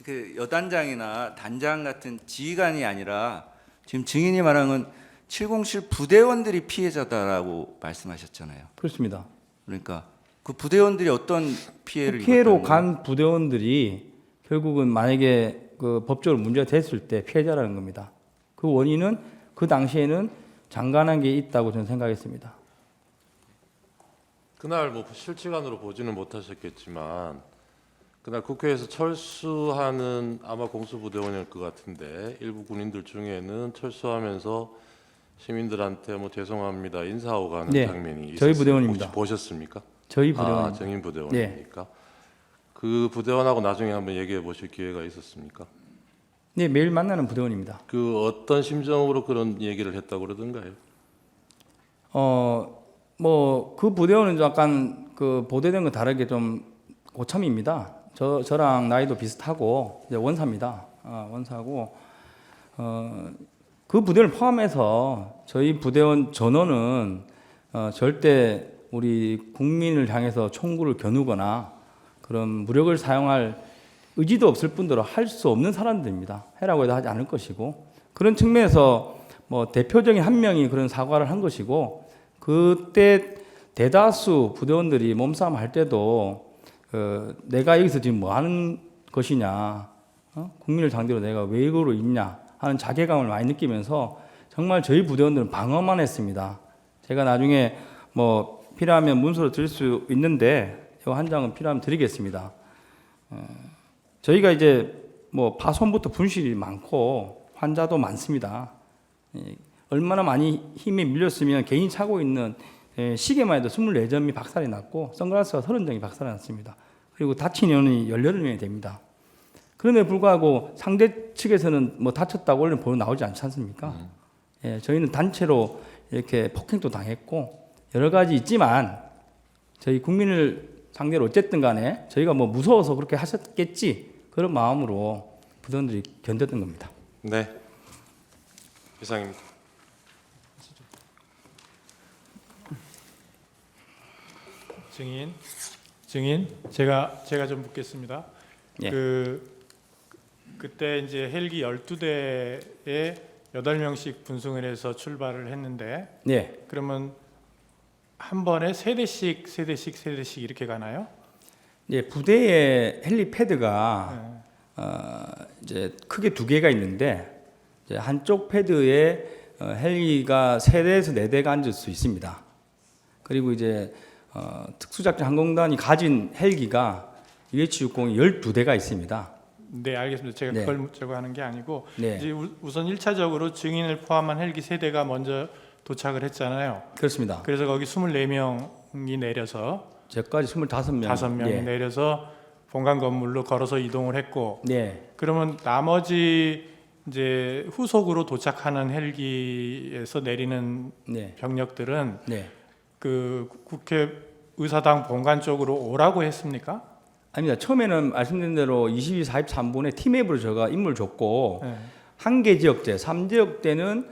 I: 그 여단장이나 단장 같은 지휘관이 아니라 지금 증인이 말한 건 707 부대원들이 피해자다라고 말씀하셨잖아요.
B: 그렇습니다.
I: 그러니까 그 부대원들이 어떤 피해를
B: 국회로
I: 입었다는 거예요?
B: 간 부대원들이 결국은 만약에 그 법적으로 문제가 됐을 때 피해자라는 겁니다. 그 원인은 그 당시에는 장관한 게 있다고 저는 생각했습니다.
H: 그날 뭐 실시간으로 보지는 못하셨겠지만 그날 국회에서 철수하는 아마 공수부대원일 것 같은데 일부 군인들 중에는 철수하면서 시민들한테 뭐 죄송합니다 인사하고 가는
B: 네,
H: 장면이 있었어요.
B: 저희 부대원입니다.
H: 혹시 보셨습니까?
B: 저희 부대원입니다.
H: 증인 부대원입니까? 그 부대원하고 나중에 한번 얘기해 보실 기회가 있었습니까?
B: 네, 매일 만나는 부대원입니다.
H: 그 어떤 심정으로 그런 얘기를 했다고 그러던가요?
B: 뭐 그 부대원은 약간 그 보도된 건 다르게 좀 고참입니다. 저랑 나이도 비슷하고 이제 원사입니다. 원사고 그 부대를 포함해서 저희 부대원 전원은 절대 우리 국민을 향해서 총구를 겨누거나 그런 무력을 사용할 의지도 없을 뿐더러 할 수 없는 사람들입니다. 해라고 해도 하지 않을 것이고, 그런 측면에서 뭐 대표적인 한 명이 그런 사과를 한 것이고, 그때 대다수 부대원들이 몸싸움 할 때도 내가 여기서 지금 뭐 하는 것이냐, 국민을 상대로 내가 왜 이거로 있냐 하는 자괴감을 많이 느끼면서 정말 저희 부대원들은 방어만 했습니다. 제가 나중에 뭐 필요하면 문서로 드릴 수 있는데 이 한 장은 필요하면 드리겠습니다. 저희가 이제 뭐 파손부터 분실이 많고 환자도 많습니다. 얼마나 많이 힘에 밀렸으면 개인이 차고 있는 시계만 해도 24점이 박살이 났고 선글라스가 30점이 박살이 났습니다. 그리고 다친 인원이 18명이 됩니다. 그럼에도 불구하고 상대 측에서는 뭐 다쳤다고 원래 보도 나오지 않지 않습니까? 저희는 단체로 이렇게 폭행도 당했고 여러 가지 있지만 저희 국민을 상대로 어쨌든 간에 저희가 뭐 무서워서 그렇게 하셨겠지, 그런 마음으로 부대원들이 견뎠던 겁니다.
H: 네, 이상입니다.
K: 증인, 제가 좀 묻겠습니다.
B: 예.
K: 그때 이제 헬기 12대에 8명씩 분승을 해서 출발을 했는데,
B: 네.
K: 그러면 한 번에 세대씩 이렇게 가나요?
B: 예, 부대에 헬리패드가 이제 크게 2개가 있는데 이제 한쪽 패드에 헬기가 3대에서 4대가 앉을 수 있습니다. 그리고 이제 특수작전 항공단이 가진 헬기가 UH-60이 12대가 있습니다.
K: 네, 알겠습니다. 제가
B: 네.
K: 그걸 묻자고 하는 게 아니고,
B: 네.
K: 이제 우선 1차적으로 증인을 포함한 헬기 3대가 먼저 도착을 했잖아요.
B: 그렇습니다.
K: 그래서 거기 24명이 내려서
B: 저까지 25명.
K: 5명이
B: 예.
K: 내려서 본관 건물로 걸어서 이동을 했고,
B: 네.
K: 그러면 나머지 이제 후속으로 도착하는 헬기에서 내리는
B: 네.
K: 병력들은
B: 네.
K: 그 국회 의사당 본관 쪽으로 오라고 했습니까?
B: 아닙니다. 처음에는 말씀드린 대로 22, 43분에 팀앱으로 제가 임무를 줬고
K: 네.
B: 한 개 지역대, 3지역대는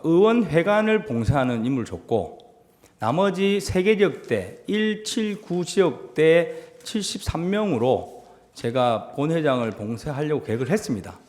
B: 의원회관을 봉쇄하는 임무를 줬고 나머지 3개 지역대, 1, 7, 9 지역대 73명으로 제가 본회장을 봉쇄하려고 계획을 했습니다.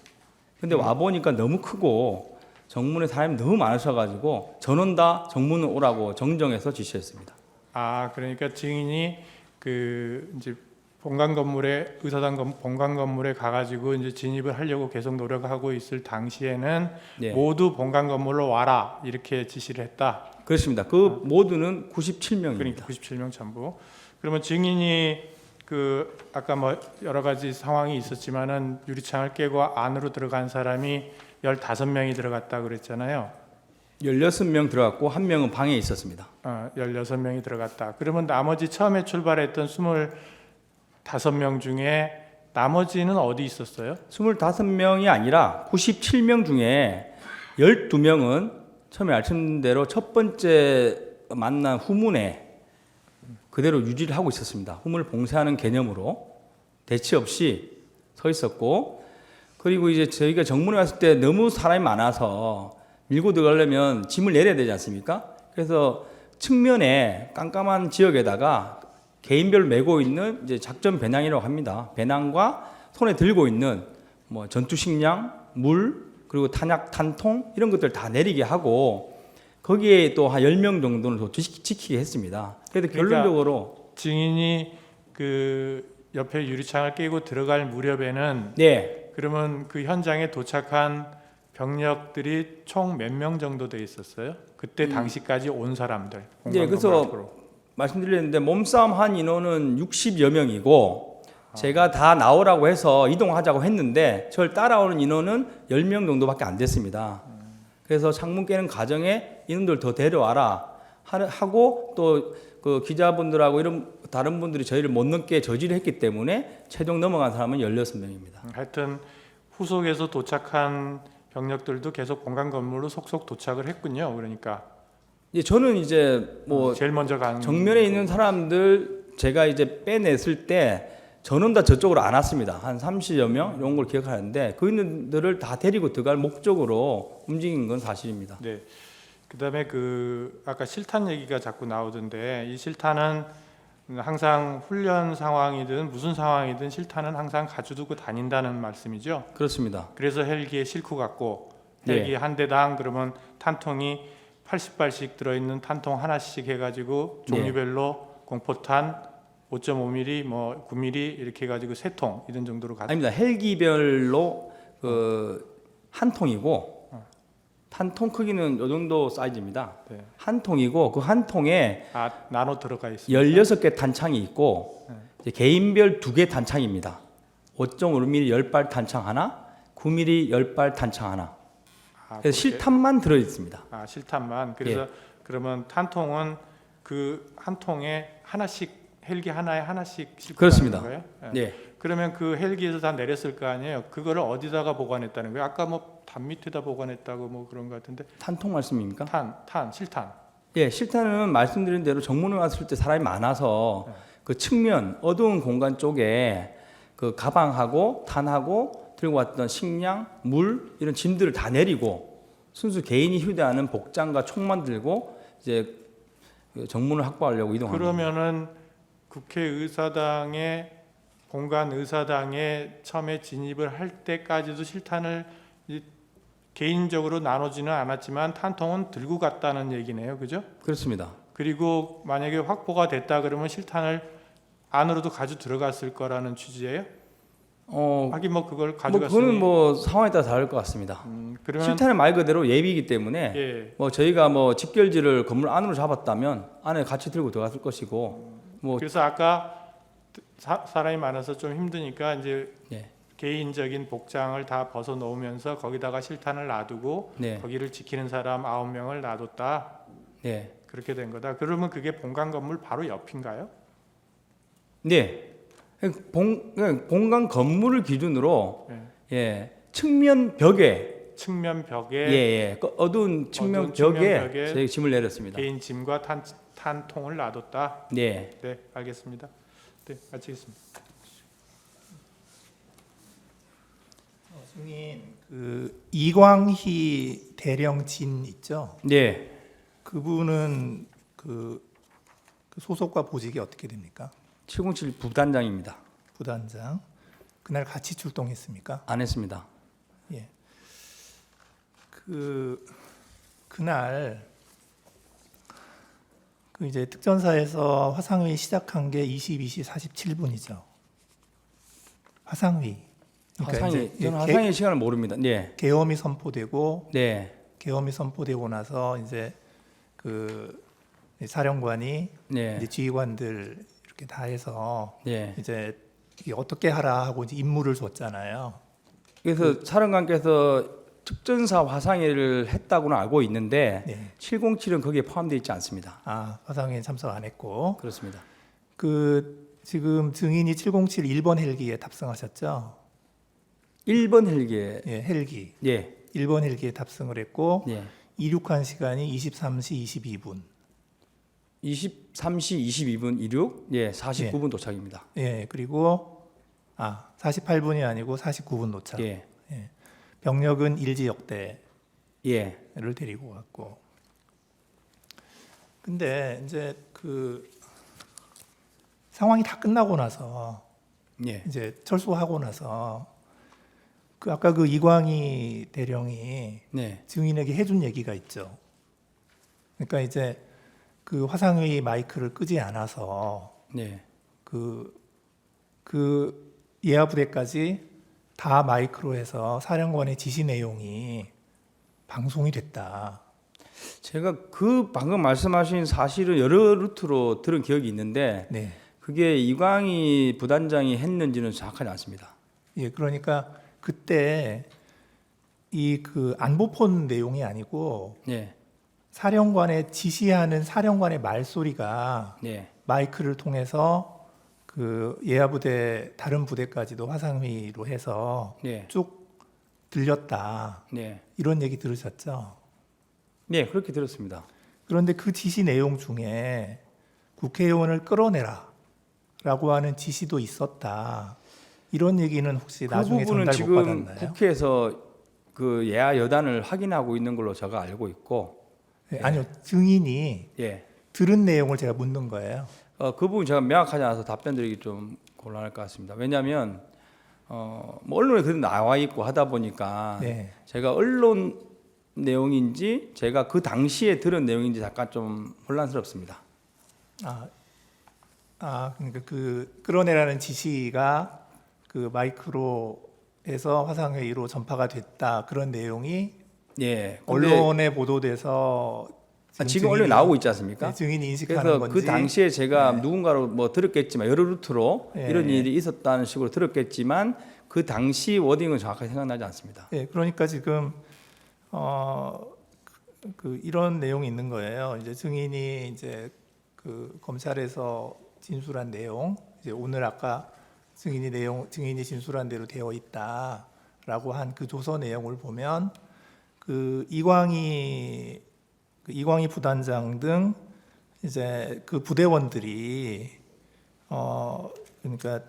B: 근데 와보니까 너무 크고 정문에 사람이 너무 많으셔가지고 전원 다 정문을 오라고 정정해서 지시했습니다.
K: 아, 그러니까 증인이 그 이제 본관 건물에 의사당 본관 건물에 가가지고 이제 진입을 하려고 계속 노력하고 있을 당시에는
B: 네.
K: 모두 본관 건물로 와라 이렇게 지시를 했다.
B: 그렇습니다. 그 모두는 97명입니다.
K: 그러니까 97명 전부. 그러면 증인이 그 아까 뭐 여러 가지 상황이 있었지만은 유리창을 깨고 안으로 들어간 사람이 15명이 들어갔다 그랬잖아요.
B: 16명 들어갔고 한 명은 방에 있었습니다.
K: 16명이 들어갔다. 그러면 나머지 처음에 출발했던 25명 중에 나머지는 어디 있었어요?
B: 25명이 아니라 97명 중에 12명은 처음에 말씀드린 대로 첫 번째 만난 후문에 그대로 유지를 하고 있었습니다. 후문을 봉쇄하는 개념으로 대치 없이 서 있었고, 그리고 이제 저희가 정문에 왔을 때 너무 사람이 많아서 밀고 들어가려면 짐을 내려야 되지 않습니까? 그래서 측면에 깜깜한 지역에다가 개인별 메고 있는 이제 작전 배낭이라고 합니다. 배낭과 손에 들고 있는 뭐 전투 식량, 물, 그리고 탄약, 탄통 이런 것들 다 내리게 하고 거기에 또 한 10명 정도는 더 지키게 했습니다. 그래서 결론적으로
K: 증인이 그 옆에 유리창을 깨고 들어갈 무렵에는
B: 네,
K: 그러면 그 현장에 도착한 병력들이 총 몇 명 정도 돼 있었어요? 그때 당시까지 온 사람들.
B: 네, 그래서 말씀드렸는데 몸싸움 한 인원은 60여 명이고 제가 다 나오라고 해서 이동하자고 했는데 저를 따라오는 인원은 10명 정도밖에 안 됐습니다. 그래서 창문 깨는 과정에 인원들 더 데려와라 하고 또 그 기자분들하고 이런 다른 분들이 저희를 못 넘게 저지를 했기 때문에 최종 넘어간 사람은 16명입니다.
K: 하여튼 후속에서 도착한 병력들도 계속 본관 건물로 속속 도착을 했군요. 그러니까
B: 저는 이제 뭐
K: 제일 먼저 간
B: 정면에 있는 사람들 제가 이제 빼냈을 때 저는 다 저쪽으로 안 왔습니다. 한 30여 명 이런 걸 기억하는데 그 인들을 다 데리고 들어갈 목적으로 움직인 건 사실입니다.
K: 네. 그다음에 그 아까 실탄 얘기가 자꾸 나오던데 이 실탄은 항상 훈련 상황이든 무슨 상황이든 실탄은 항상 가져두고 다닌다는 말씀이죠.
B: 그렇습니다.
K: 그래서 헬기에 싣고 갔고
B: 네.
K: 헬기 한 대당 그러면 탄통이 80발씩 들어있는 탄통 하나씩 해가지고 종류별로 공포탄 5.5mm, 뭐 9mm 이렇게 해가지고 3통 이런 정도로
B: 아닙니다. 헬기별로 그 한 통이고 탄통 크기는 이 정도 사이즈입니다.
K: 네.
B: 한 통이고 그 한 통에
K: 나눠 들어가 있습니다.
B: 16개 탄창이 있고 이제 개인별 2개 탄창입니다. 5.5mm 10발 탄창 하나, 9mm 10발 탄창 하나. 그래서 실탄만 들어 있습니다.
K: 실탄만. 그래서 그러면 탄통은 그 한 통에 하나씩 헬기 하나에 하나씩 싣고
B: 그렇습니다.
K: 가는 거예요?
B: 네.
K: 그러면 그 헬기에서 다 내렸을 거 아니에요? 그거를 어디다가 보관했다는 거예요? 아까 뭐 담 밑에다 보관했다고 뭐 그런 것 같은데.
B: 탄통 말씀입니까?
K: 실탄.
B: 예, 실탄은 말씀드린 대로 정문에 왔을 때 사람이 많아서 그 측면 어두운 공간 쪽에 그 가방하고 탄하고 들고 왔던 식량, 물 이런 짐들을 다 내리고 순수 개인이 휴대하는 복장과 총만 들고 이제 정문을 확보하려고 이동합니다.
K: 그러면은 국회의사당에 본관 의사당에 처음에 진입을 할 때까지도 실탄을 개인적으로 나누지는 않았지만 탄통은 들고 갔다는 얘기네요, 그죠?
B: 그렇습니다.
K: 그리고 만약에 확보가 됐다 그러면 실탄을 안으로도 가져 들어갔을 거라는 취지예요? 하긴 뭐 그걸 가져갔으니
B: 그거는 뭐 상황에 따라 다를 것 같습니다.
K: 그러면
B: 실탄은 말 그대로 예비이기 때문에
K: 예.
B: 뭐 저희가 뭐 집결지를 건물 안으로 잡았다면 안에 같이 들고 들어갔을 것이고 뭐
K: 그래서 아까 사람이 많아서 좀 힘드니까 이제
B: 예.
K: 개인적인 복장을 다 벗어 놓으면서 거기다가 실탄을 놔두고
B: 네.
K: 거기를 지키는 사람 9명을 놔뒀다.
B: 네.
K: 그렇게 된 거다. 그러면 그게 본관 건물 바로 옆인가요?
B: 네. 본관 건물을 기준으로 예. 측면 벽에
K: 측면
B: 그 어두운 측면 벽에 저희 짐을 내렸습니다.
K: 개인 짐과 탄통을 놔뒀다.
B: 네.
K: 네, 알겠습니다. 네, 마치겠습니다.
L: 증인 그 이광희 대령진 있죠?
B: 네.
L: 그분은 그 소속과 보직이 어떻게 됩니까?
B: 707 부단장입니다.
L: 부단장. 그날 같이 출동했습니까?
B: 안 했습니다.
L: 예. 그날 그 이제 특전사에서 화상회의 시작한 게 22시 47분이죠. 화상회. 그러니까
B: 화상회,
L: 이제
B: 저는 화상회 시간을 모릅니다. 네.
L: 계엄이 선포되고
B: 네.
L: 계엄이 선포되고 나서 이제 그 사령관이
B: 네.
L: 이제 지휘관들 이렇게 다 해서
B: 네.
L: 이제 이게 어떻게 하라 하고 이제 임무를 줬잖아요.
B: 그래서 사령관께서 특전사 화상회를 했다고는 알고 있는데
L: 네.
B: 707은 거기에 포함되어 있지 않습니다.
L: 아, 화상회에 참석 안 했고
B: 그렇습니다.
L: 그 지금 증인이 707 1번 헬기에 탑승하셨죠?
B: 1번 헬기에
L: 예, 헬기.
B: 예.
L: 1번 헬기에 탑승을 했고
B: 예.
L: 이륙한 시간이 23시 22분.
B: 23시 22분 이륙, 예, 49분 도착입니다.
L: 예, 그리고 48분이 아니고 49분 도착.
B: 예,
L: 병력은 일지역대를
B: 예,
L: 데리고 갔고. 근데 이제 그 상황이 다 끝나고 나서
B: 예,
L: 이제 철수하고 나서 그 아까 그 이광희 대령이
B: 네,
L: 증인에게 해준 얘기가 있죠. 그러니까 이제 그 화상회의 마이크를 끄지 않아서
B: 네.
L: 그 예하 부대까지 다 마이크로 해서 사령관의 지시 내용이 방송이 됐다.
B: 제가 그 방금 말씀하신 사실은 여러 루트로 들은 기억이 있는데
L: 네.
B: 그게 이광희 부단장이 했는지는 정확하지 않습니다.
L: 예, 그러니까 그때 이 그 안보폰 내용이 아니고
B: 네,
L: 사령관의 지시하는 사령관의 말소리가
B: 네,
L: 마이크를 통해서 그 예하부대 다른 부대까지도 화상회의로 해서
B: 네,
L: 쭉 들렸다.
B: 네,
L: 이런 얘기 들으셨죠?
B: 네, 그렇게 들었습니다.
L: 그런데 그 지시 내용 중에 국회의원을 끌어내라 라고 하는 지시도 있었다. 이런 얘기는 혹시
B: 그
L: 나중에
B: 부분은
L: 전달 못
B: 지금
L: 받았나요?
B: 국회에서 그 예하 여단을 확인하고 있는 걸로 제가 알고 있고,
L: 네, 아니요, 증인이
B: 예,
L: 들은 내용을 제가 묻는 거예요.
B: 그 부분 제가 명확하지 않아서 답변드리기 좀 곤란할 것 같습니다. 왜냐하면 뭐 언론에 그래도 나와 있고 하다 보니까
L: 네.
B: 제가 언론 내용인지 제가 그 당시에 들은 내용인지 약간 좀 혼란스럽습니다.
L: 그러니까 그 끌어내라는 지시가 그 마이크로 해서 화상회의로 전파가 됐다. 그런 내용이
B: 예, 근데
L: 언론에 보도돼서
B: 지금 언론에 나오고 있지 않습니까?
L: 네, 증인이 인식하는
B: 그래서
L: 건지.
B: 그 당시에 제가
L: 네.
B: 누군가로 뭐 들었겠지만 여러 루트로
L: 예,
B: 이런
L: 예.
B: 일이 있었다는 식으로 들었겠지만 그 당시 워딩은 정확하게 생각나지 않습니다.
L: 네, 그러니까 지금 이런 내용이 있는 거예요. 이제 증인이 이제 그 검찰에서 진술한 내용, 이제 오늘 아까 증인이 진술한 대로 되어 있다라고 한 그 조서 내용을 보면 그 이광희 부단장 등 이제 그 부대원들이 그러니까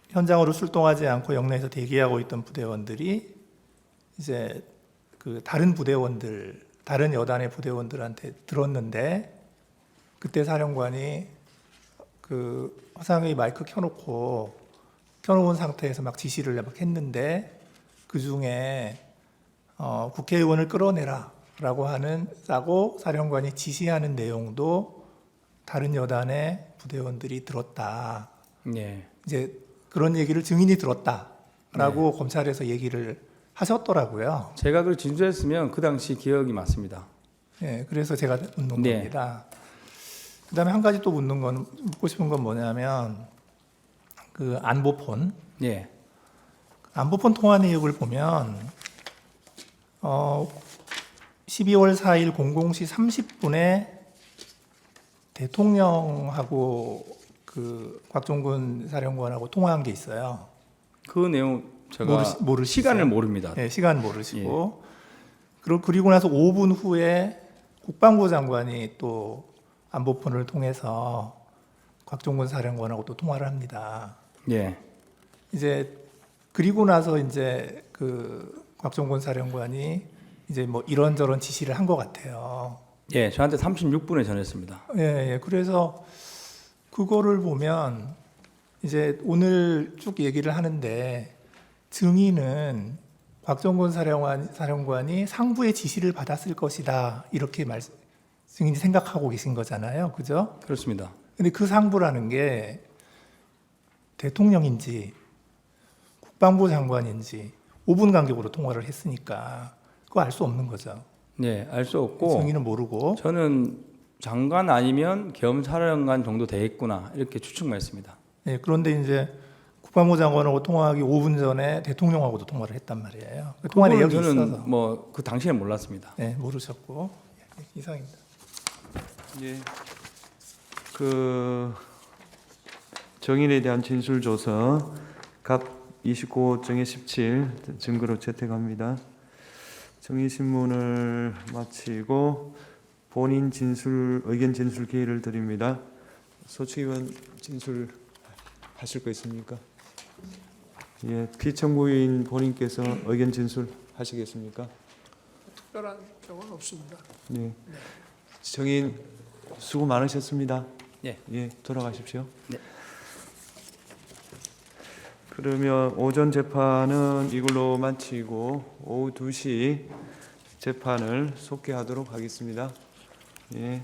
L: 현장으로 출동하지 않고 영내에서 대기하고 있던 부대원들이 이제 그 다른 여단의 부대원들한테 들었는데 그때 사령관이 그 화상회의 마이크 켜놓은 상태에서 막 지시를 막 했는데 그 중에 국회의원을 끌어내라라고 싸고 사령관이 지시하는 내용도 다른 여단의 부대원들이 들었다.
B: 네.
L: 이제 그런 얘기를 증인이 들었다라고
B: 네.
L: 검찰에서 얘기를 하셨더라고요.
B: 제가 그걸 진술했으면 그 당시 기억이 맞습니다.
L: 네, 그래서 제가 묻는
B: 네.
L: 겁니다. 그다음에 한 가지 또 묻고 싶은 건 뭐냐면 그 안보폰
B: 네.
L: 통화 내역을 보면 12월 4일 00시 30분에 대통령하고 그 곽종근 사령관하고 통화한 게 있어요.
B: 그 내용 제가 시간을 모릅니다.
L: 네, 시간 모르시고 그리고 나서 5분 후에 국방부 장관이 또 안보폰을 통해서 곽종근 사령관하고 또 통화를 합니다.
B: 예.
L: 이제 그리고 나서 이제 그 곽종근 사령관이 이제 뭐 이런저런 지시를 한 것 같아요.
B: 예, 저한테 36분에 전했습니다.
L: 예. 그래서 그거를 보면 이제 오늘 쭉 얘기를 하는데 증인은 곽종근 사령관이 상부의 지시를 받았을 것이다 이렇게 증인이 생각하고 계신 거잖아요, 그죠?
B: 그렇습니다.
L: 근데 그 상부라는 게 대통령인지 국방부 장관인지 5분 간격으로 통화를 했으니까 그거 알 수 없는 거죠.
B: 네, 알 수 없고
L: 증인은 모르고.
B: 저는 장관 아니면 겸사령관 정도 되겠구나 이렇게 추측만 했습니다.
L: 네, 그런데 이제 국방부 장관하고 통화하기 5분 전에 대통령하고도 통화를 했단 말이에요. 그 통화 내역이
B: 저는
L: 있어서.
B: 뭐 그 당시에 몰랐습니다.
L: 네, 모르셨고. 예, 이상입니다.
A: 예. 그 정인에 대한 진술 조서 갑 29 정의 17 증거로 채택합니다. 정의 신문을 마치고 본인 진술 의견 진술 기회를 드립니다. 소측위원 진술 하실 거 있습니까? 예, 피청구인 본인께서 의견 진술 하시겠습니까?
M: 특별한 경우는 없습니다.
A: 예. 정인 수고 많으셨습니다.
B: 예.
A: 예, 돌아가십시오.
B: 네.
A: 그러면 오전 재판은 이걸로 마치고 오후 2시 재판을 속개하도록 하겠습니다. 예.